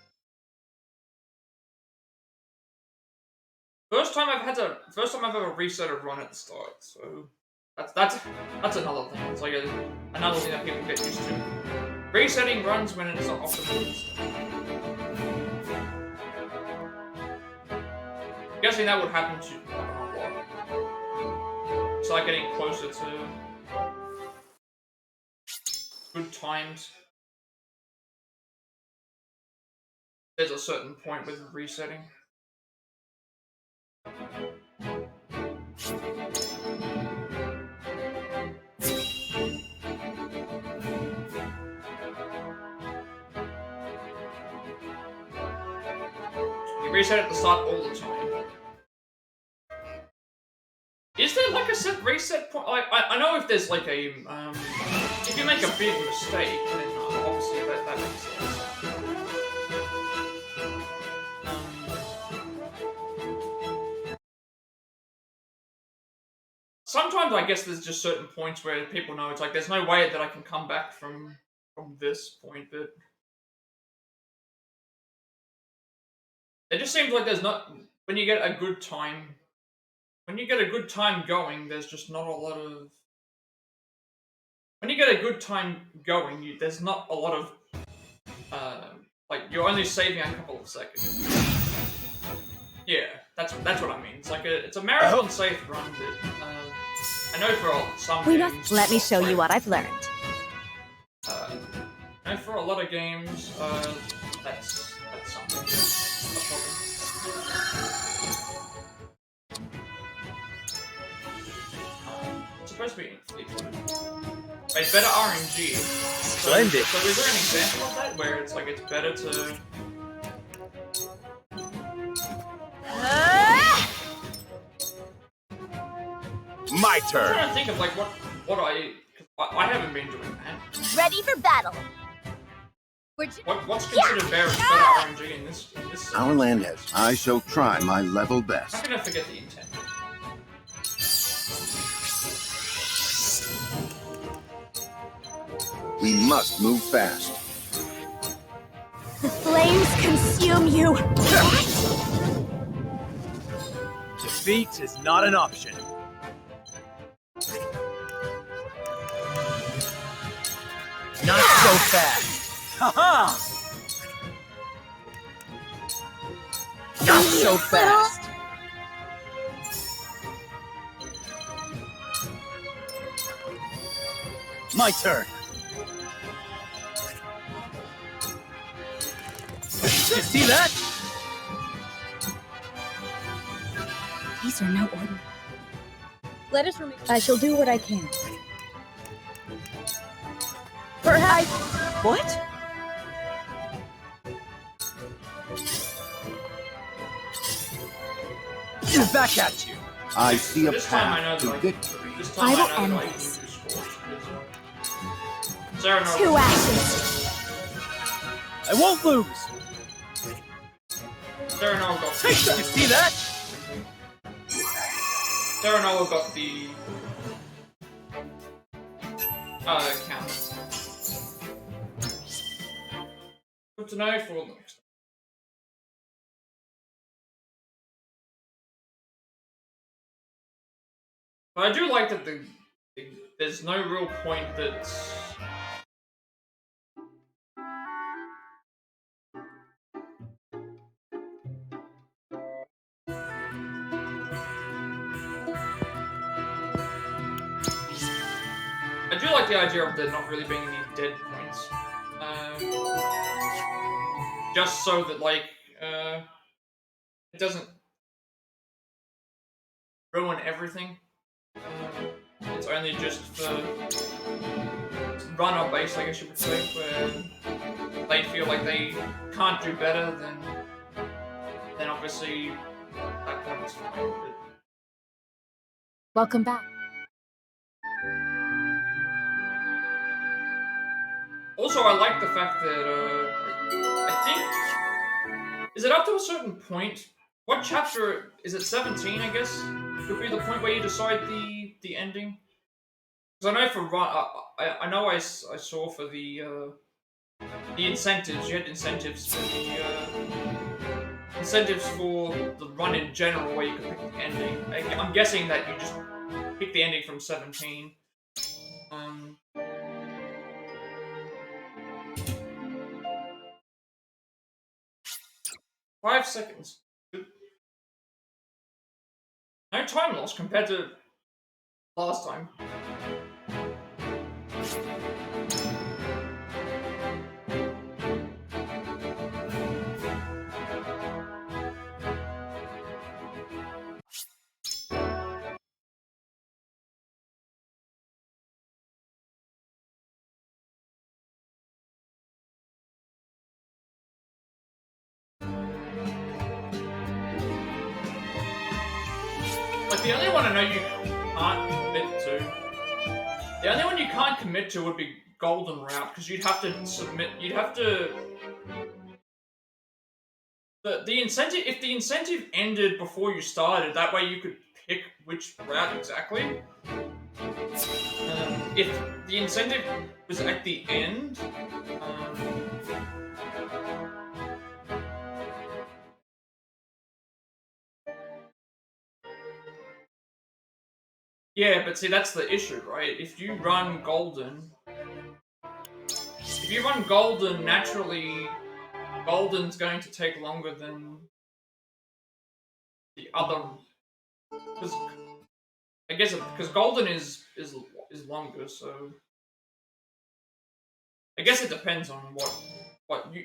Speaker 1: First time I've ever reset a run at the start, so that's another thing. It's like another thing that people get used to. Resetting runs when it's not optimal. I'm guessing that would happen to a lot. It's like getting closer to good times. There's a certain point with resetting. You reset at the start all the time. Is there like a set reset point? I know if there's like a if you make a big mistake, then obviously that makes sense. Sometimes I guess there's just certain points where people know it's like there's no way that I can come back from this point, but it just seems like there's not when you get a good time going, there's just not a lot of when you get a good time going, there's not a lot of like you're only saving a couple of seconds. Yeah, that's what I mean. It's like it's a marathon safe run that I know for some games.
Speaker 2: Let me show you what I've learned.
Speaker 1: I know for a lot of games, that's something. It's supposed to be fleet. It's better RNG.
Speaker 11: Splendid.
Speaker 1: So is there an example of that where it's like it's better to?
Speaker 3: My
Speaker 1: I'm
Speaker 3: turn.
Speaker 1: trying to think of like what I haven't been doing that.
Speaker 2: Ready for battle.
Speaker 1: What's considered better RNG in this?
Speaker 3: Our land has. I shall try my level best.
Speaker 1: How can I forget the intent?
Speaker 3: We must move fast.
Speaker 8: The flames consume you.
Speaker 11: Defeat is not an option. Not so fast. Haha! Not so fast. My turn. You see that?
Speaker 8: These are no order.
Speaker 9: Let us remove.
Speaker 8: I shall do what I can.
Speaker 9: Perhaps.
Speaker 8: What?
Speaker 11: Back at you.
Speaker 3: I see a
Speaker 1: This time I know
Speaker 3: path
Speaker 1: that
Speaker 3: to
Speaker 1: I
Speaker 3: victory.
Speaker 1: this time
Speaker 8: I will
Speaker 1: I know
Speaker 8: end
Speaker 1: that I can
Speaker 8: this.
Speaker 1: do scores. Sarah knows.
Speaker 8: 2 actions.
Speaker 11: I won't lose.
Speaker 1: Sarah Noah got
Speaker 11: You see that?
Speaker 1: Sarah Noah got the count. Good to know for the next. But I do like that there's no real point that I do like the idea of there not really being any dead points. Just so that like it doesn't ruin everything. It's only just for runner base, I guess you would say, where they feel like they can't do better, then obviously that point is fine. But
Speaker 8: Welcome back.
Speaker 1: also, I like the fact that I think Is it up to a certain point? What chapter is it? 17, I guess. Could be the point where you decide the ending. Because I know for I know I saw for the incentives. You had incentives for the run in general, where you could pick the ending. I'm guessing that you just pick the ending from 17. 5 seconds. No time loss compared to last time. Like, the only one I know you can't commit to... The only one you can't commit to would be Golden Route, because you'd have to submit... You'd have to... The incentive... If the incentive ended before you started, that way you could pick which route exactly. If the incentive was at the end... yeah, but see, that's the issue, right? If you run Golden, naturally, Golden's going to take longer than the other. Because I guess because Golden is longer, so I guess it depends on what.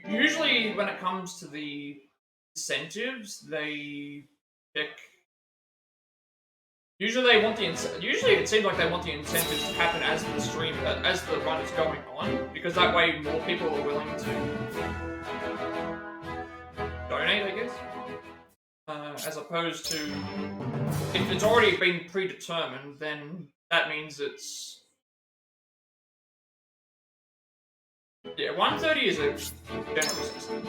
Speaker 1: Usually, when it comes to the incentives, they pick. Usually it seems like they want the incentives to happen as the run is going on, because that way more people are willing to donate, I guess. As opposed to if it's already been predetermined, then that means it's 130 is a general system.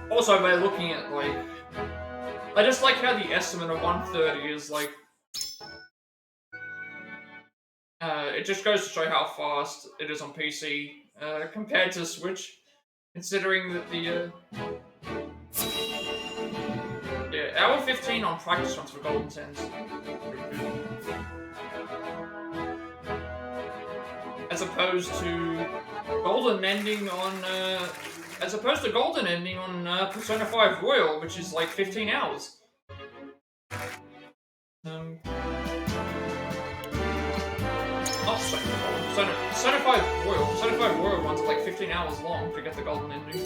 Speaker 1: Also, by looking at, like... I just like how the estimate of 130 is, like... it just goes to show how fast it is on PC, compared to Switch. Considering that the, yeah, hour 15 on practice runs for Golden Sands. As opposed to Golden ending on, Persona 5 Royal, which is like 15 hours. Persona 5 Royal. Persona 5 Royal runs like 15 hours long to get the Golden ending.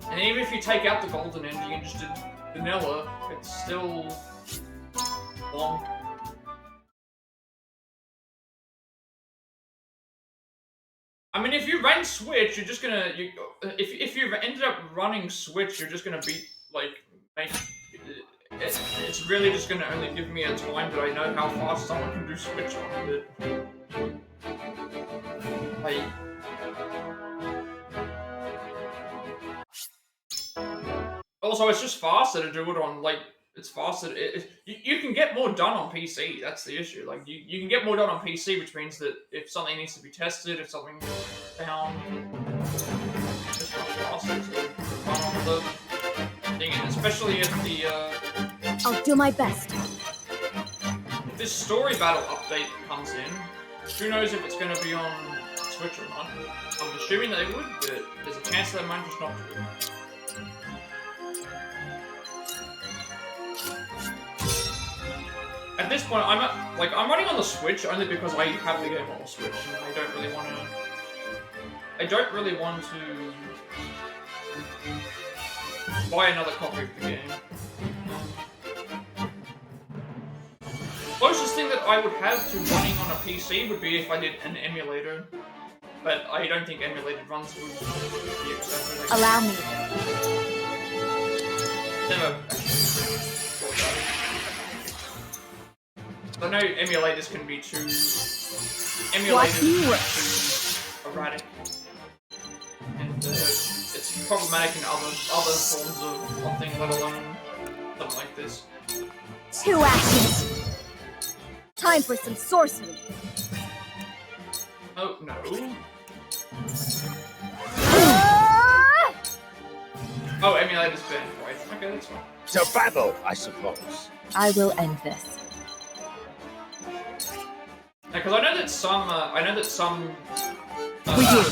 Speaker 1: And even if you take out the Golden ending and just did vanilla, it's still long. I mean, if you ran Switch, you're just gonna... if you've ended up running Switch, you're just gonna be, like, it's really just gonna only give me a time that I know how fast someone can do Switch on it. Like... Also, it's just faster to do it on, like... It's faster... You can get more done on PC, that's the issue. Like, you can get more done on PC, which means that if something needs to be tested, if something is found... It's much faster to run on the thing, and especially if the,
Speaker 8: I'll do my best.
Speaker 1: If this story battle update comes in, who knows if it's going to be on Switch or not. I'm assuming they would, but there's a chance they might just not do it. At this point, I'm running on the Switch only because I have the game on the Switch, and I don't really want to buy another copy of the game. Closest thing that I would have to running on a PC would be if I did an emulator, but I don't think emulated runs would be accepted.
Speaker 8: Allow me.
Speaker 1: Never thought about it. I know emulators can be too... erratic. And it's problematic in other forms of things, let alone something like this.
Speaker 8: 2 ashes. Time for some sorcery.
Speaker 1: Oh, no. Oh, emulator's banned. Right. Okay, that's fine.
Speaker 3: To battle, I suppose.
Speaker 9: I will end this.
Speaker 1: Because I know that some,
Speaker 9: For you.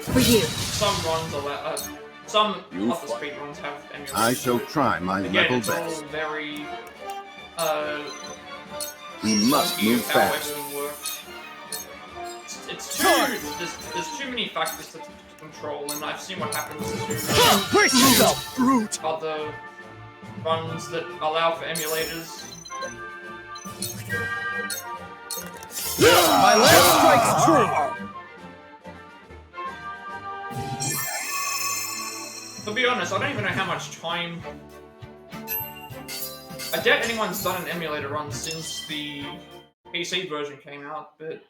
Speaker 9: For you.
Speaker 1: some runs allow, some
Speaker 3: You
Speaker 1: of the
Speaker 3: fight.
Speaker 1: speedruns have emulators.
Speaker 3: I shall try my
Speaker 1: Again,
Speaker 3: level
Speaker 1: it's all
Speaker 3: best.
Speaker 1: very,
Speaker 3: We must
Speaker 1: skewed
Speaker 3: move
Speaker 1: how
Speaker 3: fast.
Speaker 1: everything works. It's too, there's too many factors to control, and I've seen what happens to
Speaker 11: Brace yourself, brute!
Speaker 1: other runs that allow for emulators.
Speaker 11: My last strike's true!
Speaker 1: To be honest, I don't even know how much time... I doubt anyone's done an emulator run since the PC version came out, but...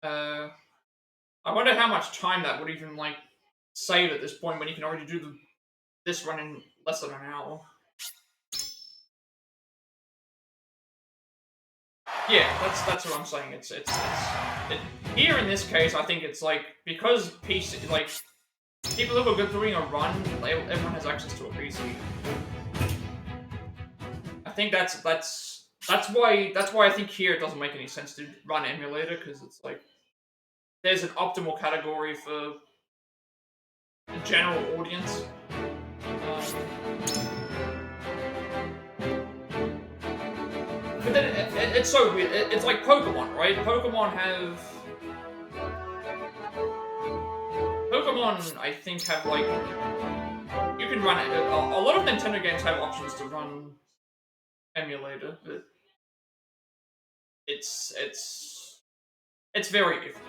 Speaker 1: I wonder how much time that would even, like, save at this point when you can already do this run in less than an hour. Yeah, that's what I'm saying. It's here in this case, I think it's like, because PC, like, people who are good doing a run, everyone has access to a PC. I think that's why I think here it doesn't make any sense to run emulator, because it's like there's an optimal category for the general audience. But then it's so weird. It's like Pokemon, right? Pokemon, I think, have like, you can run it. A lot of Nintendo games have options to run emulator, but it's very iffy.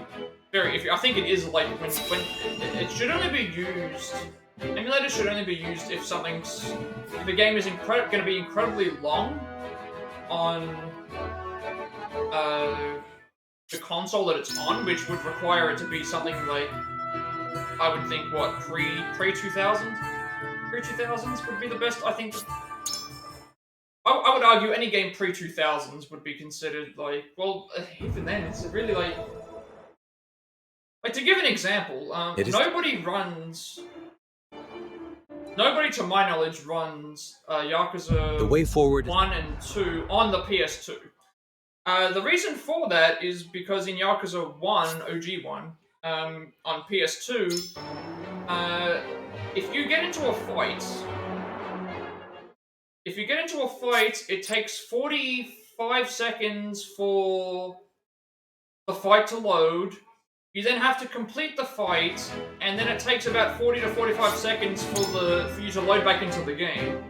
Speaker 1: Very iffy. I think it is like when it should only be used. Emulator should only be used if if the game is going to be incredibly long on the console that it's on, which would require it to be something like, I would think, what, pre-2000s? Pre-2000s would be the best, I think. I would argue any game pre-2000s would be considered, like, well, even then, it's really, like, to give an example, nobody, to my knowledge, runs Yakuza
Speaker 7: The way forward
Speaker 1: 1 and 2 on the PS2. The reason for that is because in Yakuza 1, OG1, on PS2, if you get into a fight, it takes 45 seconds for the fight to load. You then have to complete the fight, and then it takes about 40 to 45 seconds for you to load back into the game.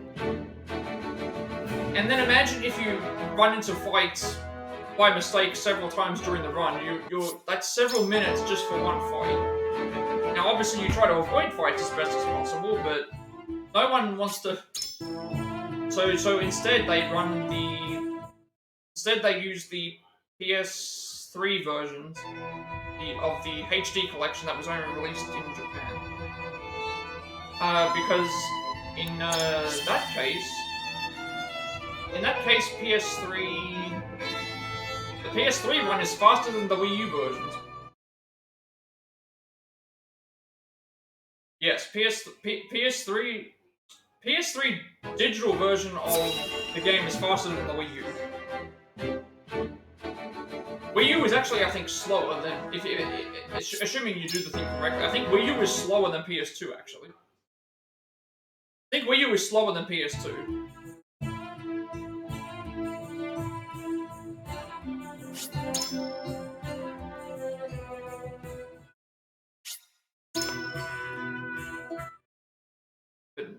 Speaker 1: And then imagine if you run into fights by mistake several times during the run. That's several minutes just for one fight. Now, obviously, you try to avoid fights as best as possible, but no one wants to. So instead, they use the PS3 versions of the HD collection that was only released in Japan. Because in that case, the PS3 one is faster than the Wii U versions. Yes, PS3 digital version of the game is faster than the Wii U. Wii U is actually, I think, slower than, assuming you do the thing correctly, I think Wii U is slower than PS2, actually. I think Wii U is slower than PS2.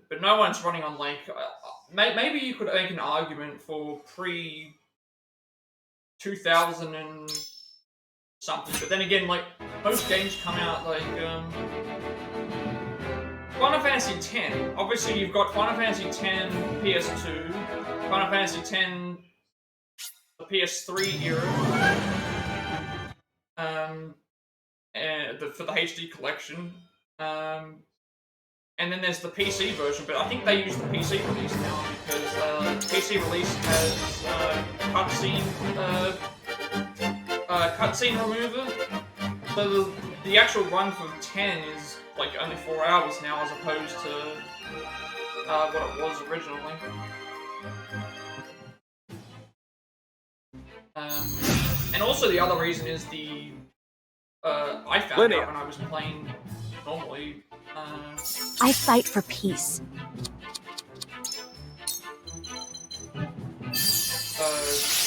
Speaker 1: But no one's running on, like, maybe you could make an argument for pre-2000 and something, but then again, like, most games come out, like, Final Fantasy X. Obviously, you've got Final Fantasy X PS2, Final Fantasy X the PS3 era, for the HD collection. And then there's the PC version, but I think they use the PC release now because the PC release has cutscene remover. So the actual run from 10 is like only 4 hours now, as opposed to what it was originally. And also the other reason is I found out when I was playing normally.
Speaker 8: I fight for peace.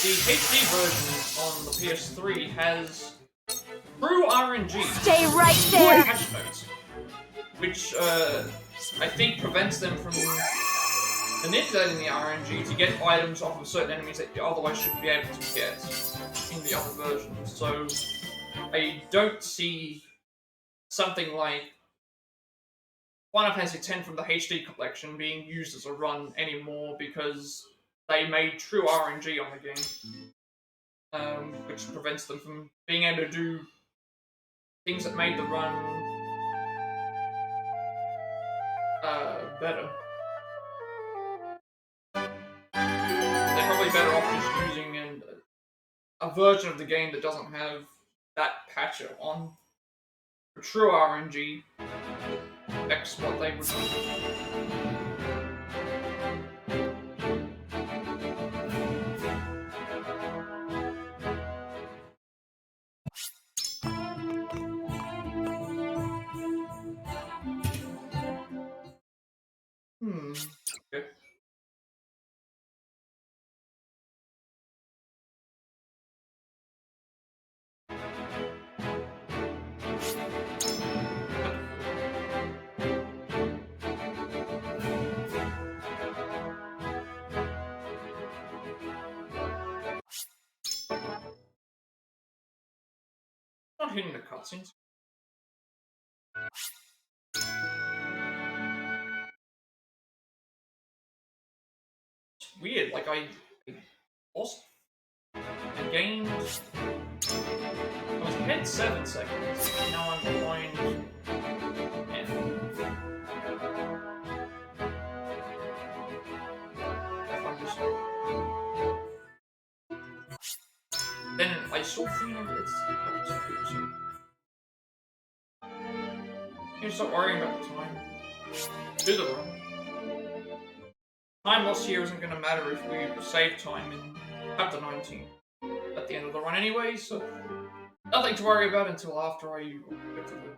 Speaker 1: The HD version on the PS3 has true RNG.
Speaker 8: Stay right there!
Speaker 1: Patch notes, which I think prevents them from manipulating the RNG to get items off of certain enemies that you otherwise should be able to get in the other versions. So I don't see something like Final Fantasy X from the HD collection being used as a run anymore because they made true RNG on the game, which prevents them from being able to do things that made the run better. They're probably better off just using a version of the game that doesn't have that patcher on. For true RNG, X what they would do. Okay. Not hitting the cutscenes. It's weird, like I lost. I gained. I was ahead 7 seconds, and now I'm behind 10. Then I saw Freedom, but it's too. You stop worrying about the time. Do the run. Time lost here isn't going to matter if we save time in chapter 19 at the end of the run anyway, so nothing to worry about until after I get to the...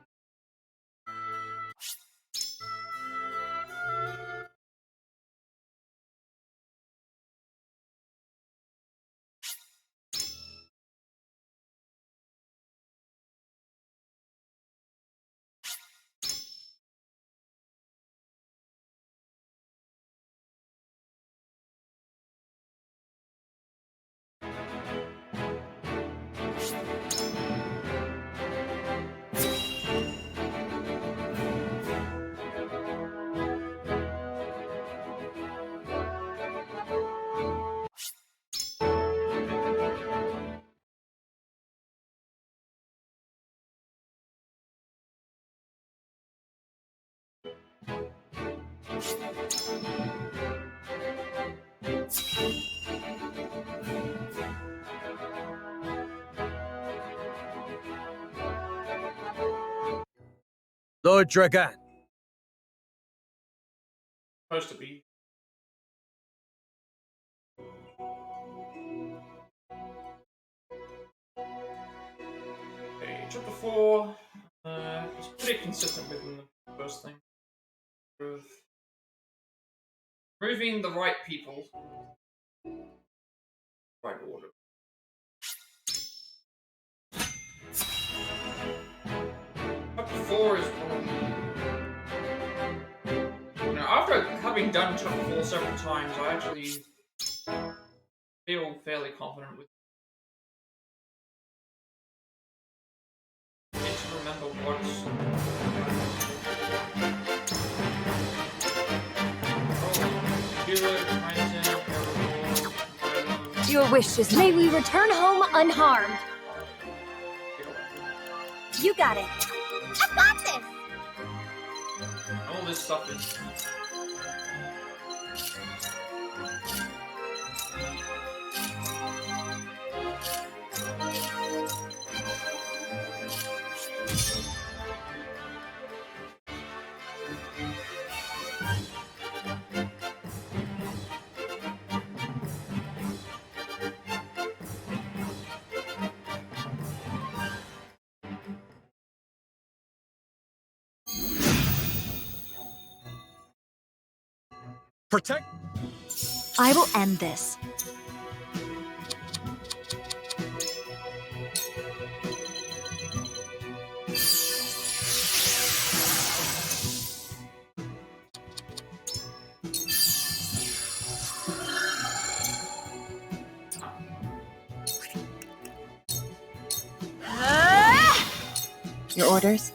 Speaker 6: Lord Dragan.
Speaker 1: Supposed to be. Okay, chapter 4 was pretty consistent with the first thing. Of moving the right people, right order. Chapter 4 is one of the... after having done chapter 4 several times, I actually feel fairly confident with it. I need to remember what's...
Speaker 8: Your wishes. May we return home unharmed.
Speaker 2: You got it. I got this.
Speaker 1: All this stuff is.
Speaker 6: Protect.
Speaker 8: I will end this.
Speaker 9: Your orders?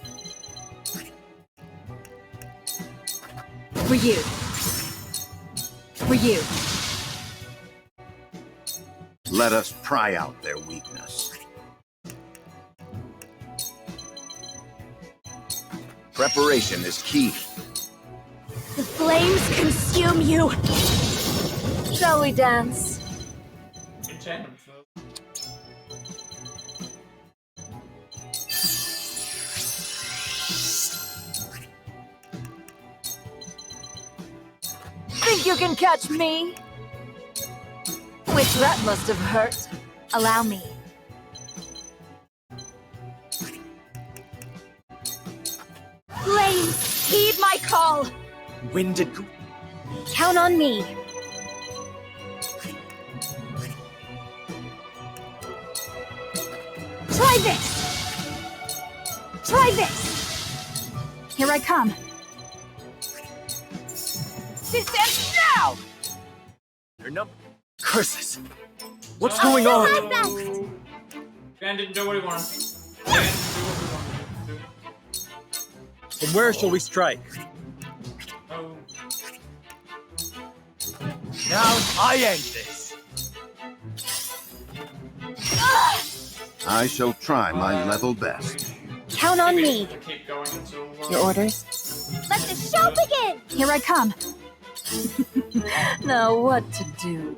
Speaker 9: For you. For you.
Speaker 3: Let us pry out their weakness. Preparation is key.
Speaker 8: The flames consume you!
Speaker 5: Shall we dance?
Speaker 1: In tandem, so.
Speaker 5: Think you can catch me? Which that must have hurt.
Speaker 8: Allow me. Flames, heed my call!
Speaker 6: Winded.
Speaker 8: Count on me. Try this! Try this! Here I come.
Speaker 5: This ends now!
Speaker 6: Your number. Curses. What's going on?
Speaker 2: My best.
Speaker 1: Dan didn't do what he wanted. Dan didn't do what he wanted to do.
Speaker 6: From where shall we strike?
Speaker 1: Oh.
Speaker 6: Now I end this.
Speaker 3: I shall try my level best.
Speaker 8: Count on me.
Speaker 1: To keep going until.
Speaker 9: Your orders?
Speaker 2: Let the show begin.
Speaker 8: Here I come.
Speaker 5: Now what to do?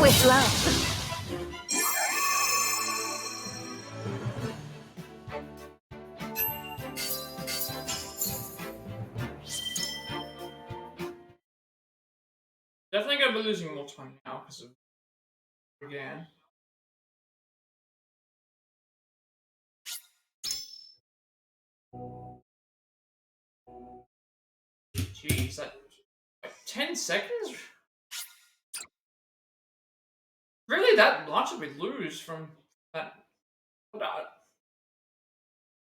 Speaker 5: With love.
Speaker 1: Definitely gonna be losing more time now because of again. Jeez, that like 10 seconds? Really that much did we lose from that? I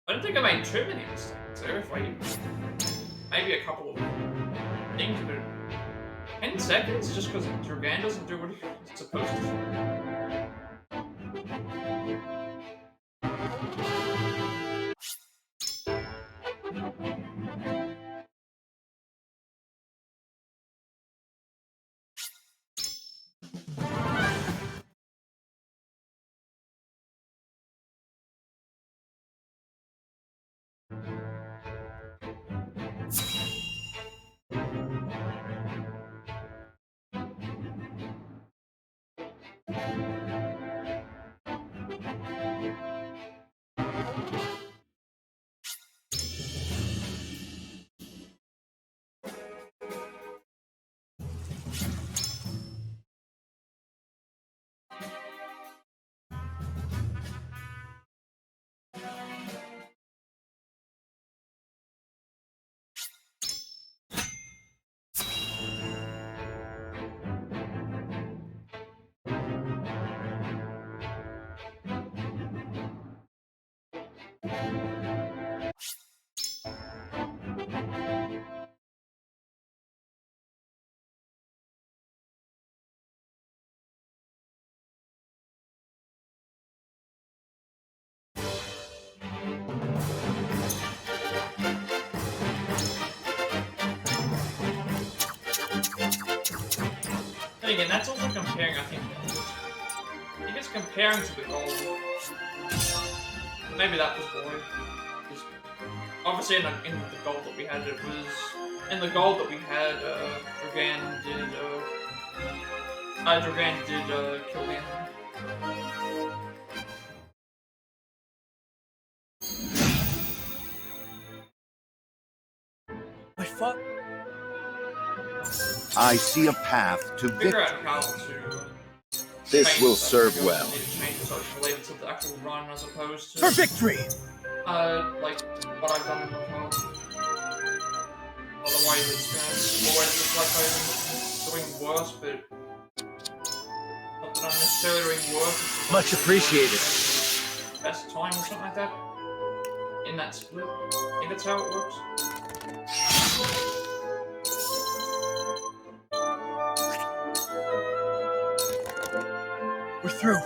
Speaker 1: don't think I made too many mistakes there. If I maybe a couple of things, but 10 seconds just because Dragan doesn't do what he's supposed to do. And again, that's also comparing, I think it's comparing to the goal. maybe that was why. Obviously, in the gold that we had, it was in the gold that we had. Dragan did kill the enemy.
Speaker 11: I fought.
Speaker 3: I see a path to
Speaker 1: Figure out
Speaker 3: victory.
Speaker 1: how to.
Speaker 3: This will serve
Speaker 1: change
Speaker 3: well.
Speaker 1: so it's related to the actual run as opposed to
Speaker 11: For victory!
Speaker 1: like what I've done in the past. Otherwise, it's gonna always look like I'm doing worse, but not that I'm necessarily doing worse. It's
Speaker 6: Much appreciated.
Speaker 1: Best time or something like that in that split. I think that's how it works.
Speaker 11: We're through.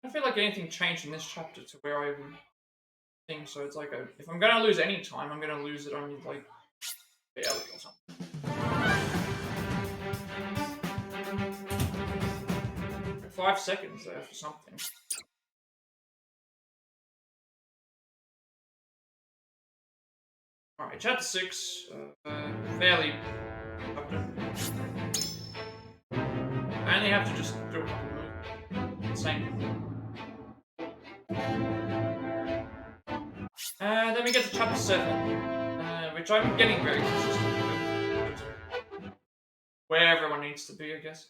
Speaker 1: I feel like anything changed in this chapter to where I would think so. It's like if I'm gonna lose any time, I'm gonna lose it only like barely or something. 5 seconds there for something. Alright, chapter 6, fairly. I only have to just do a couple moves. Same. Then we get to chapter 7, which I'm getting very consistent with. Where everyone needs to be, I guess.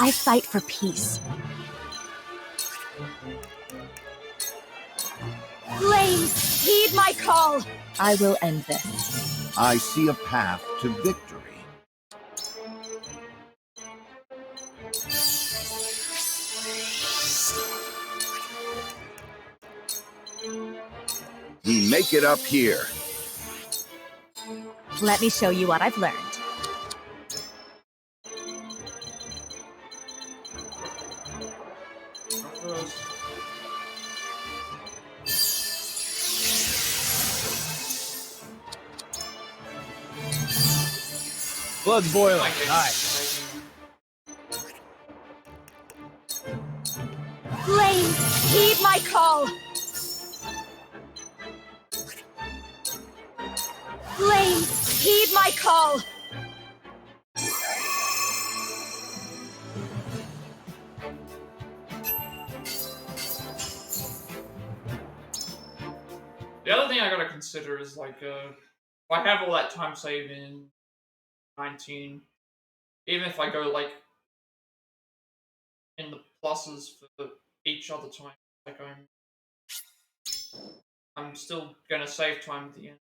Speaker 2: I fight for peace.
Speaker 8: Flames, heed my call!
Speaker 2: I will end this.
Speaker 3: I see a path to victory. We make it up here.
Speaker 2: Let me show you what I've learned.
Speaker 6: Blood's boiling. Nice.
Speaker 8: Flames, heed my call! Flames, heed my call!
Speaker 1: The other thing I gotta consider is like, if I have all that time saved in 19, even if I go like in the pluses for each other time, like I'm still gonna save time at the end.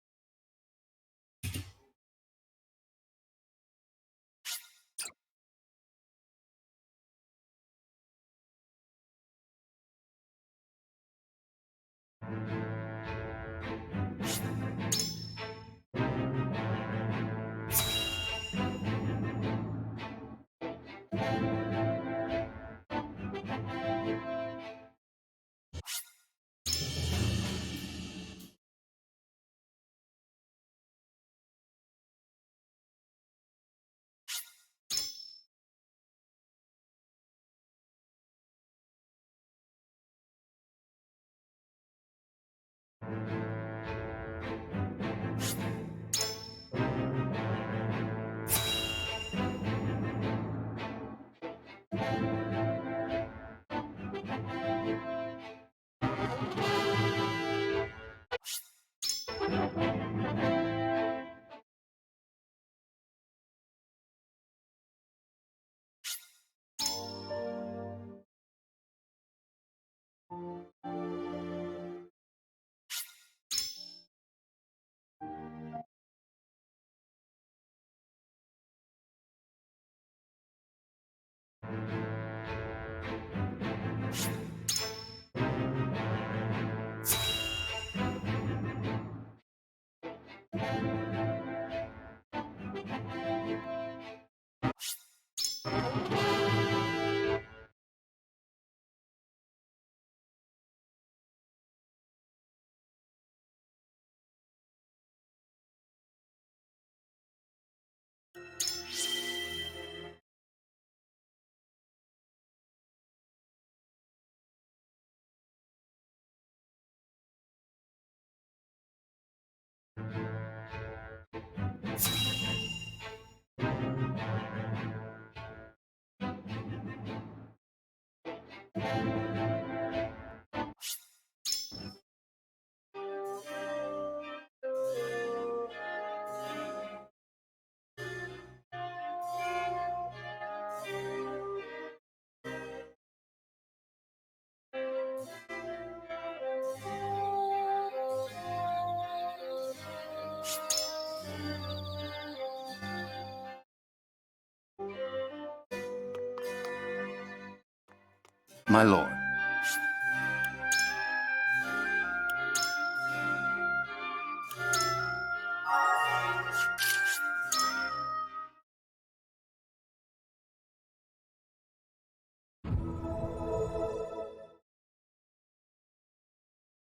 Speaker 3: My lord.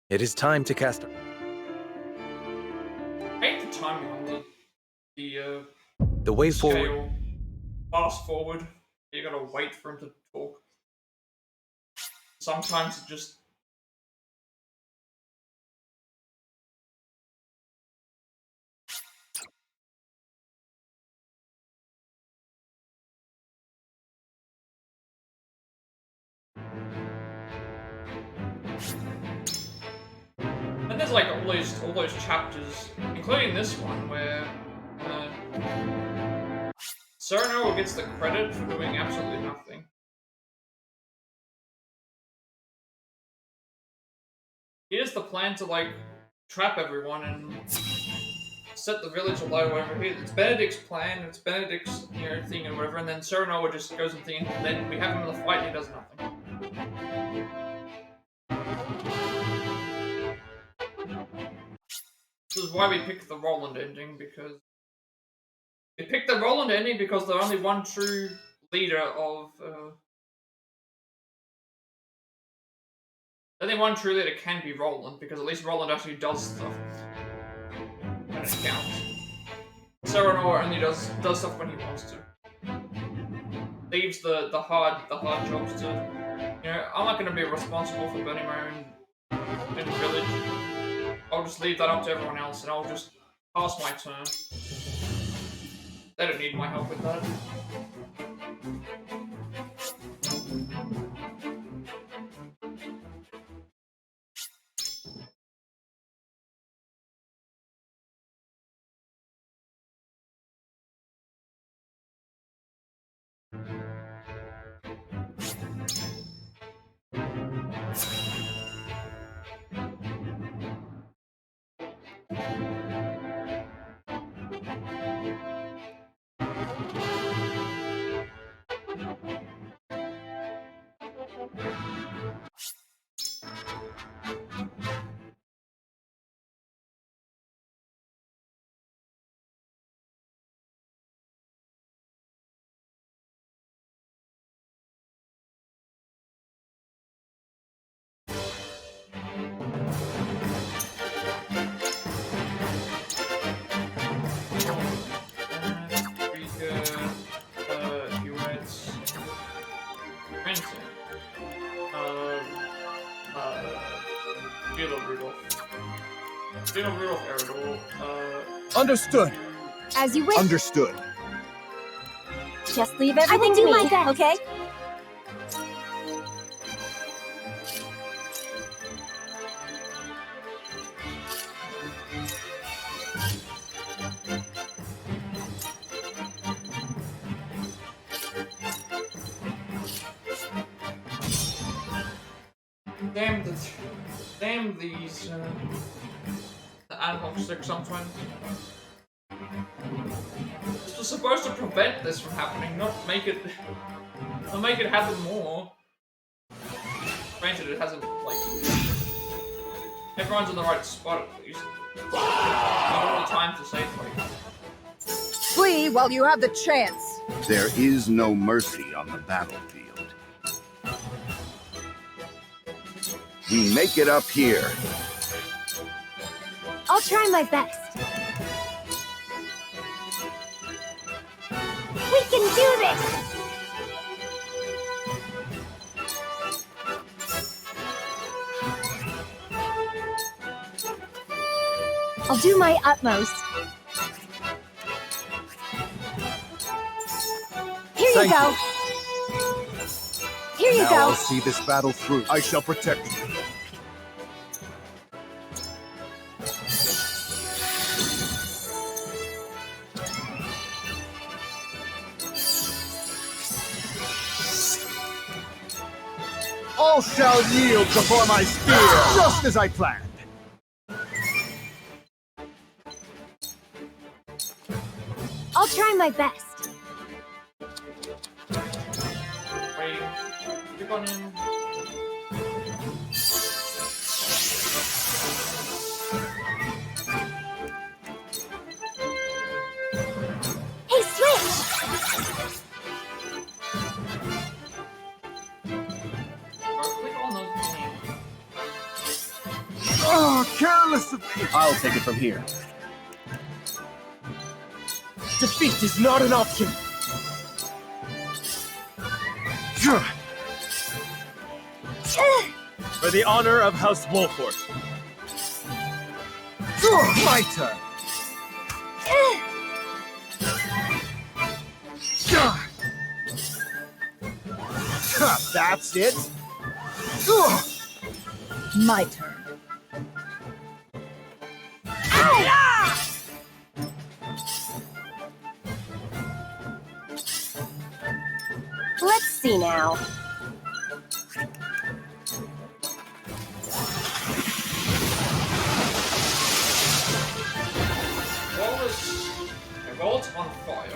Speaker 6: It is time to cast.
Speaker 1: I hate the timing on the
Speaker 6: The way forward.
Speaker 1: scale. Fast forward. You gotta wait for him to talk. Sometimes it just. And there's like all those chapters, including this one, where Cyrano gets the credit for doing absolutely nothing. He has the plan to like trap everyone and set the village alight or whatever. It's Benedict's plan, it's Benedict's thing and whatever, and then Cyrano just goes and thinks, and then we have him in the fight and he does nothing. This is why we picked the Roland ending, because we picked the Roland ending because the only one true leader of only one true leader can be Roland, because at least Roland actually does stuff when it counts. Cyrano only does stuff when he wants to. Leaves the hard jobs to, I'm not going to be responsible for burning my own village. I'll just leave that up to everyone else, and I'll just pass my turn. They don't need my help with that. Get rid of Eridor.
Speaker 11: Understood.
Speaker 8: As you wish.
Speaker 11: Understood.
Speaker 8: Just leave everything to me, okay?
Speaker 1: Damn these the analog sticks sometimes. This was supposed to prevent this from happening, not make it happen more. Granted, it hasn't, like, everyone's in the right spot at least. Not all the time to say things.
Speaker 5: Flee while you have the chance.
Speaker 3: There is no mercy on the battlefield. We make it up here.
Speaker 8: I'll try my best. We can do this! I'll do my utmost. Here you go. Here you
Speaker 11: Now
Speaker 8: go.
Speaker 11: I'll see this battle through. I shall protect you. All shall yield before my spear, just as I planned.
Speaker 8: I'll try my best.
Speaker 1: Wait, keep on in.
Speaker 8: Hey, switch!
Speaker 1: Click on the thing.
Speaker 11: Oh, careless of me.
Speaker 10: I'll take it from here.
Speaker 11: Defeat is not an option.
Speaker 6: For the honor of House Wolford.
Speaker 11: My turn. That's it.
Speaker 5: My turn.
Speaker 8: Let's see now.
Speaker 1: Vault's on fire.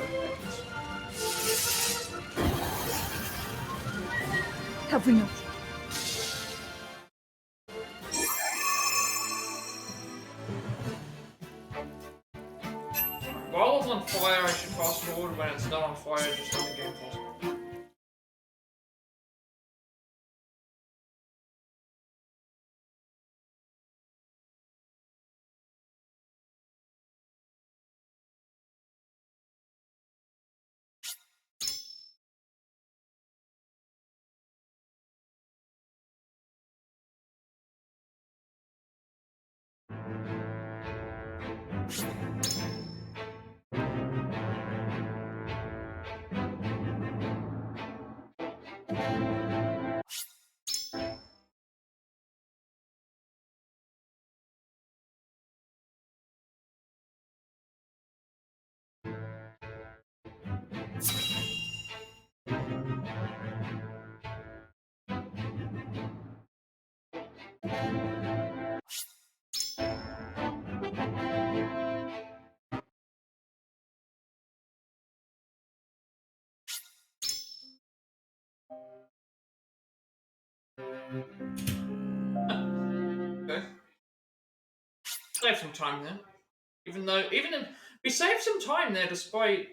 Speaker 5: Have we not?
Speaker 1: While it's on fire, I should fast forward. When it's not on fire, just let the game fast forward. Okay. Save some time there. We saved some time there despite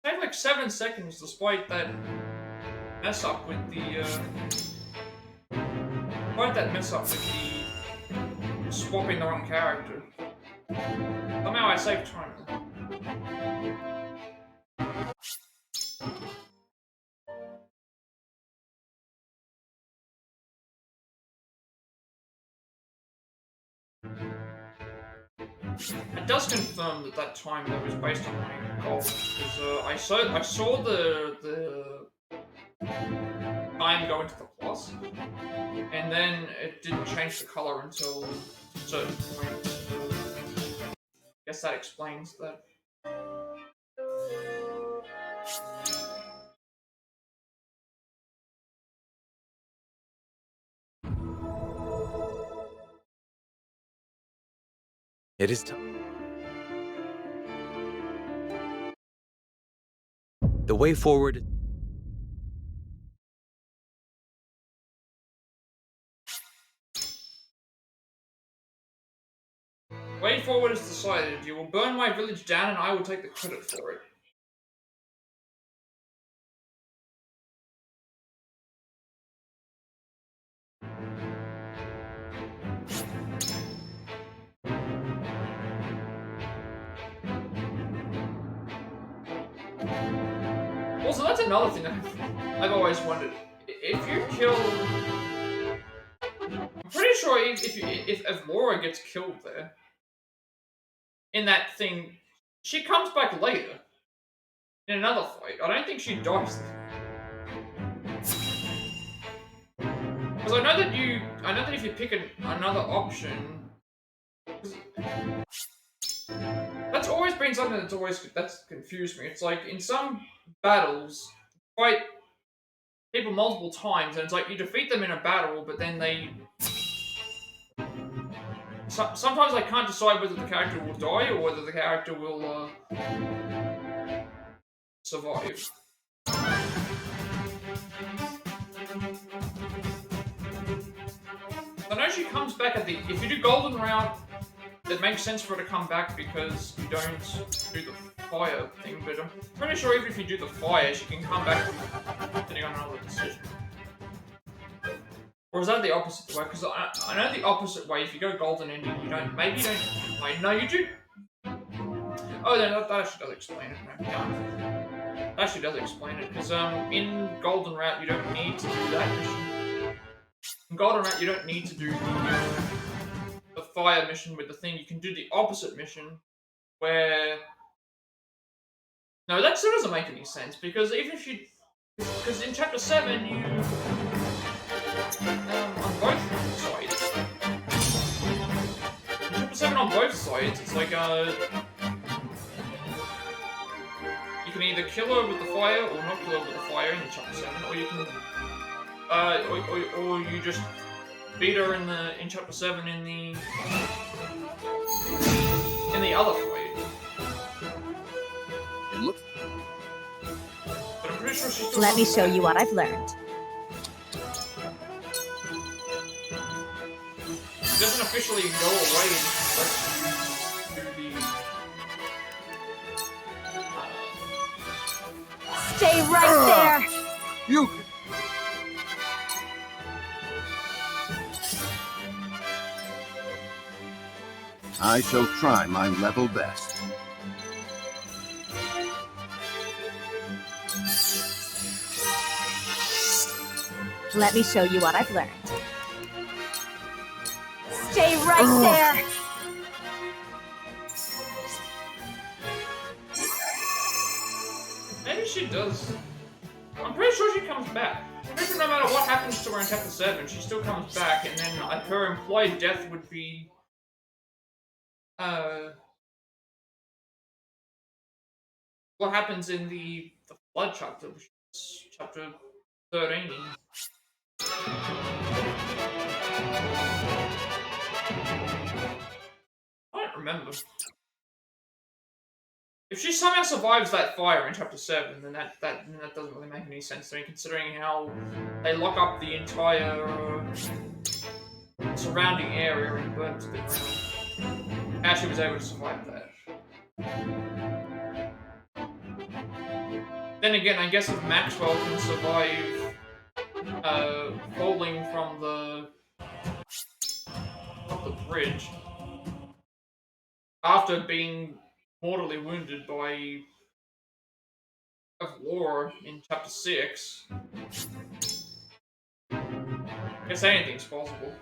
Speaker 1: saved like 7 seconds despite that mess up with the swapping the wrong character. Somehow I saved time there. It does confirm that that time that was based on my goal, because I saw the time go into the plus, and then it didn't change the color until a certain point. Guess that explains that.
Speaker 7: It is time. The way forward.
Speaker 1: Way forward is decided. You will burn my village down and I will take the credit for it. Also, that's another thing that I've always wondered. If you kill... I'm pretty sure if Laura gets killed there, in that thing, she comes back later. In another fight. I don't think she dies. Because I know that if you pick another option... That's always been something that's confused me. It's like, in some battles, fight people multiple times, and it's like, you defeat them in a battle, but then they... sometimes I can't decide whether the character will die, or whether the character will, survive. I know she comes back at the... If you do Golden Route, it makes sense for her to come back because you don't do the fire thing, but I'm pretty sure even if you do the fire, she can come back depending on another decision. Or is that the opposite way? Because I know the opposite way, if you go Golden Ending, you don't... Maybe you don't... Wait, no, you do... Oh, then that actually does explain it. No, that actually does explain it, because in Golden Route, you don't need to do that mission. In Golden Route, you don't need to do the fire mission with the thing. You can do the opposite mission, where... No, that still doesn't make any sense, because even if you... Because in Chapter 7, you... on both sides... In Chapter 7 on both sides, it's like, you can either kill her with the fire, or not kill her with the fire in Chapter 7, or you can... or you just beat her in Chapter 7 in the other fight.
Speaker 3: It looks...
Speaker 1: But I'm pretty sure she's still...
Speaker 5: Let me show you what I've learned.
Speaker 1: It doesn't officially go away unless you do the...
Speaker 5: Stay right there!
Speaker 3: You... I shall try my level best.
Speaker 5: Let me show you what I've learned. Stay right there!
Speaker 1: Maybe she does. I'm pretty sure she comes back. I'm pretty sure no matter what happens to her in Chapter 7, she still comes back, and then her implied death would be... what happens in the Flood chapter, which is Chapter 13. I don't remember. If she somehow survives that fire in Chapter 7, then that doesn't really make any sense to me, considering how they lock up the entire surrounding area and burn it to the ground. How she was able to survive that. Then again, I guess if Maxwell can survive falling from the bridge after being mortally wounded by Laura in Chapter 6, I guess anything's possible.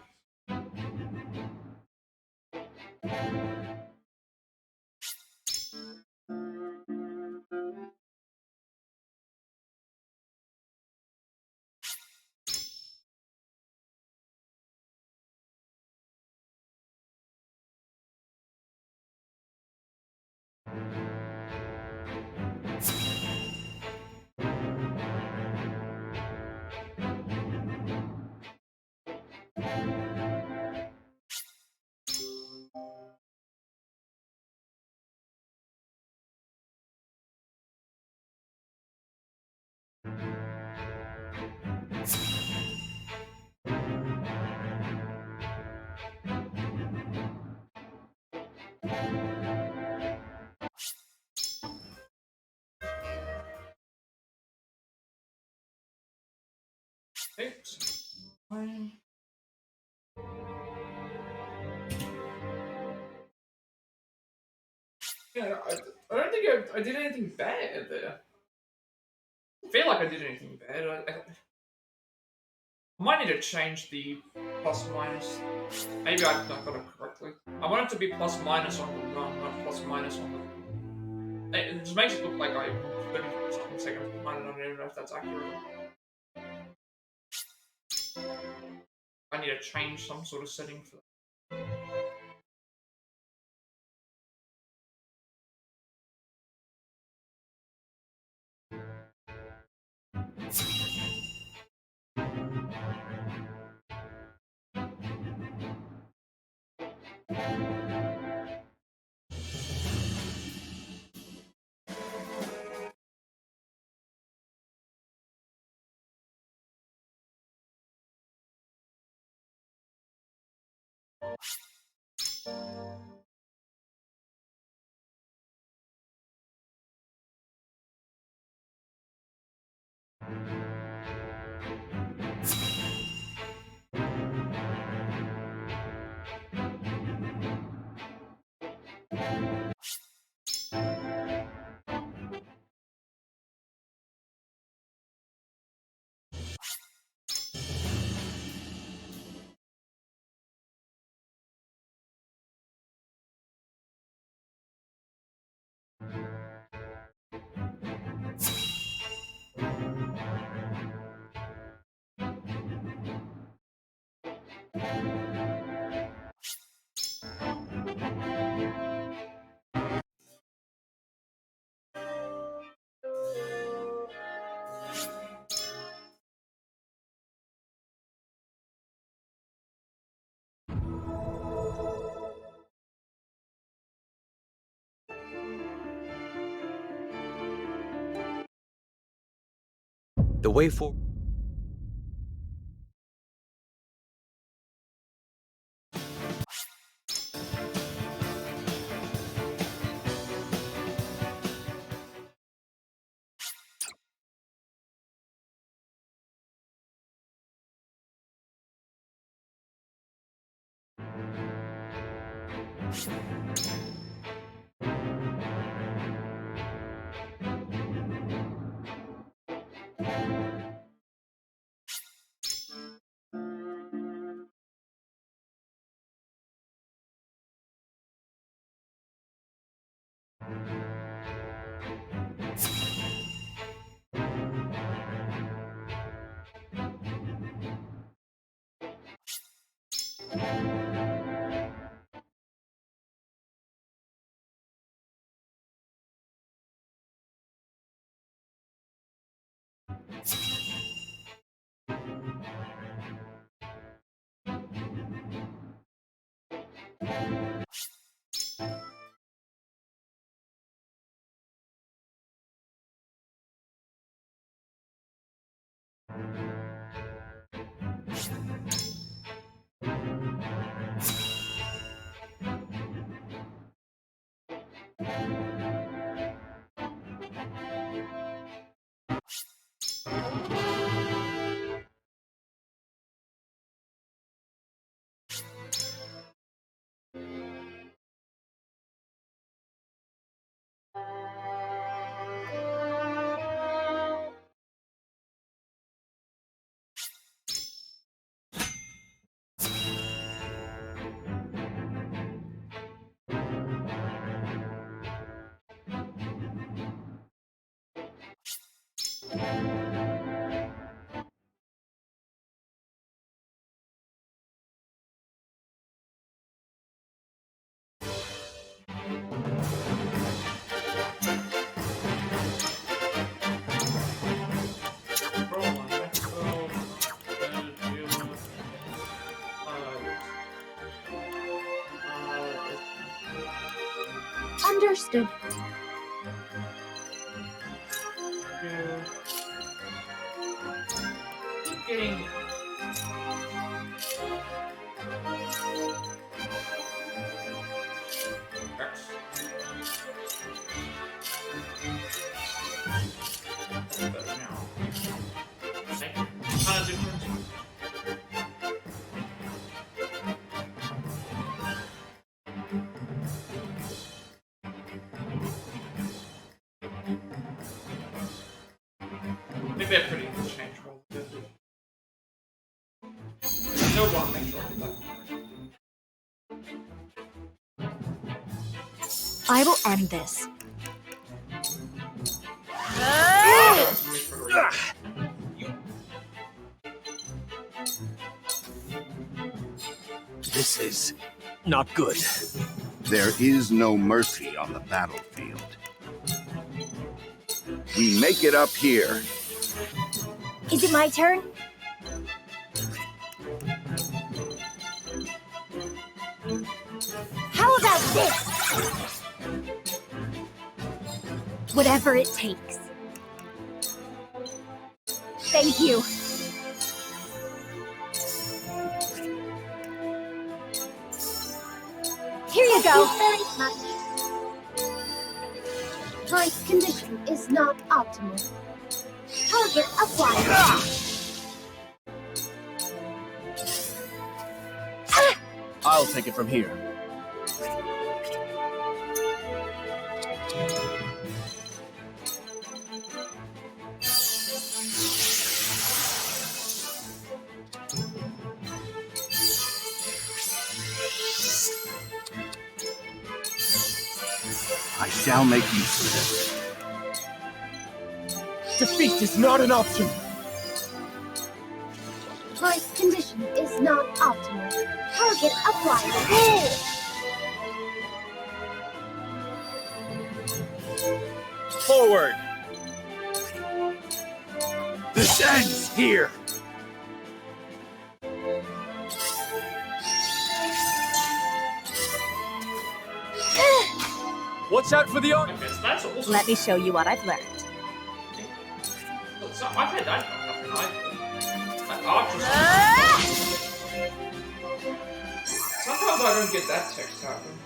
Speaker 1: Oops. Yeah, I don't think I did anything bad there. I feel like I did anything bad. I might need to change the plus minus. Maybe I've not got it correctly. I want it to be plus minus on the run, not plus minus on the. It just makes it look like I'm 30 something seconds behind, and I don't know if that's accurate. I need to change some sort of setting for that.
Speaker 12: The way forward.
Speaker 8: Understood.
Speaker 1: Keep getting. Maybe they're pretty interchangeable. No one makes sure I get that.
Speaker 5: I will end this.
Speaker 7: This is not good.
Speaker 3: There is no mercy on the battlefield. We make it up here.
Speaker 8: Is it my turn? How about this? Whatever it takes. Thank you. Here you go. Very much. My condition is not optimal. Target acquired.
Speaker 7: I'll take it from here.
Speaker 3: I shall make use of this.
Speaker 6: Defeat is not an option.
Speaker 8: My condition is not optimal. Target acquired.
Speaker 6: Forward.
Speaker 7: This ends here. Watch out for the arm.
Speaker 1: That's awesome.
Speaker 5: Let me show you what I've learned.
Speaker 1: So, I've had that nothing either. That archer. Sometimes I don't get that text happen.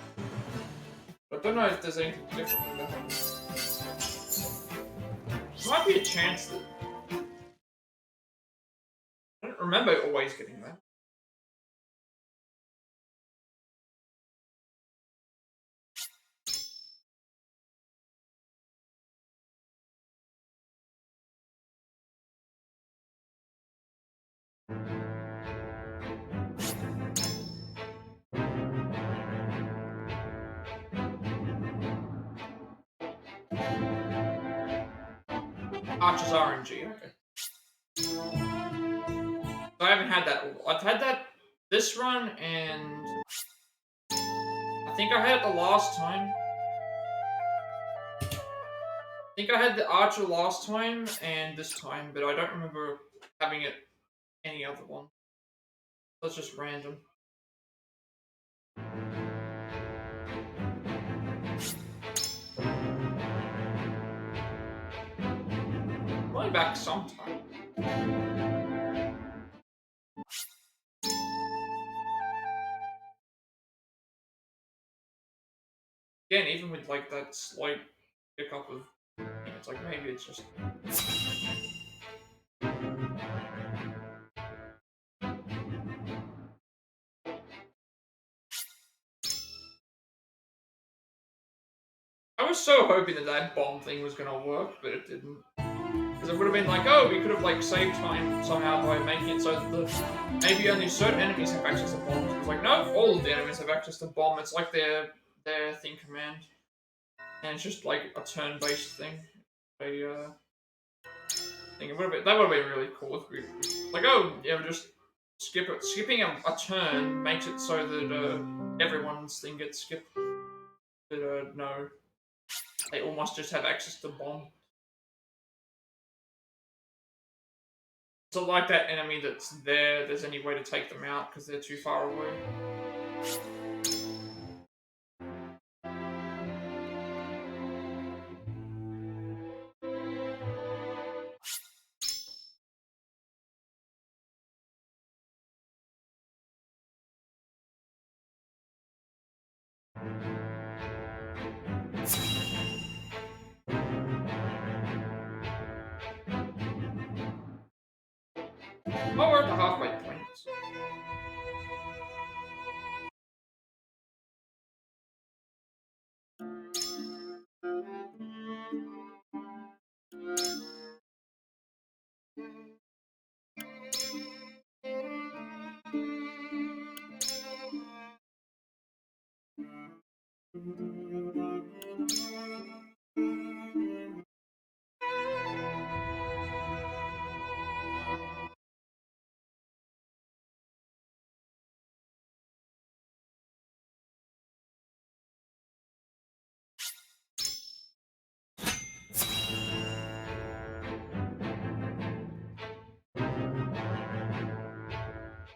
Speaker 1: But I don't know if there's anything different from that. There might be a chance that. I don't remember always getting that. Archer's RNG, okay. So I haven't had that. I've had that this run, and I think I had it the last time. I think I had the Archer last time and this time, but I don't remember having it any other one. That's just random. Probably back sometime. Again, even with like that slight pickup of, it's like maybe it's just. I was so hoping that that bomb thing was gonna work, but it didn't. Because it would have been like, oh, we could have like saved time somehow by making it so that maybe only certain enemies have access to bombs. It's like, no, all of the enemies have access to bomb. It's like their thing command, and it's just like a turn-based thing. Thing. That would have been really cool if we like, oh yeah, we just skip it. Skipping a turn makes it so that everyone's thing gets skipped. But no, they all must just have access to bomb. So like that enemy that's there's any way to take them out because they're too far away. Oh, we're at the halfway point.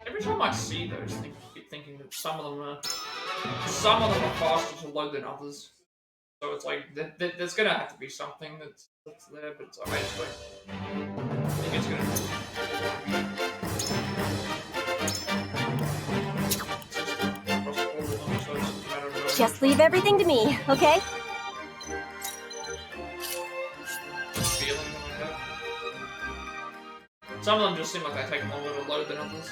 Speaker 1: Every time I see those, I keep thinking that some of them are faster to load than others. So it's like there's gonna have to be something that's there, but it's I think it's gonna.
Speaker 2: Just leave everything to me, okay?
Speaker 1: Feeling that I have. Some of them just seem like they take longer to load than others.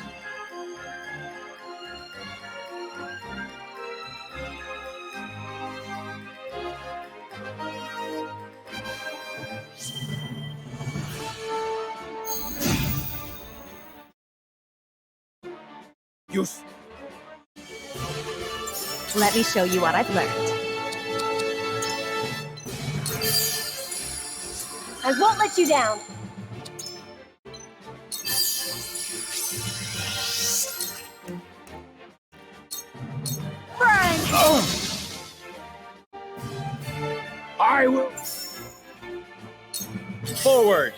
Speaker 11: Use.
Speaker 2: Let me show you what I've learned. I won't let you down. Burn!
Speaker 11: Oh. I will.
Speaker 6: Forward.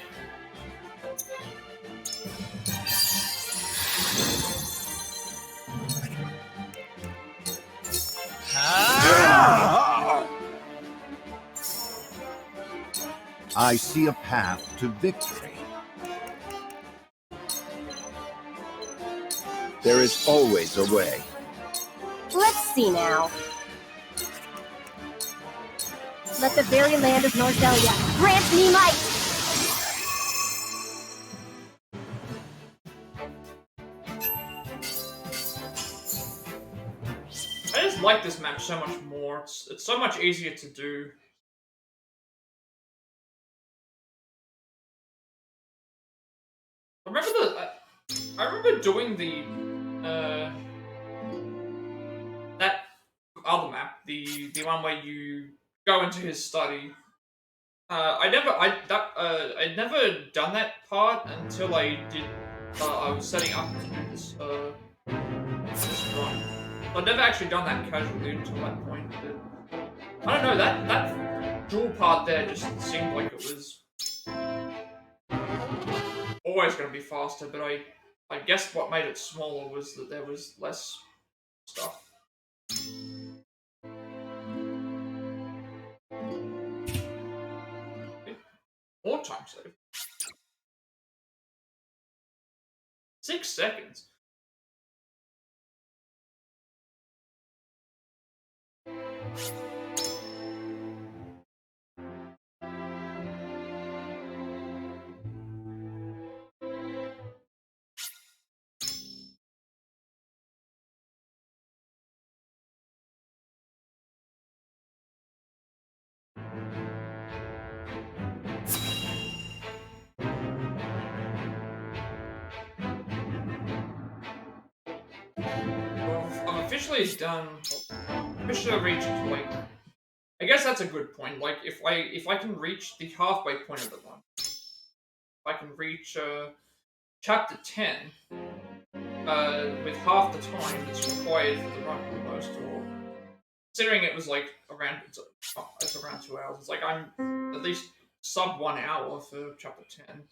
Speaker 3: I see a path to victory. There is always a way.
Speaker 2: Let's see now. Let the very land of Norzelia grant me might!
Speaker 1: I just like this map so much more. It's so much easier to do. I remember doing the that other map, the one where you go into his study. I'd never done that part until I did. I was setting up to do this this run. I'd never actually done that casually until that point. But I don't know, that dual part there just seemed like it was always going to be faster, but I guess what made it smaller was that there was less stuff. More time save. 6 seconds. I've officially done. Officially reached like. I guess that's a good point. Like if I can reach the halfway point of the run, if I can reach chapter 10 with half the time that's required for the run almost, or considering it was like around it's around 2 hours. It's like I'm at least sub 1 hour for chapter 10,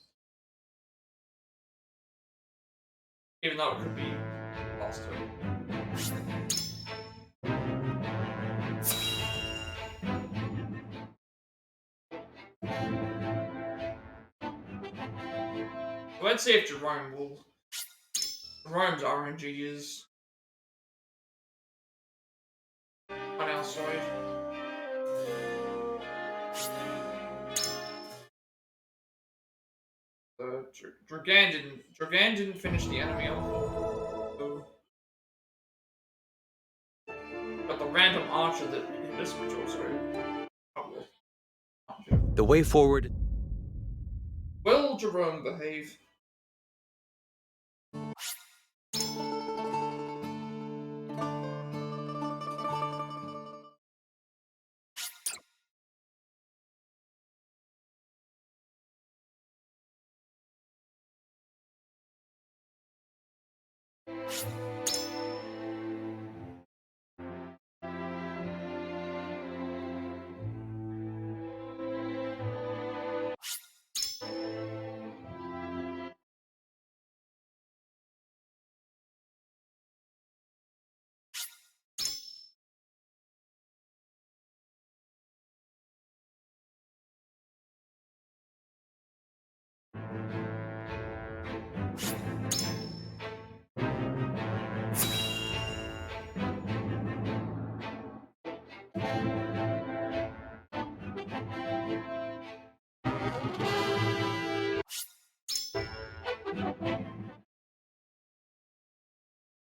Speaker 1: even though it could be faster. Let's see if Jerome will. Jerome's RNG is on our side. Dragan didn't finish the enemy off. So, but the random archer that hit us, which also probably.
Speaker 12: The way forward.
Speaker 1: Will Jerome behave?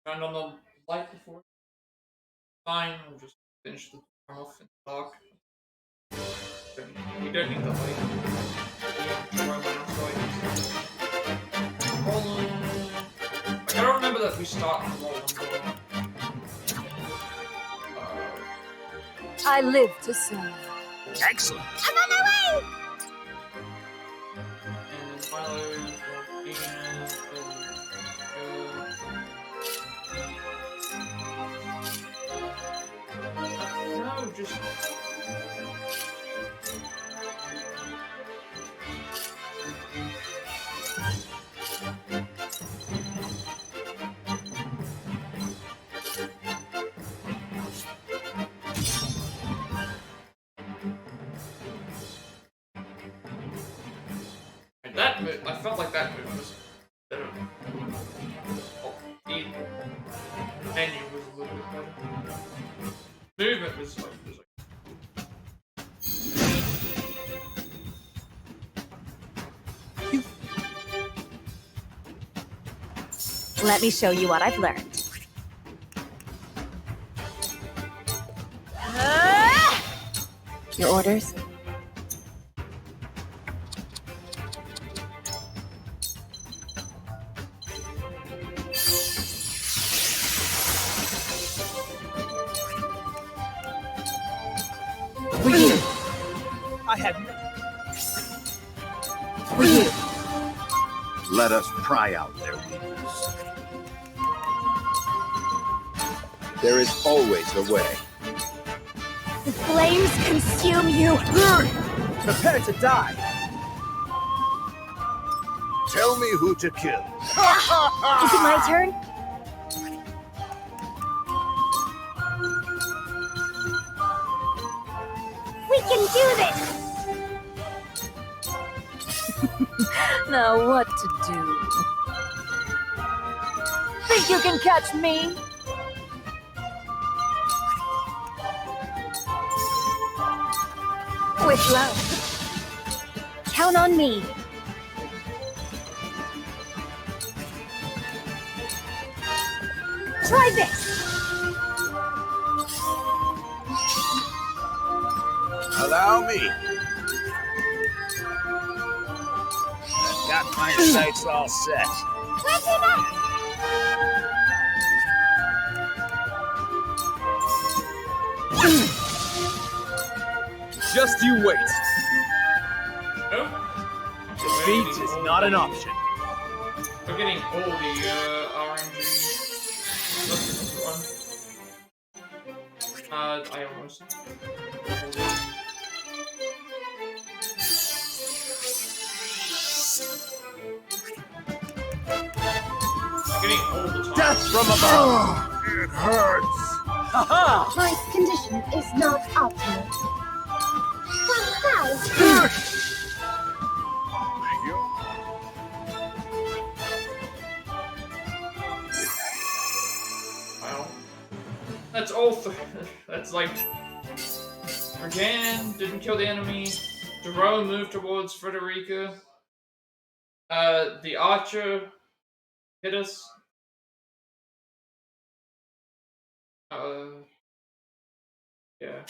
Speaker 1: Turned on the light before. Fine, we'll just finish the turn off in the dark. We don't need the light. Jerome went outside. I gotta remember that we start from Roland.
Speaker 5: I live to serve.
Speaker 10: Excellent.
Speaker 2: I'm on my way!
Speaker 1: And then Milo, no, just. And that move, I felt like that move was better. Oh, the menu was a little bit better. Movement was like.
Speaker 5: Let me show you what I've learned. Your orders? For you.
Speaker 6: I have
Speaker 5: For you.
Speaker 3: Let us pry out their weakness. There is always a way.
Speaker 5: The flames consume you.
Speaker 6: Prepare to die.
Speaker 3: Tell me who to kill.
Speaker 5: Is it my turn?
Speaker 8: We can do this!
Speaker 5: Now what to do? Think you can catch me? With love.
Speaker 8: Count on me. Try this!
Speaker 10: Allow me. I've got my sights all set.
Speaker 6: Just you wait.
Speaker 1: Nope.
Speaker 6: Defeat is not an option.
Speaker 1: We're getting all the RNG. That's the one. I almost. Getting all the time.
Speaker 11: Death from above! It hurts!
Speaker 6: Haha!
Speaker 8: My condition is not optimal.
Speaker 1: Well, that's all. That's like. Dragan didn't kill the enemy. Jerome moved towards Frederica. The archer hit us. Yeah.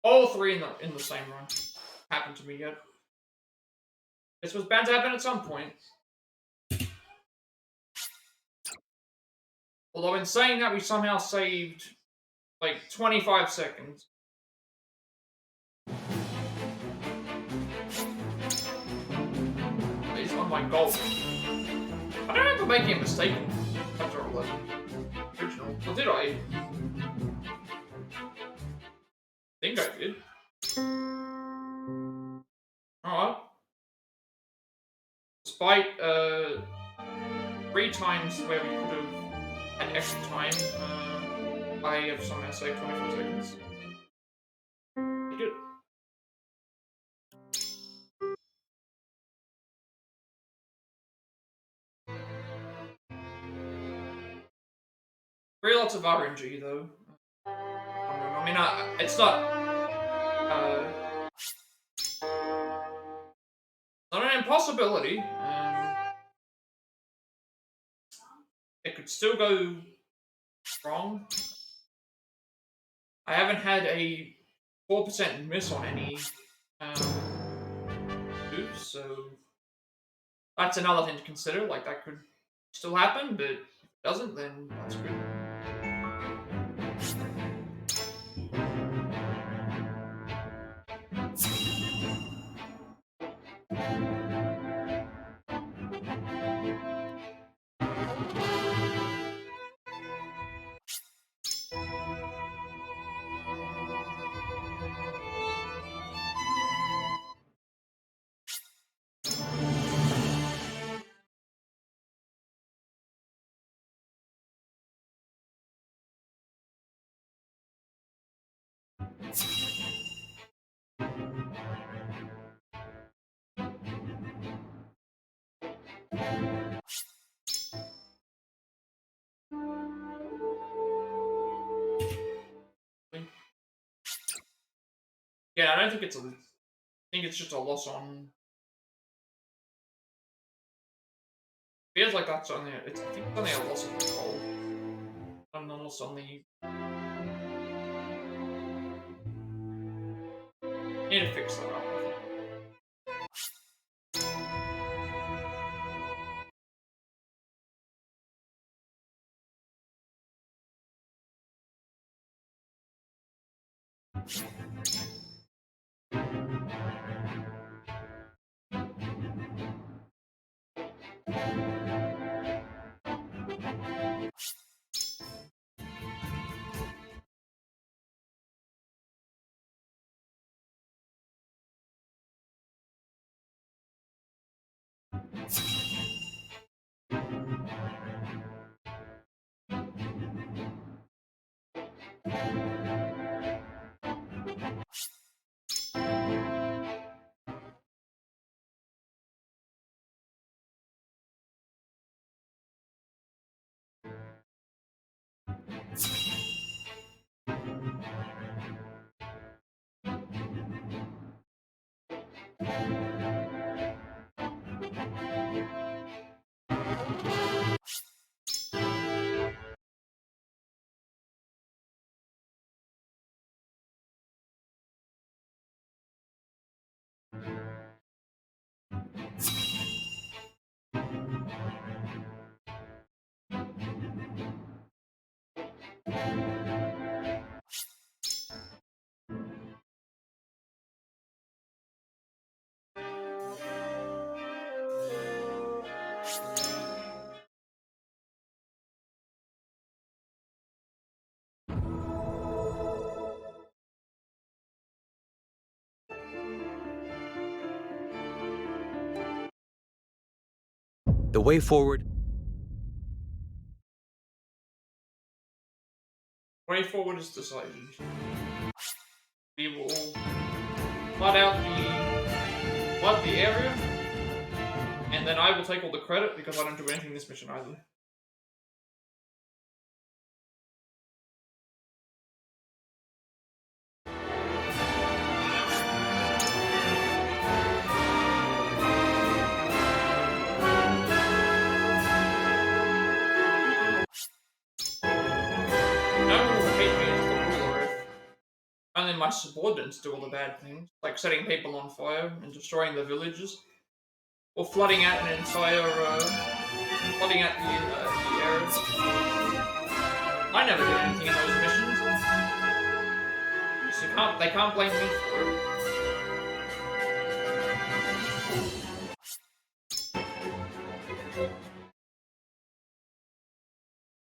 Speaker 1: All three in the same run. Happened to me yet. This was bound to happen at some point. Although in saying that, we somehow saved like 25 seconds. He's on my goal. I don't remember making a mistake in Chapter 11. Original. Or did I? Think I did. Alright. Despite 3 times where we could have had extra time, I have somehow saved 24 seconds. Pretty good. Very lots of RNG though. I mean, it's not not an impossibility. It could still go wrong. I haven't had a 4% miss on any moves, so that's another thing to consider. Like, that could still happen, but if it doesn't, then that's good. Yeah, I don't think it's a. I think it's just a loss on. Feels like that's only. I think it's only a loss of control. And a loss on the. Need to fix that up.
Speaker 12: The way forward.
Speaker 1: Way forward is decided. We will flood the area, and then I will take all the credit because I don't do anything in this mission either. only my subordinates do all the bad things, like setting people on fire and destroying the villages, or flooding out an entire, flooding out the area. I never did anything in those missions, so they can't blame me for it.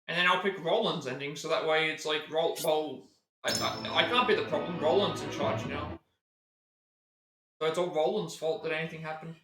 Speaker 1: And then I'll pick Roland's ending, so that way it's like, I can't be the problem, Roland's in charge now. So it's all Roland's fault that anything happened.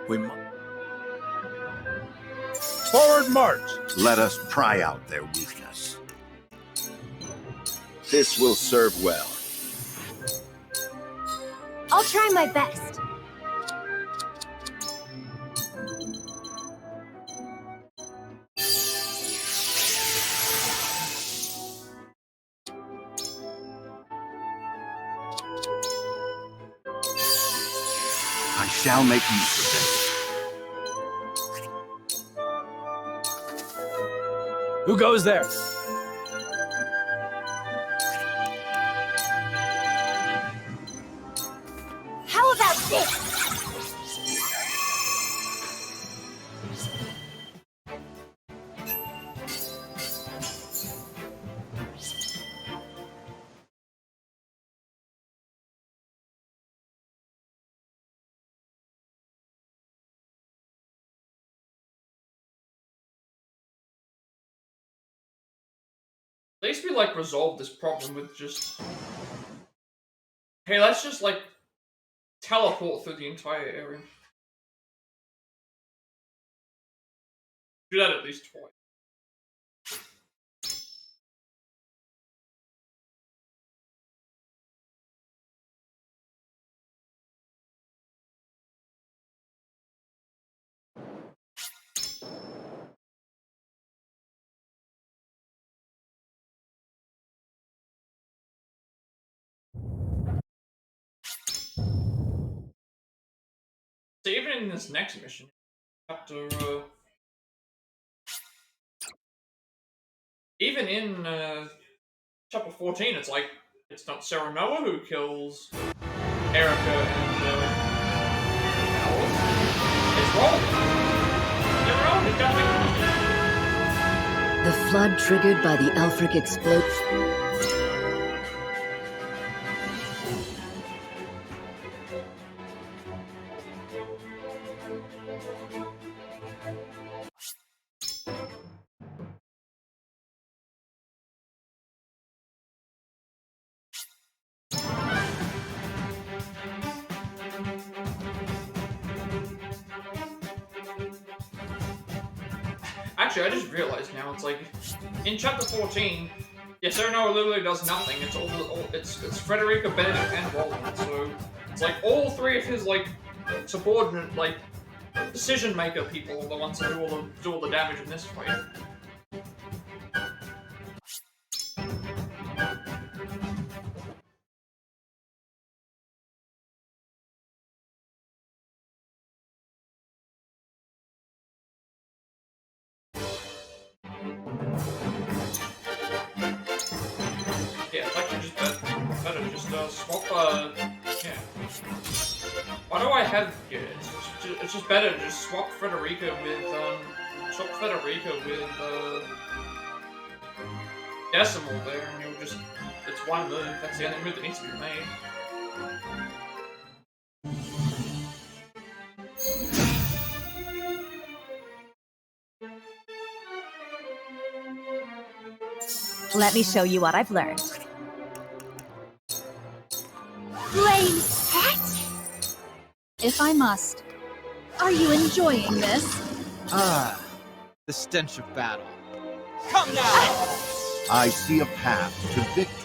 Speaker 7: We Forward march!
Speaker 3: Let us pry out their weakness. This will serve well.
Speaker 8: I'll try my best.
Speaker 3: I shall make use of this.
Speaker 6: Who goes there?
Speaker 8: How about this?
Speaker 1: At least we, like, resolve this problem with just... Hey, let's just, like, teleport through the entire area. Do that at least twice. So even in this next mission, chapter, even in chapter 14, it's like it's not Sarah Noah who kills Erica and Alice. It's Roland. It's Roland. It's gotta be
Speaker 13: The flood triggered by the Elfric explosion.
Speaker 1: Actually, I just realized now, it's like, in chapter 14, Yeah, Serenova literally does nothing. It's it's Frederica, Benedict, and Roland. So it's like all three of his like subordinate like decision maker people are the ones that do all the damage in this fight. Yeah, it's actually just better just swap, yeah. Why do I have, yeah, it's just better to just swap Frederica with, Decimal there, and you'll just, it's one move, that's the only move that needs to be made.
Speaker 2: Let me show you what I've learned.
Speaker 8: Flame Pet? If I must. Are you enjoying this?
Speaker 4: Ah, the stench of battle. Come now!
Speaker 3: I see a path to victory.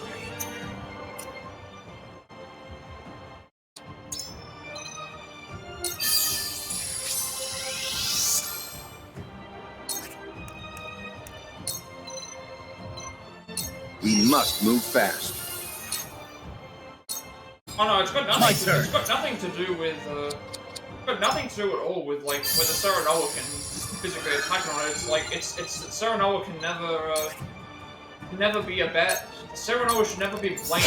Speaker 3: We must move fast.
Speaker 1: Oh no, it's got nothing. It's got nothing to do with. It's got nothing to do at all with like whether Serenova can physically attack on it. It's like it's Serenova can never be a bet. Serenova should never be blamed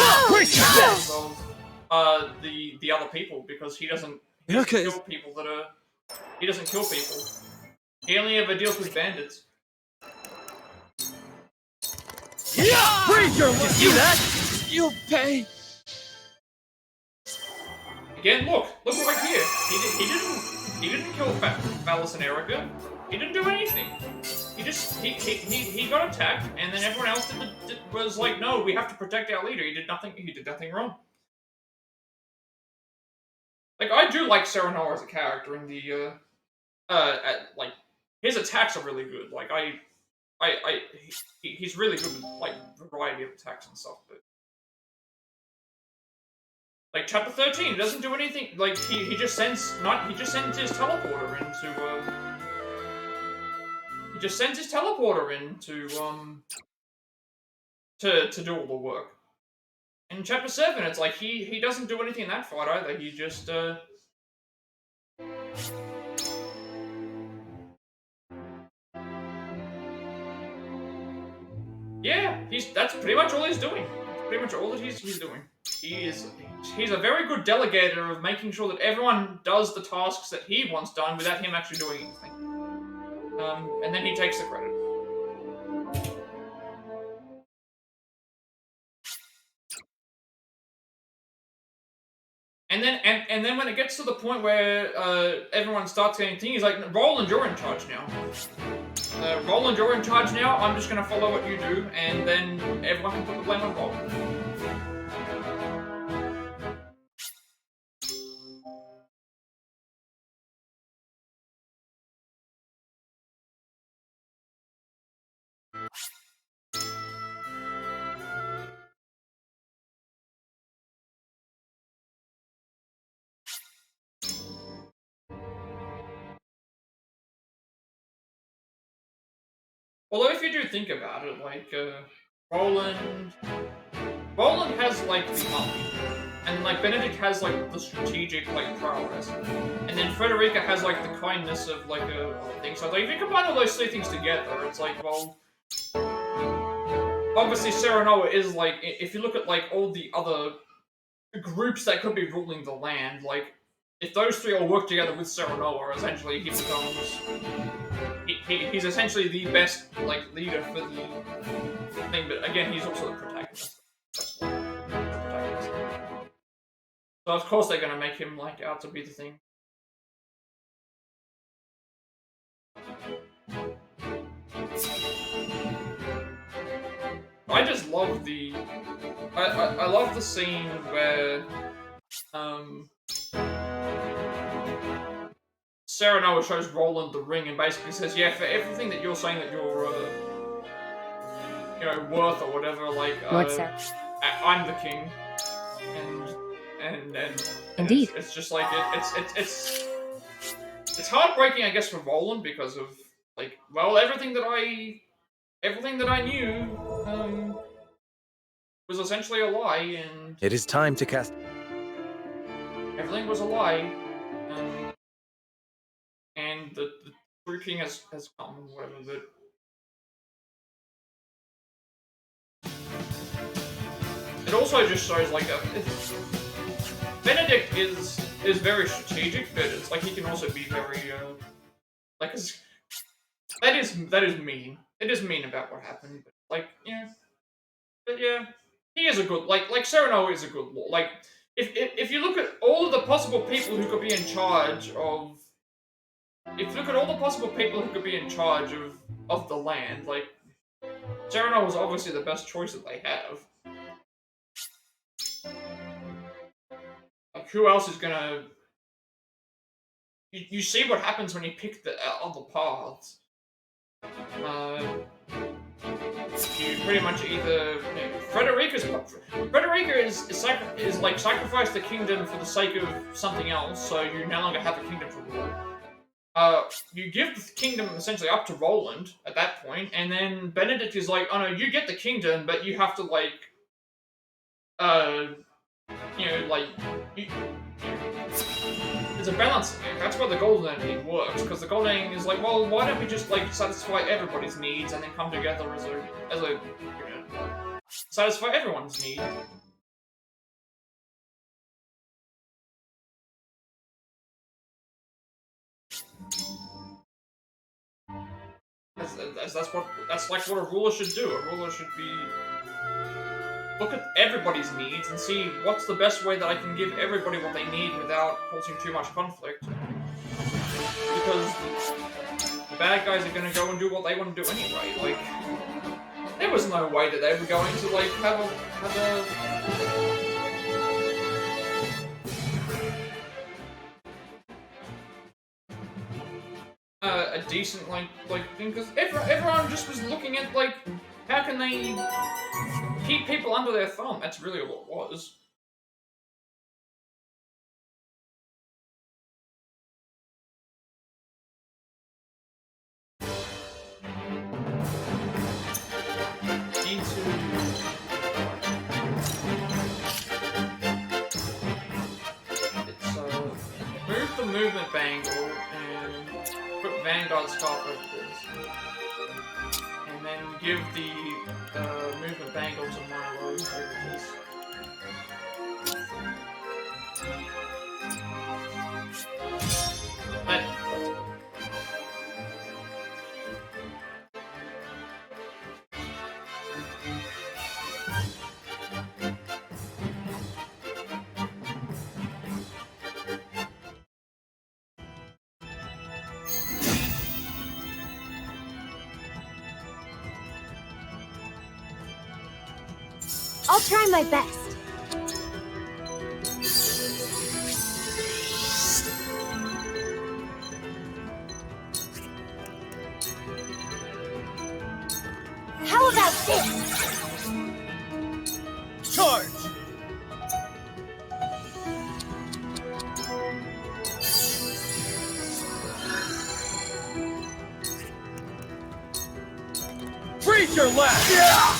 Speaker 1: of the other people because he doesn't kill people that are. He doesn't kill people. He only ever deals with bandits.
Speaker 4: Yeah! Freeze your life! You that? You'll pay.
Speaker 1: Again, look right here. He didn't kill Valis and Erica. He didn't do anything. He got attacked, and then everyone else was like, no, we have to protect our leader. He did nothing wrong. Like I do like Serenova as a character in the like his attacks are really good. Like he's really good with like variety of attacks and stuff, but like chapter 13, he doesn't do anything. Like he just sends his teleporter into to do all the work. In chapter 7, it's like he doesn't do anything in that fight either. He just yeah, that's pretty much all he's doing. That's pretty much all that he's doing. He's a very good delegator of making sure that everyone does the tasks that he wants done without him actually doing anything. And then he takes the credit. And then when it gets to the point where everyone starts getting things, he's like, Roland, you're in charge now. Roland, you're in charge now. I'm just gonna follow what you do, and then everyone can put the blame on Roland. Although if you do think about it, like, Roland has, like, the money, and, like, Benedict has, like, the strategic, like, prowess, and then Frederica has, like, the kindness of, like, a thing. So, like, if you combine all those three things together, it's like, well, obviously Serenova is, like, if you look at, like, all the other groups that could be ruling the land, like, if those three all work together with Serenova, essentially he becomes... He's essentially the best, like, leader for the thing, but again, he's also the protagonist. That's why. Protagonist. So of course they're gonna make him, like, out to be the thing. I just love the... I love the scene where, Serenova shows Roland the ring and basically says, yeah, for everything that you're saying that you're, you know, worth or whatever. Like,
Speaker 5: What's that?
Speaker 1: I'm the king, and
Speaker 5: Indeed.
Speaker 1: it's just like it's heartbreaking, I guess, for Roland because of like, well, everything that I knew was essentially a lie, and
Speaker 12: It is time to cast.
Speaker 1: everything was a lie, and the true king has come, whatever. But it also just shows like Benedict is very strategic, but it's like he can also be very like that is mean. It is mean about what happened, but like but yeah, he is a good like Sereno is a good lord. Like if you look at all of the possible people who could be in charge of, if you look at all the possible people who could be in charge of the land, like Sereno was obviously the best choice that they have. Like, who else is gonna... You see what happens when you pick the other paths. You pretty much either... Frederica is like sacrifice the kingdom for the sake of something else, so you no longer have a kingdom to rule. You give the kingdom essentially up to Roland at that point, and then Benedict is like, oh no, you get the kingdom, but you have to like... it's a balancing act. That's where the Golden Egg works, because the Golden Egg is like, well, why don't we just like satisfy everybody's needs and then come together as a satisfy everyone's need. That's like what a ruler should do. A ruler should be look at everybody's needs and see what's the best way that I can give everybody what they need without causing too much conflict. Because the bad guys are going to go and do what they want to do anyway. Like, there was no way that they were going to like have a decent like thing, because everyone just was looking at like how can they keep people under their thumb. That's really what it was. It's move the movement bangle and put Vanguard Scarf over this. And then give the movement bangle to Milo over this.
Speaker 8: I'll try my best. How about this?
Speaker 11: Charge! Freeze your left! Yeah!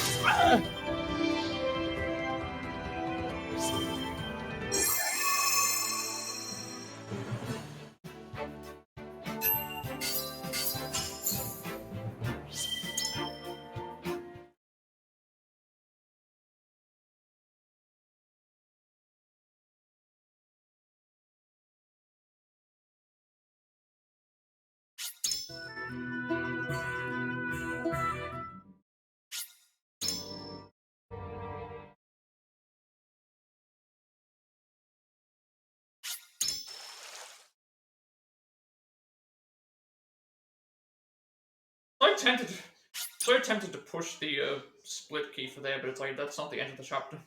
Speaker 1: So tempted to push the split key for there, but it's like that's not the end of the chapter.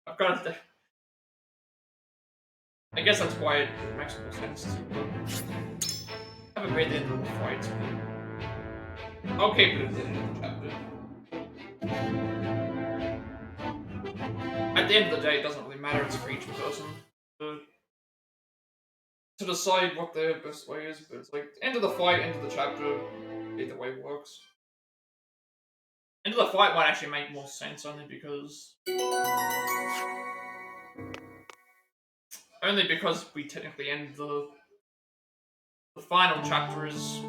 Speaker 1: I've got it there. I guess that's why it makes more sense to have it right at the end of the fight. Okay, but it's the end of the chapter. At the end of the day, it doesn't really matter. It's for each person to decide what their best way is. But it's like end of the fight, end of the chapter. Either way works. End of the fight might actually make more sense only because we technically end the final chapter is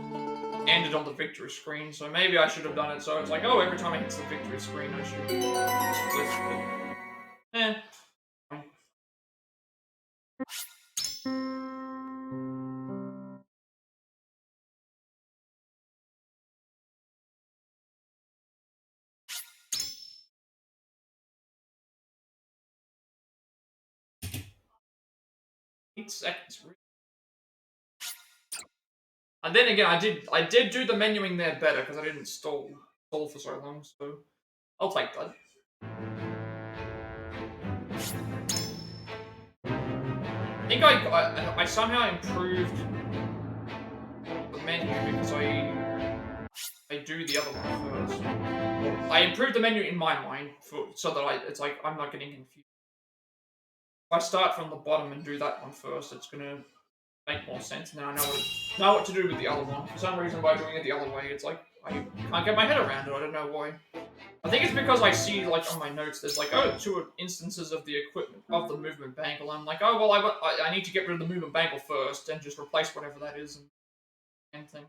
Speaker 1: ended on the victory screen. So maybe I should have done it so it's like, oh, every time it hits the victory screen, I should split it. Eight seconds. And then again, I did do the menuing there better because I didn't stall for so long. So I'll take that. I think I somehow improved the menu because I do the other one first. I improved the menu in my mind so that it's like I'm not getting confused. If I start from the bottom and do that one first, it's gonna make more sense, and then I know what to do with the other one. For some reason, by doing it the other way, it's like I can't get my head around it. I don't know why. I think it's because I see like on my notes, there's like 2 instances of the equipment of the movement bangle. I'm like, oh well, I need to get rid of the movement bangle first, and just replace whatever that is and thing.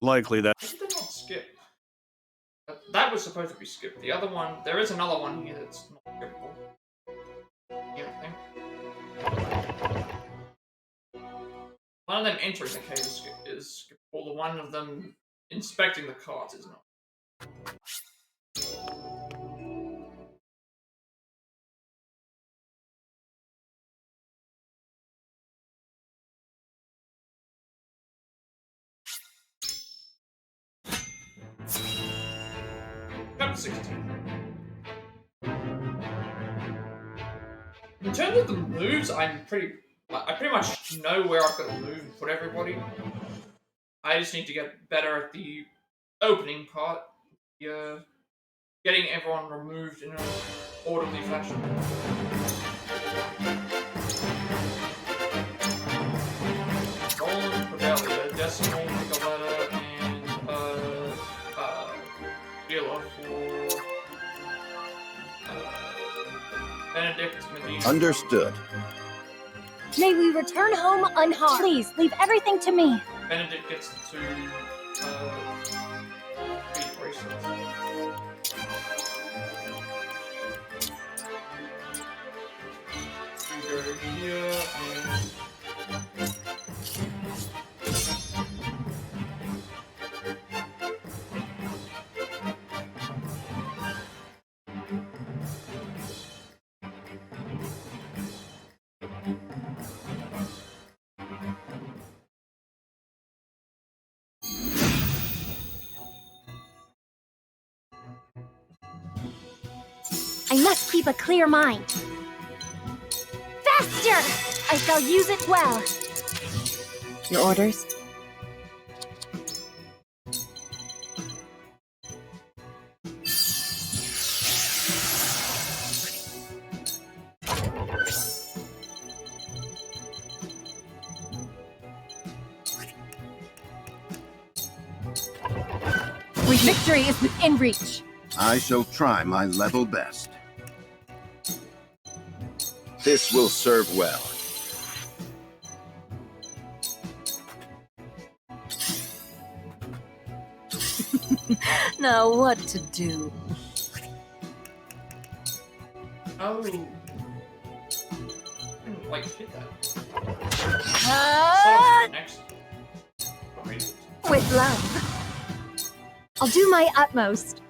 Speaker 11: Likely that.
Speaker 1: Did they not skip? That was supposed to be skipped. The other one, there is another one here that's not skippable. Yeah, I think. One of them entering the cave is skippable. The one of them inspecting the carts is not. Chapter 16. In terms of the moves, I pretty much know where I've got to move and put everybody. I just need to get better at the opening part. Getting everyone removed in an orderly fashion. Roland, Cordelia, Decimal, Nicoletta, and Sheila for Benedict, Medina.
Speaker 3: Understood.
Speaker 8: May we return home unharmed. Please, leave everything to me.
Speaker 1: Benedict gets to beat bracelets. You go here and
Speaker 8: I must keep a clear mind. Faster! I shall use it well.
Speaker 13: Your orders?
Speaker 9: Victory is within reach.
Speaker 3: I shall try my level best. This will serve well.
Speaker 13: Now what to do?
Speaker 1: oh, I didn't like hit that. Next.
Speaker 8: With love. I'll do my utmost.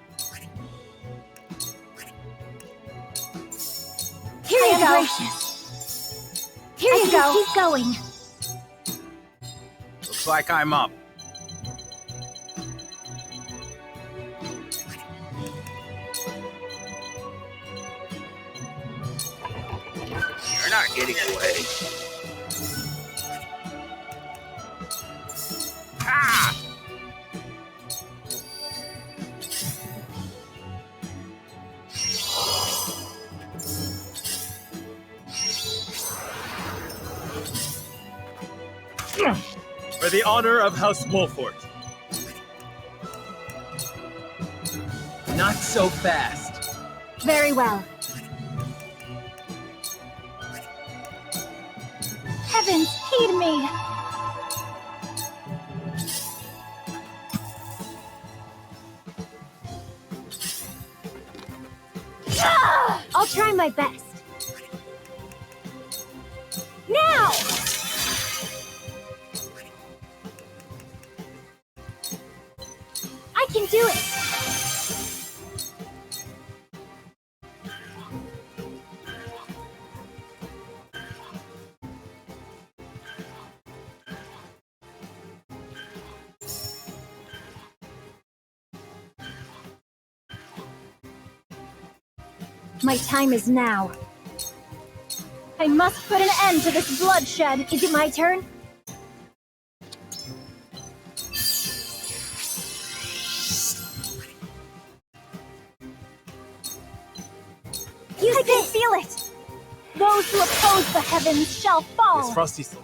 Speaker 8: Here you go. Gracious. Here you go. Keep going.
Speaker 4: Looks like I'm up.
Speaker 10: You're not getting away. Ah!
Speaker 6: For the honor of House Wolfort.
Speaker 4: Not so fast.
Speaker 8: Very well. Heavens, heed me! I'll try my best. Now! I can do it! My time is now. I must put an end to this bloodshed. Is it my turn? I can feel it! Those who oppose the heavens shall fall!
Speaker 6: Miss Frosty Soul.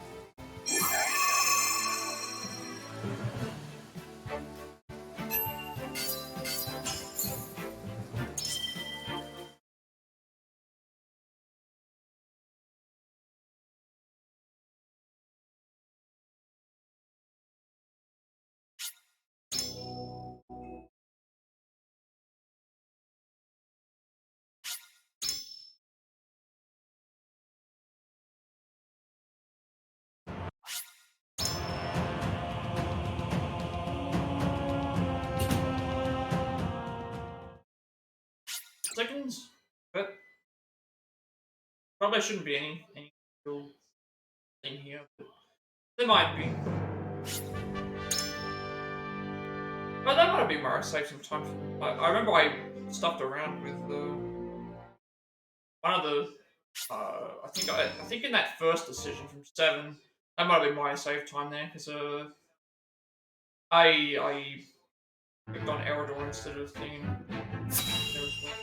Speaker 1: Seconds, but probably shouldn't be any real thing here. But there might be. But that might have been where I saved some time. I remember I stuffed around with one of the. I think in that first decision from 7, that might have been why I saved time there because I clicked on Eridor instead of thinking there as well.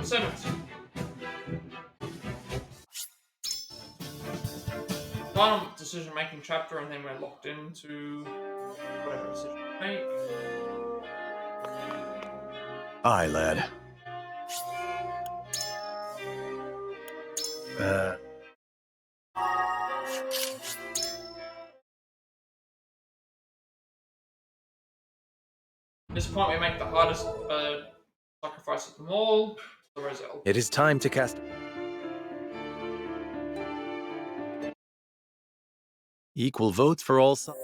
Speaker 1: Seventh. Final decision-making chapter, and then we're locked into whatever decision we make.
Speaker 7: Aye, lad.
Speaker 1: At this point, we make the hardest sacrifice of them all, the Roselle.
Speaker 12: It is time to cast. Equal votes for all sides.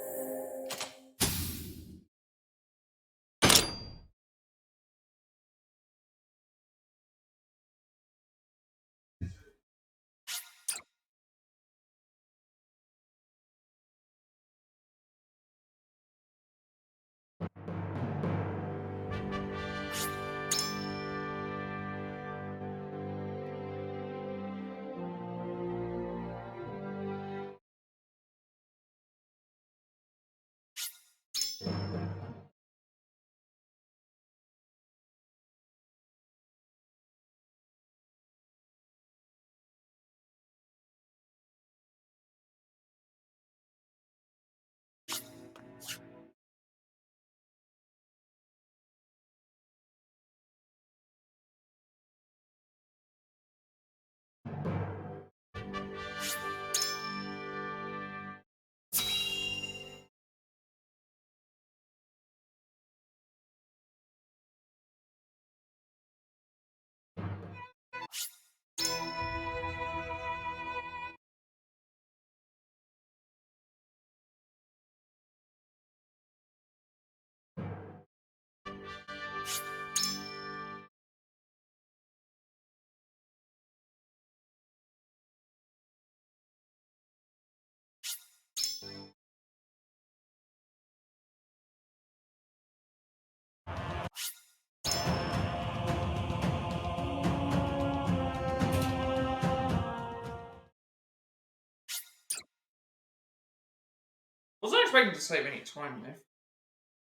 Speaker 1: Wasn't expecting to save any time there.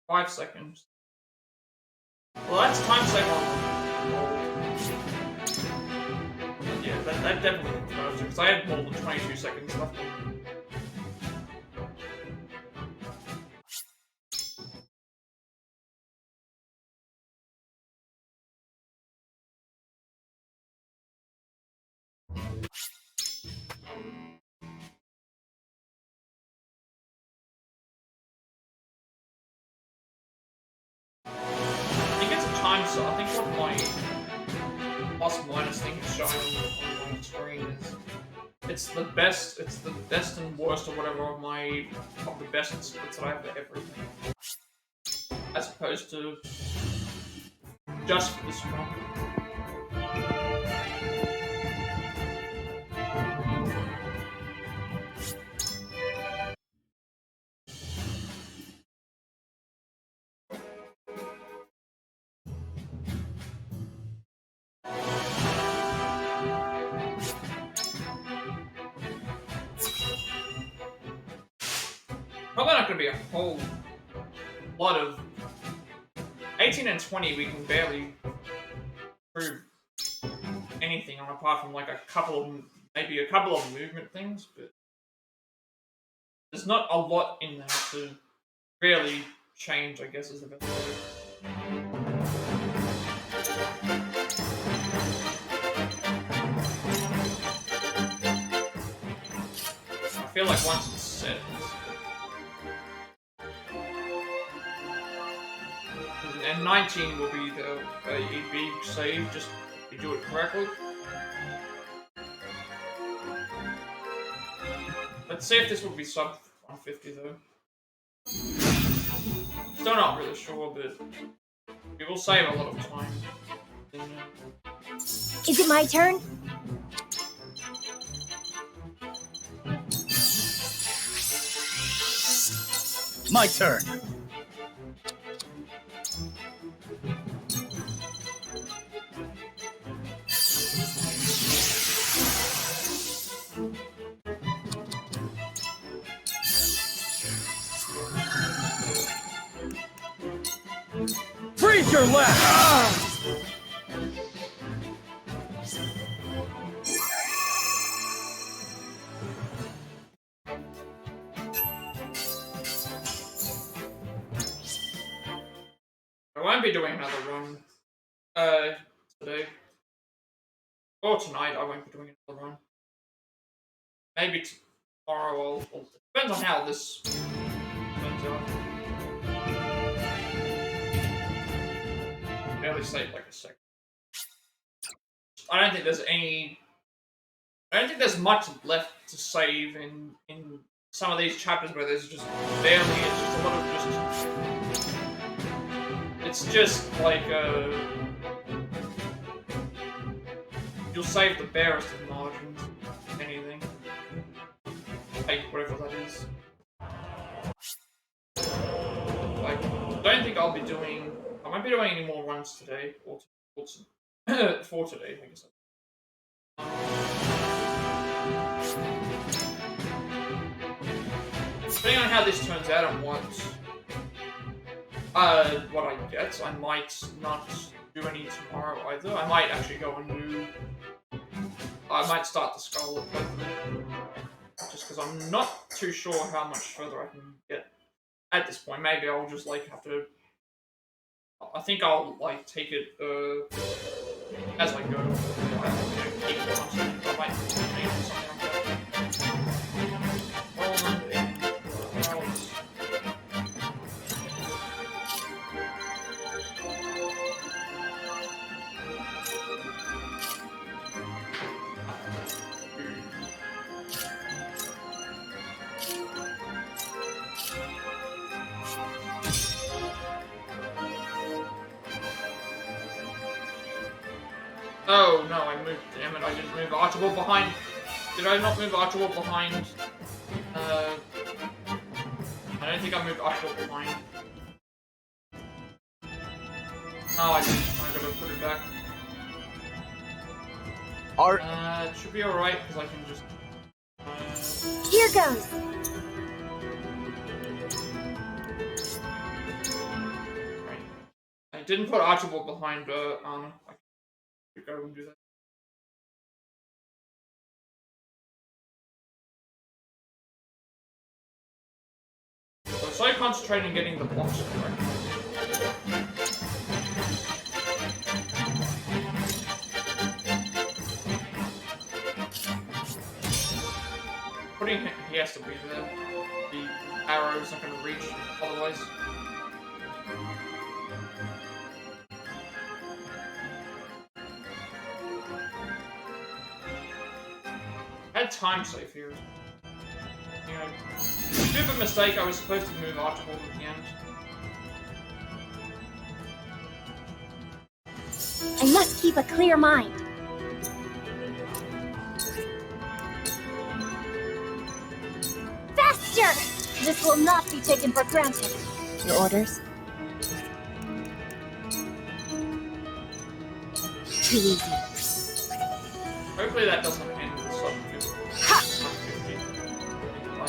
Speaker 1: 5 seconds. Well, that's time save on. Yeah, that definitely confirms it, because I had more than 22 seconds left. I think it's a time, so I think what my plus minus thing is showing on my screen is it's the best and worst or whatever of the best splits that I have for everything. As opposed to just for this one. Probably not going to be a whole lot of 18 and 20. We can barely prove anything on apart from like maybe a couple of movement things, but there's not a lot in there to really change, I guess, is the best word. I feel like once it's set, and 19 will be the big save, just if you do it correctly. Let's see if this will be sub 150 though. Still not really sure, but it will save a lot of time.
Speaker 8: Is it my turn?
Speaker 11: My turn. Freeze your left!
Speaker 1: I won't be doing another run today. Or tonight, I won't be doing another run. Maybe tomorrow I'll depends on how this turns out. Barely save like a second. I don't think there's much left to save in some of these chapters where there's just barely, it's just a lot of just, it's just like you'll save the barest of margins, if anything. Like whatever that is. Like, I don't think I'll be doing. I won't be doing any more runs today, or for today, I guess. Depending on how this turns out and what I get, I might not do any tomorrow either. I might actually go and do. I might start the Scarlet playthrough, just because I'm not too sure how much further I can get at this point. Maybe I'll just like have to. I think I'll like take it as I go. I might change something like Oh no, I moved, damn it, I didn't move Archibald behind. Did I not move Archibald behind? I don't think I moved Archibald behind. No, I didn't. I gotta put it back. It should be alright, because I can just...
Speaker 8: Here goes!
Speaker 1: Right. I didn't put Archibald behind Anna. I can go and do that. So it's like concentrating on getting the blocks correct. He has to be there. The arrow is not going to reach otherwise. I had time save here. You know, stupid mistake. I was supposed to move Archibald at the end.
Speaker 8: I must keep a clear mind. Faster! This will not be taken for granted.
Speaker 13: Your orders? Too easy.
Speaker 1: Hopefully that doesn't end with sub 50. I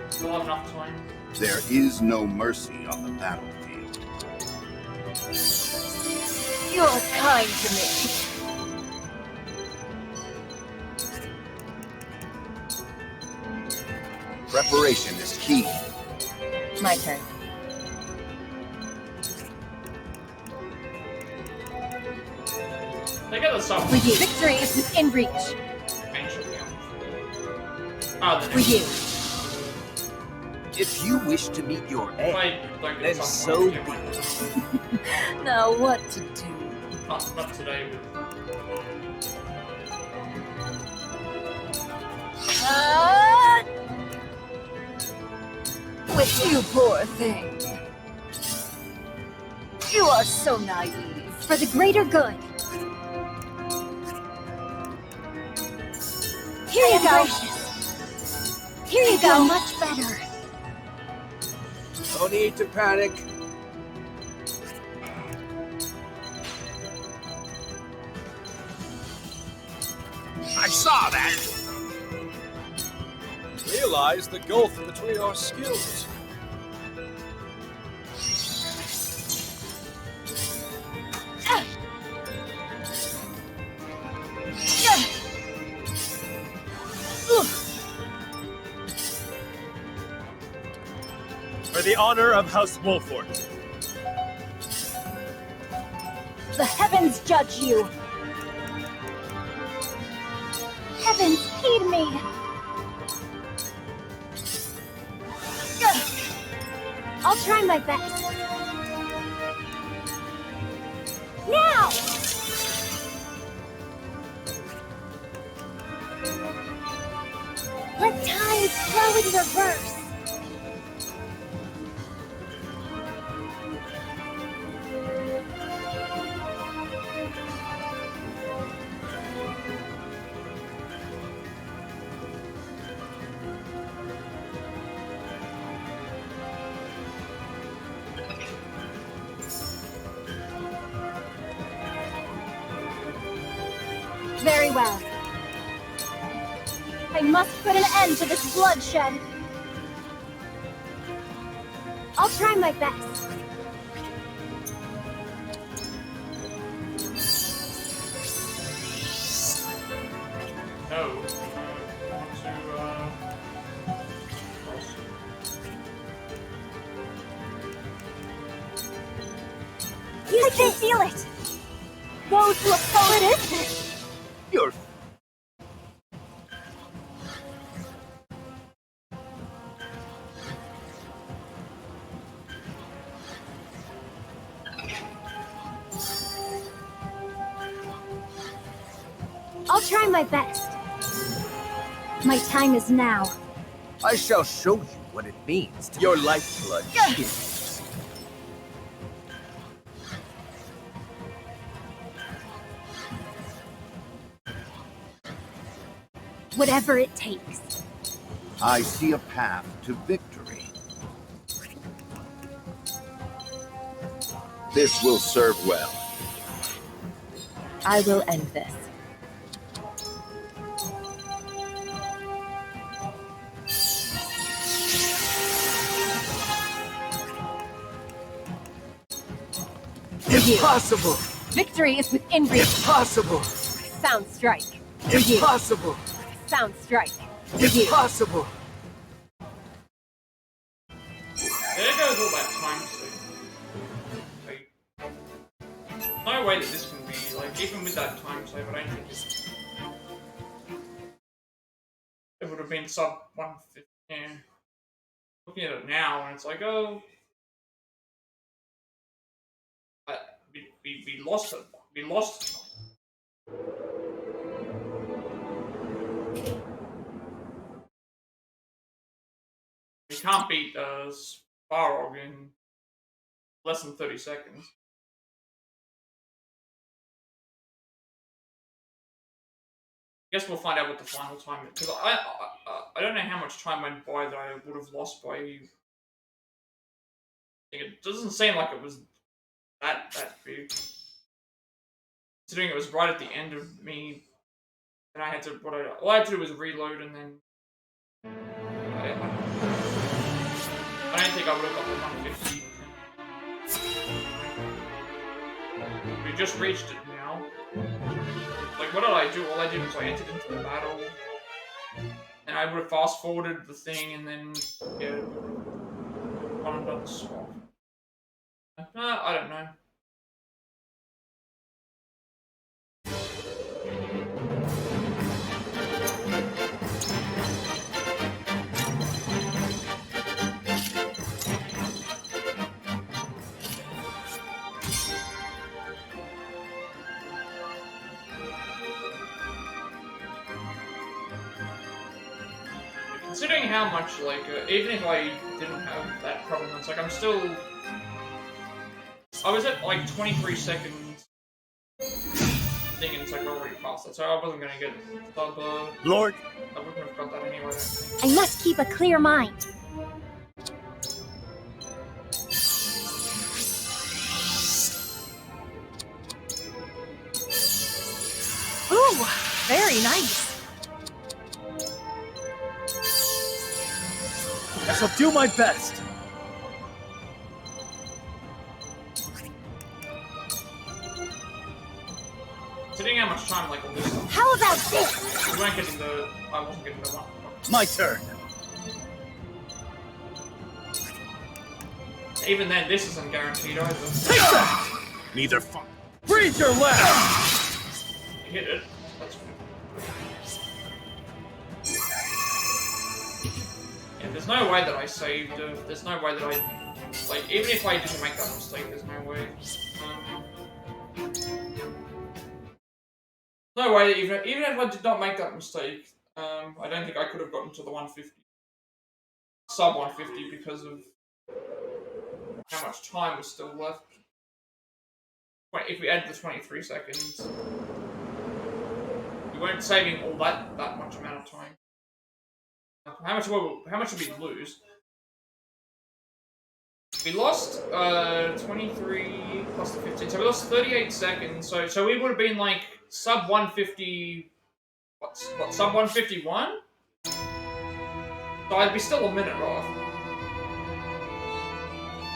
Speaker 1: still have enough time.
Speaker 3: There is no mercy on the battlefield.
Speaker 5: You're kind to me.
Speaker 3: Preparation is key.
Speaker 13: My turn.
Speaker 1: They get the sub.
Speaker 9: For you. Victory is within reach.
Speaker 10: For you. If you wish to meet your end, then so be it.
Speaker 5: Now what to do?
Speaker 1: Not today.
Speaker 5: With you, poor thing. You are so naive.
Speaker 8: For the greater good. Here you go. Here you go. Much better.
Speaker 10: No need to panic.
Speaker 11: I saw that.
Speaker 7: Realize the gulf between our skills.
Speaker 6: For the honor of House Wolford.
Speaker 8: The heavens judge you! Heavens, heed me! I'll try my best. Now! Let time flow in reverse. Very well. I must put an end to this bloodshed. I'll try my best.
Speaker 1: No.
Speaker 8: I can feel it! Those who have fallen in.
Speaker 10: You're...
Speaker 8: I'll try my best. My time is now.
Speaker 10: I shall show you what it means to your lifeblood.
Speaker 8: Whatever it takes.
Speaker 3: I see a path to victory. This will serve well.
Speaker 13: I will end this.
Speaker 10: Impossible!
Speaker 9: Victory is within reach.
Speaker 10: Impossible!
Speaker 9: Sound strike. For you.
Speaker 10: Impossible!
Speaker 9: Sound strike. For you.
Speaker 10: Impossible!
Speaker 1: There goes all that time save. Like, no way that this can be, like, even with that time save, I don't think it would have been sub 150. Yeah. Looking at it now, and it's like, oh. We lost it. We lost it. We can't beat Sparrog in less than 30 seconds. Guess we'll find out what the final time is. Because I don't know how much time went by that I would have lost by. It doesn't seem like it was that big. Considering it was right at the end of me, and I had to all I had to do was reload and then. I don't think I would have got the 150. We just reached it now. Like, what did I do? All I did was I entered into the battle, and I would have fast forwarded the thing, and then yeah, gone and done the swap. I don't know. Considering how much, like, even if I didn't have that problem, it's like I'm still. I was at like 23 seconds thing, and it's like already past that, so I wasn't gonna get sub.
Speaker 11: Lord,
Speaker 1: I wouldn't have got that anyway. I don't think.
Speaker 8: I must keep a clear mind.
Speaker 9: Ooh, very nice.
Speaker 6: I shall do my best.
Speaker 1: Considering how much time, like, all this stuff.
Speaker 8: How about this?
Speaker 1: We weren't getting the. I wasn't getting the one.
Speaker 11: my turn.
Speaker 1: Even then, this isn't guaranteed either.
Speaker 11: Take that! Neither fun.
Speaker 6: Freeze your left!
Speaker 1: Hit it. That's fine. Yeah, there's no way that I saved. There's no way that I, like, even if I didn't make that mistake, there's no way. No way that even if I did not make that mistake, I don't think I could have gotten to the 150, sub 150, because of how much time was still left. Wait, if we add the 23 seconds, we weren't saving all that much amount of time. How much did we lose? We lost 23 plus the 15, so we lost 38 seconds. So we would have been like sub 150. What sub 151? So I'd be still a minute off.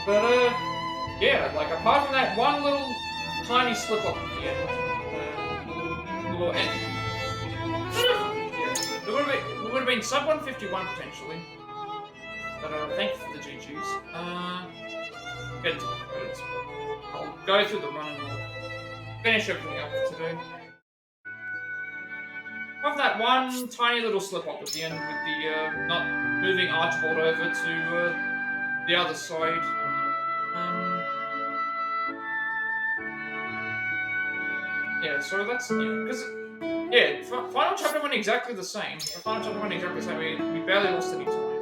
Speaker 1: But yeah, like apart from that one little tiny slip up at the end, little end. Yeah, we would have been sub 151 potentially. But thank you for the GGs. Get to the credits. I'll go through the run and I'll finish everything up for today. Of that one tiny little slip up at the end with the not moving Archibald over to the other side. Yeah, so that's because final chapter went exactly the same. The final chapter went exactly the same. We barely lost any time.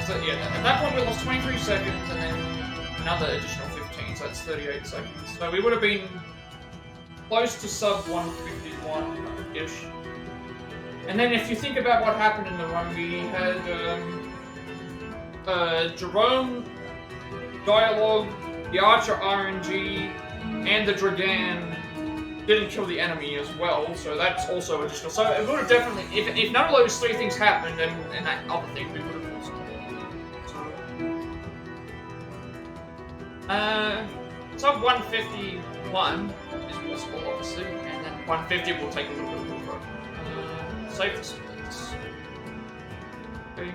Speaker 1: So yeah, at that point we lost 23 seconds and then another additional 15, so that's 38 seconds. So we would have been close to sub 151-ish. And then if you think about what happened in the run, we had Jerome, Dialogue, the Archer RNG, and the Dragan didn't kill the enemy as well, so that's also additional. So it would have definitely, if none of those three things happened and that other thing, we would have lost. Sub 151 is possible, obviously, and then 150 will take a little bit of a road. Save the splits. Okay.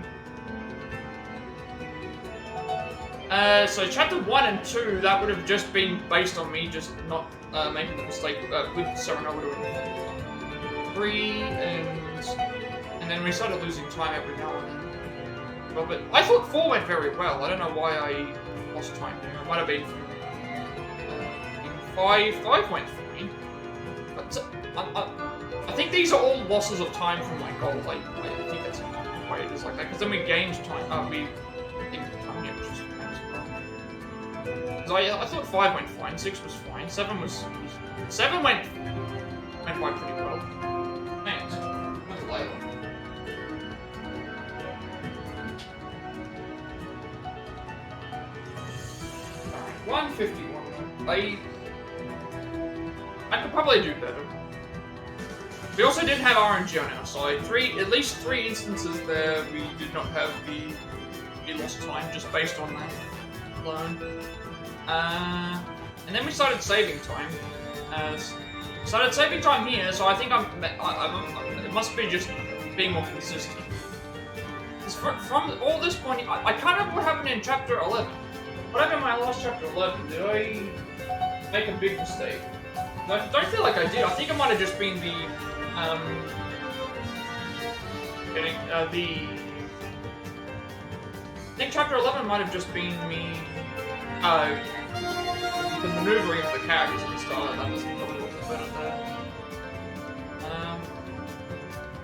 Speaker 1: So chapter 1 and 2, that would have just been based on me just not making the mistake with Serena would have been 3, and then we started losing time every now and then. Well, but I thought 4 went very well. I don't know why I lost time there. It might have been 5 went fine. But I think these are all losses of time from my goal. I think that's why it is like that. Because then we gained time. We gained time, yeah, which is nice. Because I thought 5 went fine, 6 was fine, 7 went by pretty well. Thanks. That's later. 151. I could probably do better. We also didn't have RNG on our side. At least 3 instances there we did not have the lost time just based on that alone. And then we started saving time. Started saving time here, so I think it must be just being more consistent. From all this point, I can't remember what happened in chapter 11. What happened in my last chapter 11? Did I make a big mistake? I don't feel like I did. I think it might have just been the I think chapter 11 might have just been me the maneuvering of the characters at the start. That was probably what was better there.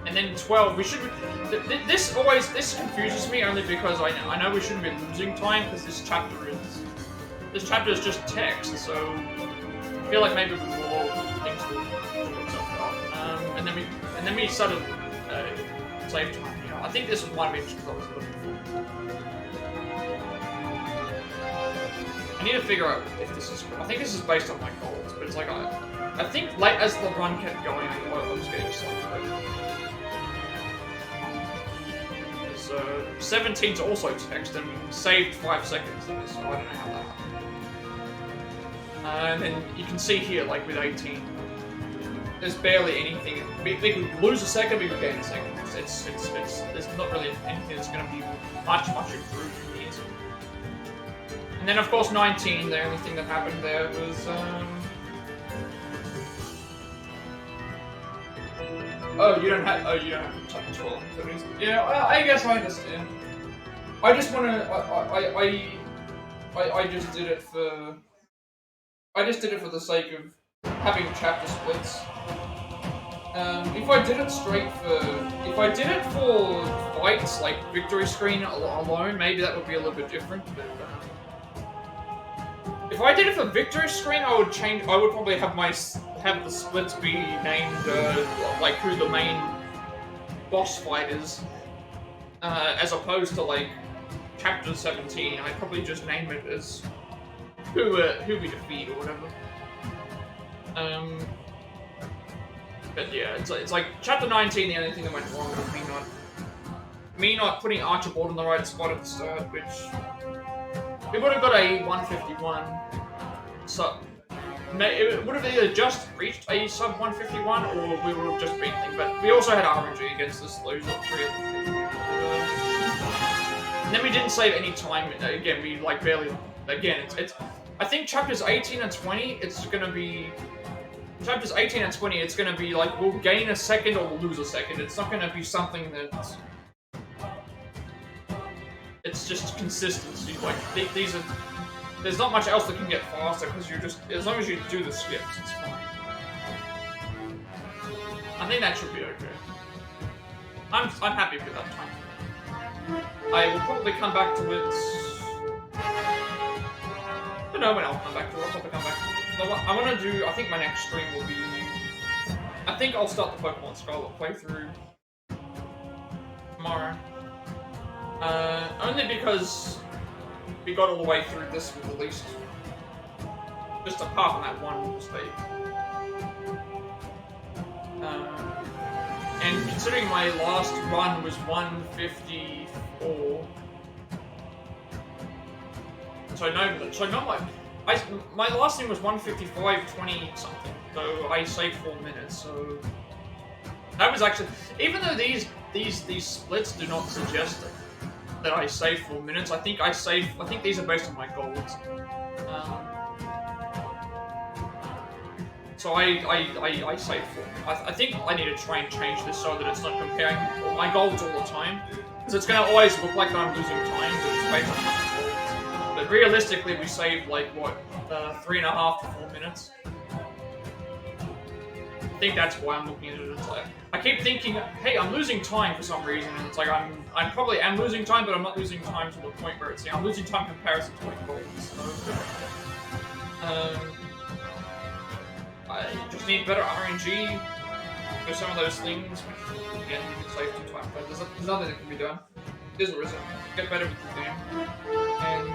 Speaker 1: And then 12, we should. This confuses me only because I know we shouldn't be losing time because this chapter is just text, so I feel like maybe we will things will sort itself out. And then we sort of save time. You know, I think this might be just because I was looking for. I need to figure out if this is. I think this is based on my goals, but it's like I think as the run kept going, I was getting slower. 17's also text, and we saved 5 seconds of this, so I don't know how that happened. And then you can see here, like with 18, there's barely anything. We could lose a second, we could gain a second. there's not really anything that's going to be much improved from here. And then of course 19, the only thing that happened there was you don't have chapter 12. Yeah, I guess I understand. I just want to I just did it for the sake of having chapter splits. If I did it for fights, like victory screen alone, maybe that would be a little bit different, but if I did it for victory screen, I would probably have the splits be named, like who the main boss fight is, as opposed to like chapter 17, I'd probably just name it as who we defeat or whatever. But yeah, it's like chapter 19. The only thing that went wrong was me not putting Archibald in the right spot at the start, which we would have got a 151. So it would have either just reached a sub 151, or we would have just beaten him. But we also had RNG against this loser. And then we didn't save any time. Again, we like barely. Again, it's. I think chapters 18 and 20. It's gonna be. Chapters 18 and 20, it's gonna be like, we'll gain a second or we'll lose a second. It's not gonna be something that's... It's just consistency. Like, these are... There's not much else that can get faster, because you're just... As long as you do the skips, it's fine. I think that should be okay. I'm happy with that time. I will probably come back to it... I don't know when I'll come back to it. I'll probably come back to it. I want to do, I think my next stream will be, I think I'll start the Pokemon Scarlet playthrough tomorrow. Only because we got all the way through this with at least, just apart from that one mistake. And considering my last run was 154, so not like, my last thing was 155.20 something, so I saved 4 minutes, so that was actually, even though these splits do not suggest that I saved 4 minutes, I think these are based on my goals. So I saved 4 minutes. I think I need to try and change this so that it's not comparing all my goals all the time, because it's going to always look like that I'm losing time, but it's based on my goals. But realistically, we saved like what, 3.5 to 4 minutes. I think that's why I'm looking at it. It's like I keep thinking, hey, I'm losing time for some reason, and it's like I probably am losing time, but I'm not losing time to the point where it's, I'm losing time in comparison to my goals. So, I just need better RNG for some of those things. Which, again, you can save some time, but there's nothing that can be done. There's a result. Get better with the game. And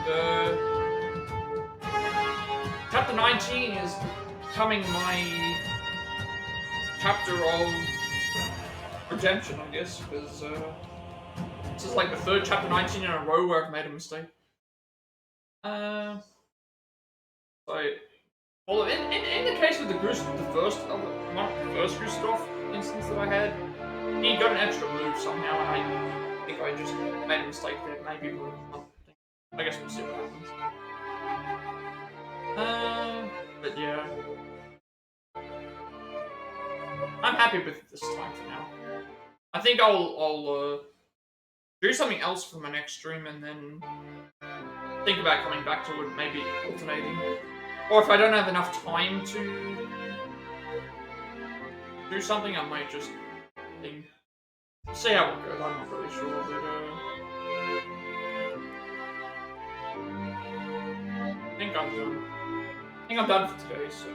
Speaker 1: chapter 19 is becoming my chapter of redemption, I guess, because this is like the third chapter 19 in a row where I've made a mistake. So, well, in the case with the first Gustav instance that I had, he got an extra move somehow, and I think I just made a mistake there. Maybe we'll, I guess we'll see what happens. But yeah, I'm happy with this time for now. I think I'll do something else for my next stream, and then think about coming back to it, maybe alternating. Or if I don't have enough time to do something, I might just see how it goes. I'm not really sure, but I think I'm done. I think I'm done for today, so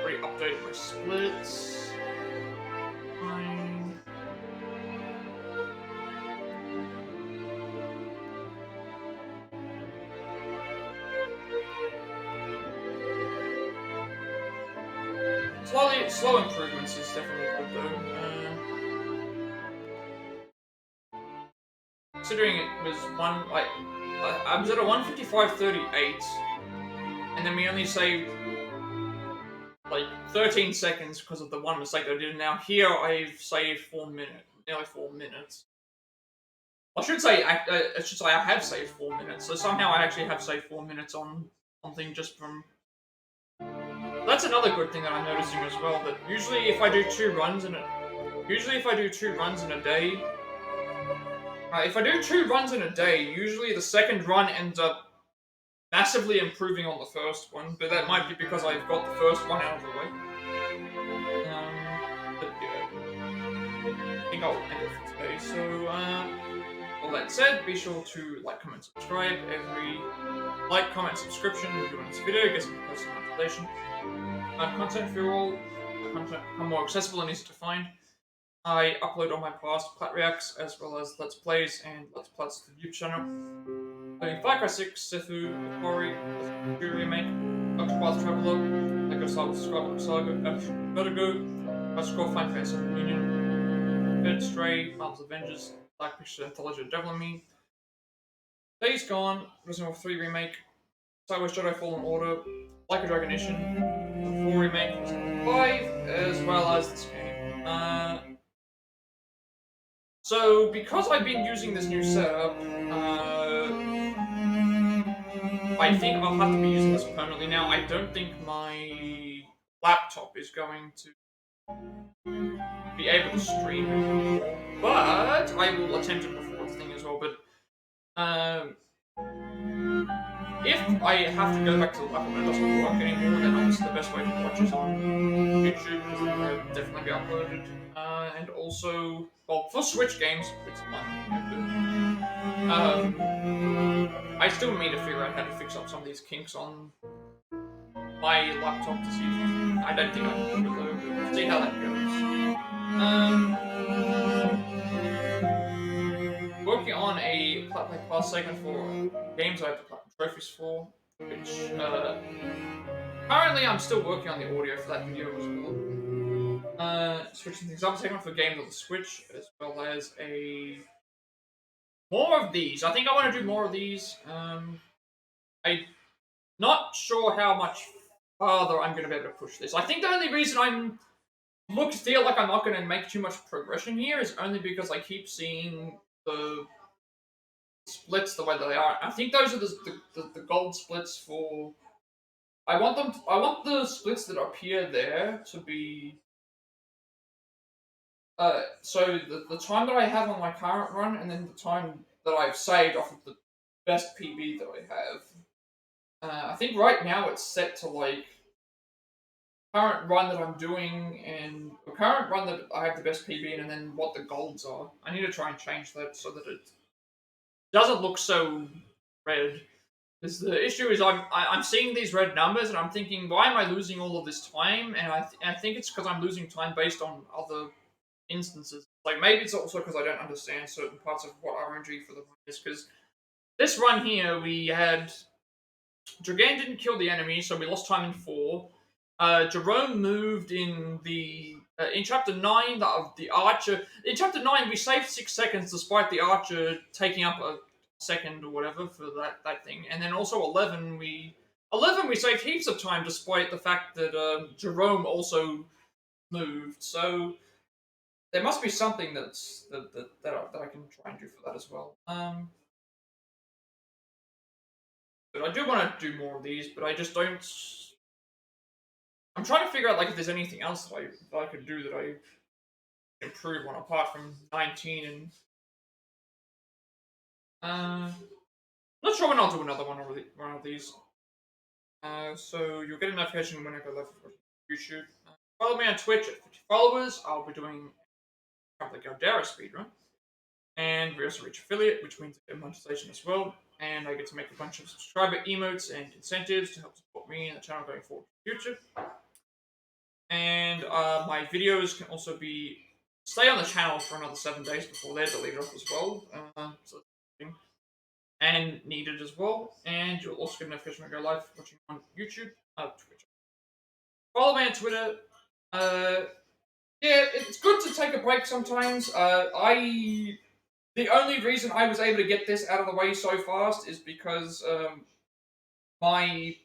Speaker 1: already updated my splits. Fine. Slow improvements is definitely good though. Considering it was I was at a 155.38, and then we only saved like 13 seconds because of the one mistake I did. Now here I've saved 4 minutes, nearly 4 minutes. I should say I have saved 4 minutes. So somehow I actually have saved 4 minutes on thing just from. That's another good thing that I'm noticing as well. That usually if I do 2 runs in a day, if I do 2 runs in a day, usually the second run ends up massively improving on the first one, but that might be because I've got the first one out of the way. But yeah, I think I'll end it for today. So, all that said, be sure to like, comment, subscribe. Every like, comment, subscription if you want this video gets me post notification. Content for all, content become more accessible and easy to find. I upload all my past Plat reacts as well as Let's Plays and Let's Plats to the YouTube channel. Including Far Cry 6, Sifu, Ori, the remake, Octopath Traveler, Lego Star Wars Saga, Vertigo, Score Final Fantasy Union, Dead Stray, Marvel's Avengers, Black Picture Anthology of Devil and Me, Days Gone, Resident Evil 3 Remake, Star Wars Jedi Fallen Order, Like a Dragon Edition, 4 Remake, Resident Evil 5, as well as this game. So, because I've been using this new setup, I think I'll have to be using this permanently now. I don't think my laptop is going to be able to stream anymore, but I will attempt it before the thing as well. But if I have to go back to the laptop and it doesn't work anymore, then obviously the best way to watch is on YouTube, because it'll definitely be uploaded. And also, well, for Switch games, it's fun. I still need to figure out how to fix up some of these kinks on my laptop to see if I don't think I can do it though, but we'll see how that goes. Working on a Plat Play Plus segment for games I have the Platinum trophies for, which currently I'm still working on the audio for that video as well. Switching things up, segment for games on the Switch, as well as more of these. I think I want to do more of these. I'm not sure how much farther I'm going to be able to push this. I think the only reason feel like I'm not going to make too much progression here is only because I keep seeing the splits the way that they are. I think those are the gold splits for. I want the splits that appear there to be. So the time that I have on my current run, and then the time that I've saved off of the best PB that I have. I think right now it's set to like current run that I'm doing and the current run that I have the best PB in, and then what the golds are. I need to try and change that so that it doesn't look so red. Because the issue is I'm seeing these red numbers and I'm thinking, why am I losing all of this time? And I think it's because I'm losing time based on other instances. Like maybe it's also because I don't understand certain parts of what RNG for the run is. Because this run here, we had Dragan didn't kill the enemy, so we lost time in 4. Jerome moved in in chapter 9. The archer in chapter 9 we saved 6 seconds despite the archer taking up a second or whatever for that thing. And then also 11 we saved heaps of time despite the fact that Jerome also moved. So there must be something that I can try and do for that as well. But I do want to do more of these, but I just don't. I'm trying to figure out like if there's anything else that I could do that I improve on apart from 19 and. Not sure when I'll do another one of these. So you'll get a notification when I go live for YouTube. Follow me on Twitch at 50 followers. I'll be doing the Galdera speedrun. And we also reach affiliate, which means I get monetization as well. And I get to make a bunch of subscriber emotes and incentives to help support me and the channel going forward in the future. And my videos can also stay on the channel for another 7 days before they're deleted off as well. And needed as well. And you'll also get a notification when I go live watching on YouTube, Twitch. Follow me on Twitter. Yeah, it's good to take a break sometimes. The only reason I was able to get this out of the way so fast is because my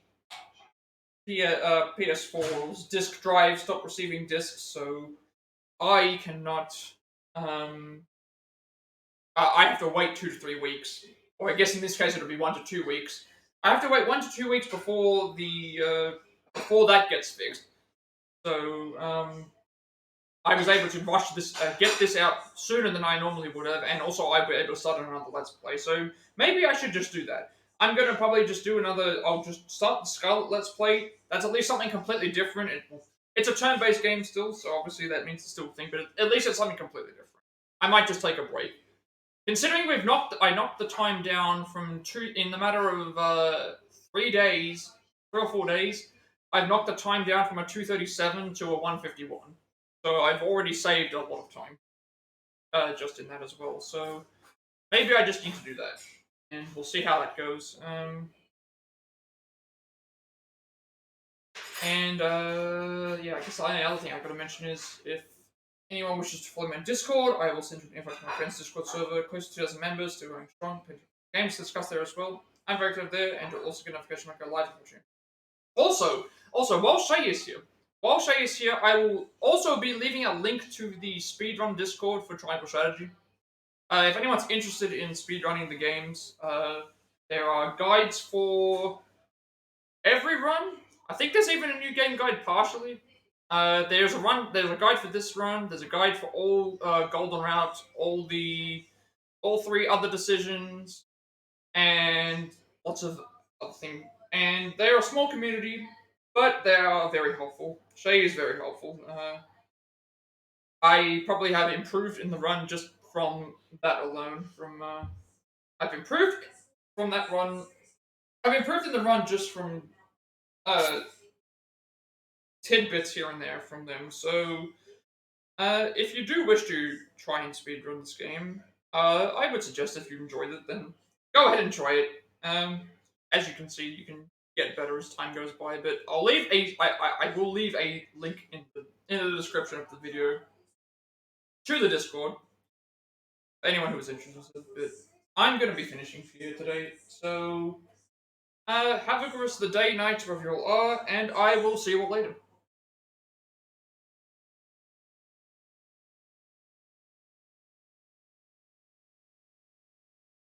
Speaker 1: PS4's disk drive stopped receiving discs, so I cannot. I have to wait 2 to 3 weeks, or I guess in this case it'll be 1 to 2 weeks. I have to wait 1 to 2 weeks before before that gets fixed. So I was able to rush this, get this out sooner than I normally would have, and also I'll be able to start another Let's Play. So maybe I should just do that. I'm gonna probably just do another. I'll just start the Scarlet Let's Play. That's at least something completely different. It's a turn-based game still, so obviously that means it's still a thing. But at least it's something completely different. I might just take a break. Considering I knocked the time down from 2 in the matter of 3 days, 3 or 4 days. I've knocked the time down from a 2:37 to a 1:51. So I've already saved a lot of time, just in that as well. So maybe I just need to do that, and we'll see how that goes. Yeah, I guess the only other thing I've got to mention is if anyone wishes to follow me on Discord, I will send you an invite to my friend's Discord server, close to 2,000 members, still going strong. Games to discuss there as well. I'm very active there, and you'll also get a notification when I go live. Also, while Shay is here, I will also be leaving a link to the Speedrun Discord for Triangle Strategy. If anyone's interested in speedrunning the games, there are guides for every run. I think there's even a new game guide partially. There's a guide for this run. There's a guide for all golden routes, all 3 other decisions, and lots of other things. And they're a small community, but they are very helpful. Shay is very helpful. I probably have improved in the run just from that alone. I've improved from that run. I've improved in the run just from tidbits here and there from them. So if you do wish to try and speedrun this game, I would suggest if you enjoyed it, then go ahead and try it. As you can see, you can get better as time goes by. But I will leave a link in the description of the video to the Discord. For anyone who is interested. But I'm going to be finishing for you today. So have a good rest of the day, night, wherever you all are, and I will see you all later.